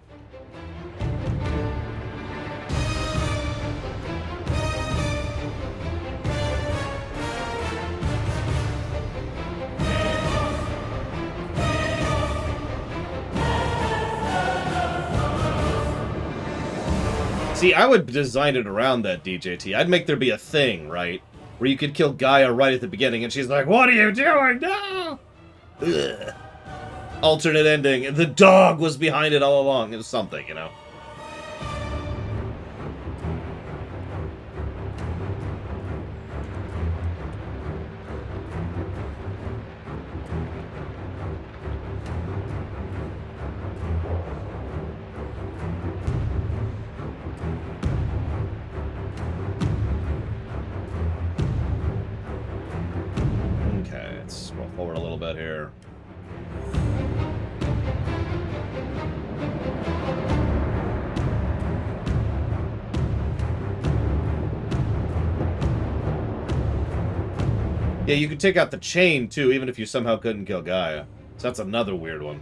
See, I would design it around that, DJT. I'd make there be a thing, right? Where you could kill Gaia right at the beginning, and she's like, "What are you doing? No!" Ugh. Alternate ending. The dog was behind it all along. It was something, you know? Okay, let's scroll forward a little bit here. Yeah, you could take out the chain, too, even if you somehow couldn't kill Gaia. So that's another weird one.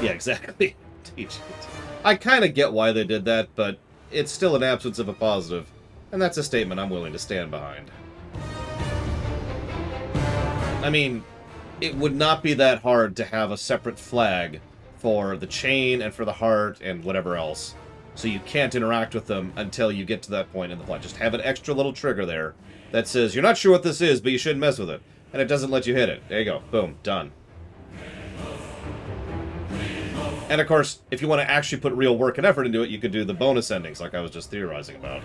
Yeah, exactly. I kind of get why they did that, but it's still an absence of a positive. And that's a statement I'm willing to stand behind. I mean, it would not be that hard to have a separate flag for the chain and for the heart and whatever else. So you can't interact with them until you get to that point in the plot. Just have an extra little trigger there that says, you're not sure what this is, but you shouldn't mess with it. And it doesn't let you hit it. There you go. Boom. Done. And of course, if you want to actually put real work and effort into it, you could do the bonus endings like I was just theorizing about.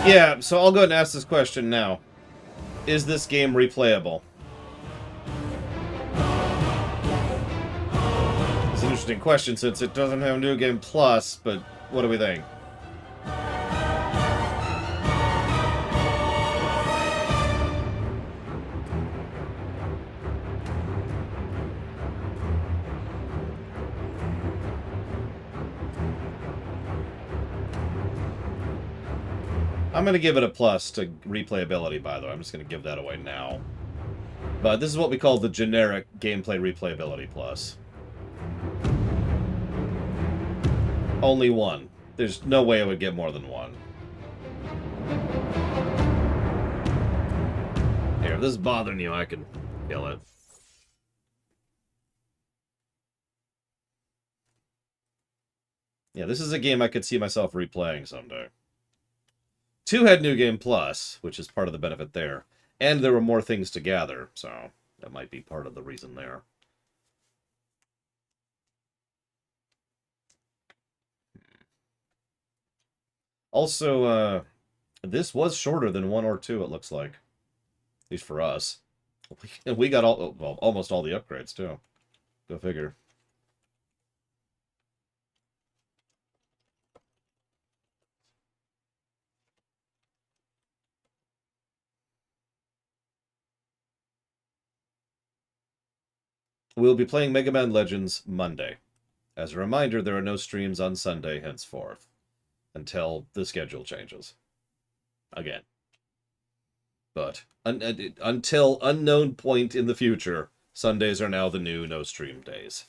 Yeah, so I'll go ahead and ask this question now. Is this game replayable? It's an interesting question since it doesn't have New Game Plus, but what do we think? I'm going to give it a plus to replayability, by the way. I'm just going to give that away now. But this is what we call the generic gameplay replayability plus. Only 1. There's no way it would get more than 1. Here, if this is bothering you, I can kill it. Yeah, this is a game I could see myself replaying someday. 2 had New Game Plus, which is part of the benefit there. And there were more things to gather, so that might be part of the reason there. Also, this was shorter than 1 or 2, it looks like. At least for us. We got almost all the upgrades, too. Go figure. We'll be playing Mega Man Legends Monday. As a reminder, there are no streams on Sunday henceforth. Until the schedule changes. Again. But, until unknown point in the future, Sundays are now the new no-stream days.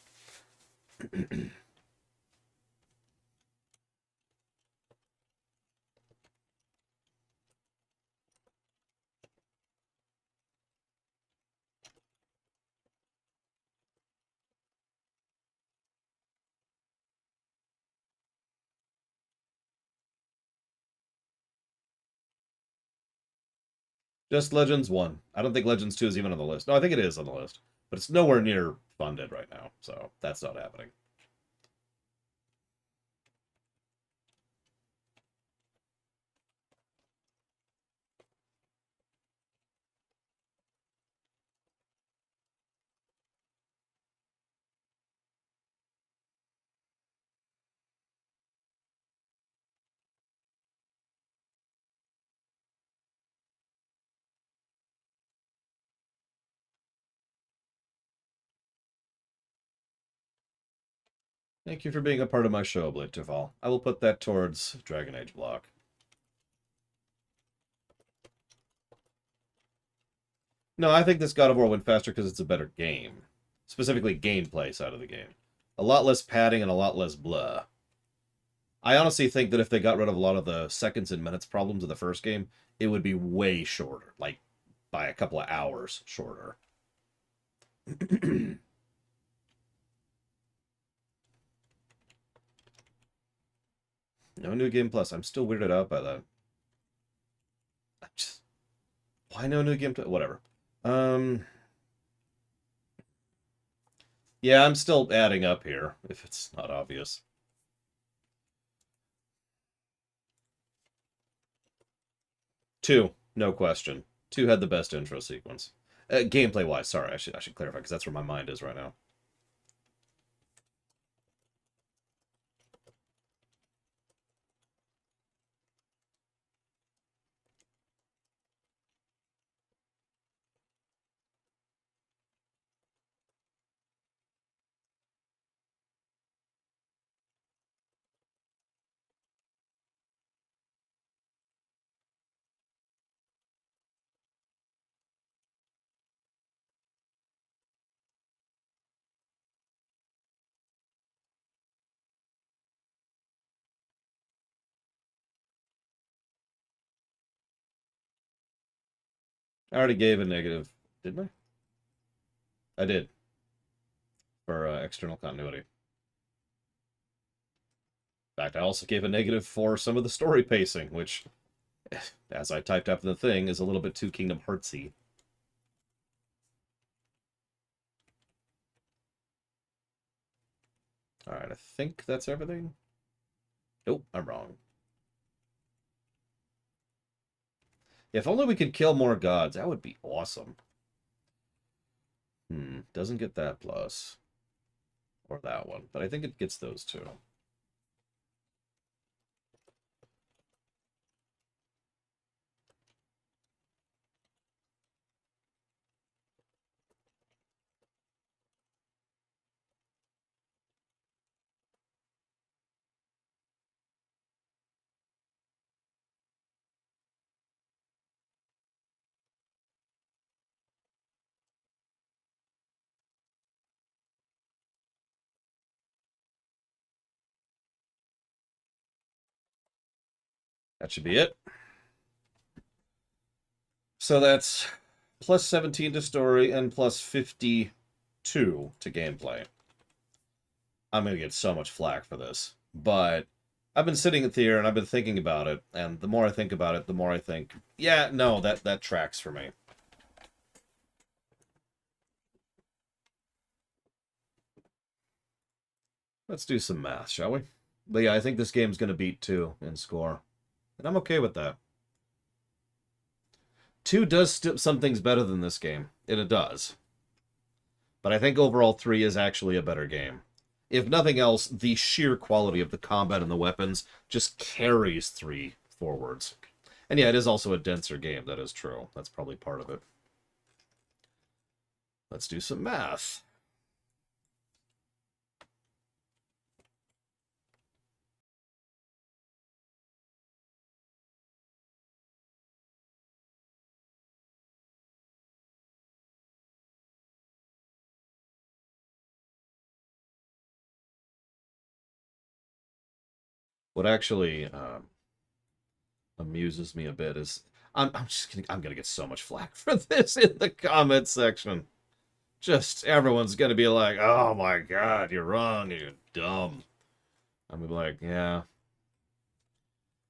Just Legends 1. I don't think Legends 2 is even on the list. No, I think it is on the list. But it's nowhere near funded right now, so that's not happening. Thank you for being a part of my show, Blitterfall. I will put that towards Dragon Age block. No, I think this God of War went faster because it's a better game. Specifically, gameplay side of the game. A lot less padding and a lot less blah. I honestly think that if they got rid of a lot of the seconds and minutes problems of the first game, it would be way shorter. Like, by a couple of hours shorter. No New Game Plus. I'm still weirded out by that. Why no New Game Plus? Whatever. Yeah, I'm still adding up here, if it's not obvious. Two, no question. Two had the best intro sequence. Gameplay-wise, sorry, I should clarify, because that's where my mind is right now. I already gave a negative, didn't I? I did. For external continuity. In fact, I also gave a negative for some of the story pacing, which, as I typed up in the thing, is a little bit too Kingdom Heartsy. Alright, I think that's everything. Nope, I'm wrong. If only we could kill more gods, that would be awesome. Doesn't get that plus. Or that one, but I think it gets those two. That should be it. So that's plus 17 to story and plus 52 to gameplay. I'm going to get so much flack for this, but I've been sitting here and I've been thinking about it, and the more I think about it, the more I think, yeah, no, that tracks for me. Let's do some math, shall we? But yeah, I think this game's going to beat 2 in score, and I'm okay with that. 2 does some things better than this game, and it does. But I think overall 3 is actually a better game. If nothing else, the sheer quality of the combat and the weapons just carries 3 forwards. And yeah, it is also a denser game, that is true. That's probably part of it. Let's do some math. What actually amuses me a bit is I'm gonna get so much flack for this in the comment section. Just everyone's gonna be like, "Oh my God, you're wrong, you're dumb." I'm gonna be like, "Yeah."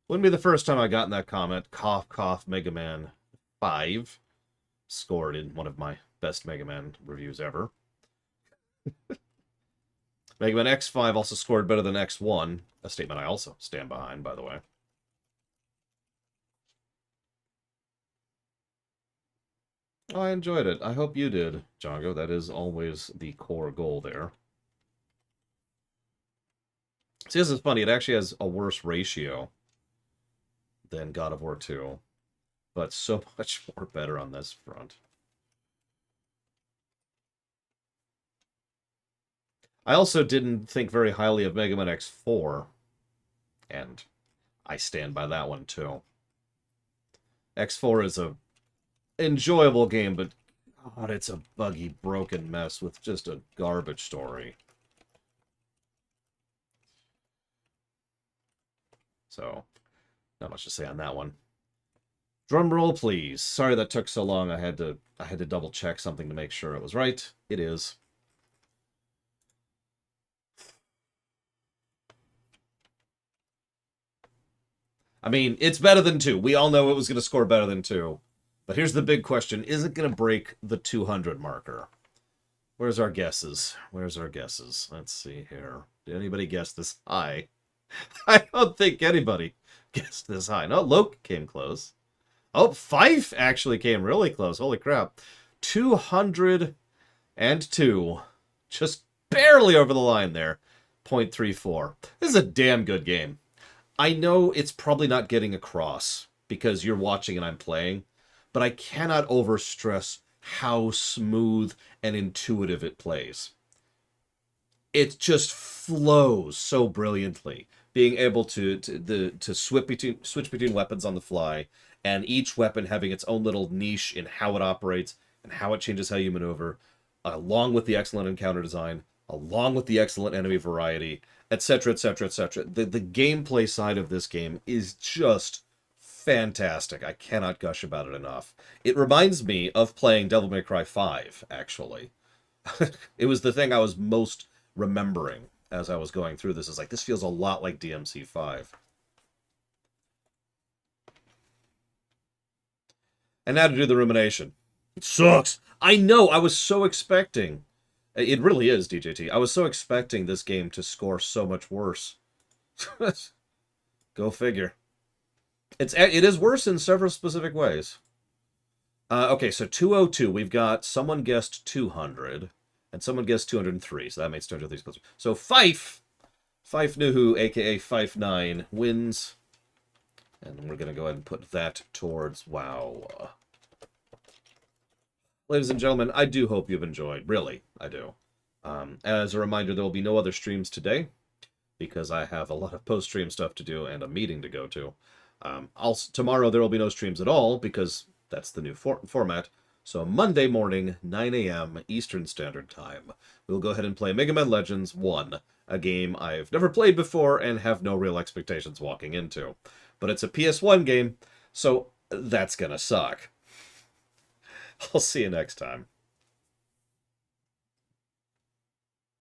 Wouldn't be the first time I got in that comment. Cough, cough. Mega Man 5 scored in one of my best Mega Man reviews ever. Mega Man X5 also scored better than X1, a statement I also stand behind, by the way. Oh, I enjoyed it. I hope you did, Django. That is always the core goal there. See, this is funny. It actually has a worse ratio than God of War 2, but so much more better on this front. I also didn't think very highly of Mega Man X4, and I stand by that one too. X4 is a enjoyable game, but God, it's a buggy, broken mess with just a garbage story. So, not much to say on that one. Drum roll, please. Sorry that took so long. I had to double check something to make sure it was right. It is. I mean, it's better than 2. We all know it was going to score better than 2. But here's the big question. Is it going to break the 200 marker? Where's our guesses? Where's our guesses? Let's see here. Did anybody guess this high? I don't think anybody guessed this high. No, Loke came close. Oh, Fife actually came really close. Holy crap. 202. Just barely over the line there. 0.34. This is a damn good game. I know it's probably not getting across because you're watching and I'm playing, but I cannot overstress how smooth and intuitive it plays. It just flows so brilliantly. Being able to switch between weapons on the fly, and each weapon having its own little niche in how it operates and how it changes how you maneuver, along with the excellent encounter design, along with the excellent enemy variety, etc., etc., etc. The gameplay side of this game is just fantastic. I cannot gush about it enough. It reminds me of playing Devil May Cry 5, actually. It was the thing I was most remembering as I was going through this. Is like, this feels a lot like DMC 5. And now to do the rumination. It sucks! I know, I was so expecting... It really is, DJT. I was so expecting this game to score so much worse. Go figure. It is worse in several specific ways. Okay, so 202. We've got someone guessed 200, and someone guessed 203, so that makes 203 closer. So Fife Nuhu, a.k.a. Fife9, wins. And we're going to go ahead and put that towards WoW. Ladies and gentlemen, I do hope you've enjoyed. Really, I do. As a reminder, there will be no other streams today, because I have a lot of post-stream stuff to do and a meeting to go to. Tomorrow there will be no streams at all, because that's the new format. So Monday morning, 9 a.m. Eastern Standard Time, we'll go ahead and play Mega Man Legends 1, a game I've never played before and have no real expectations walking into. But it's a PS1 game, so that's gonna suck. I'll see you next time.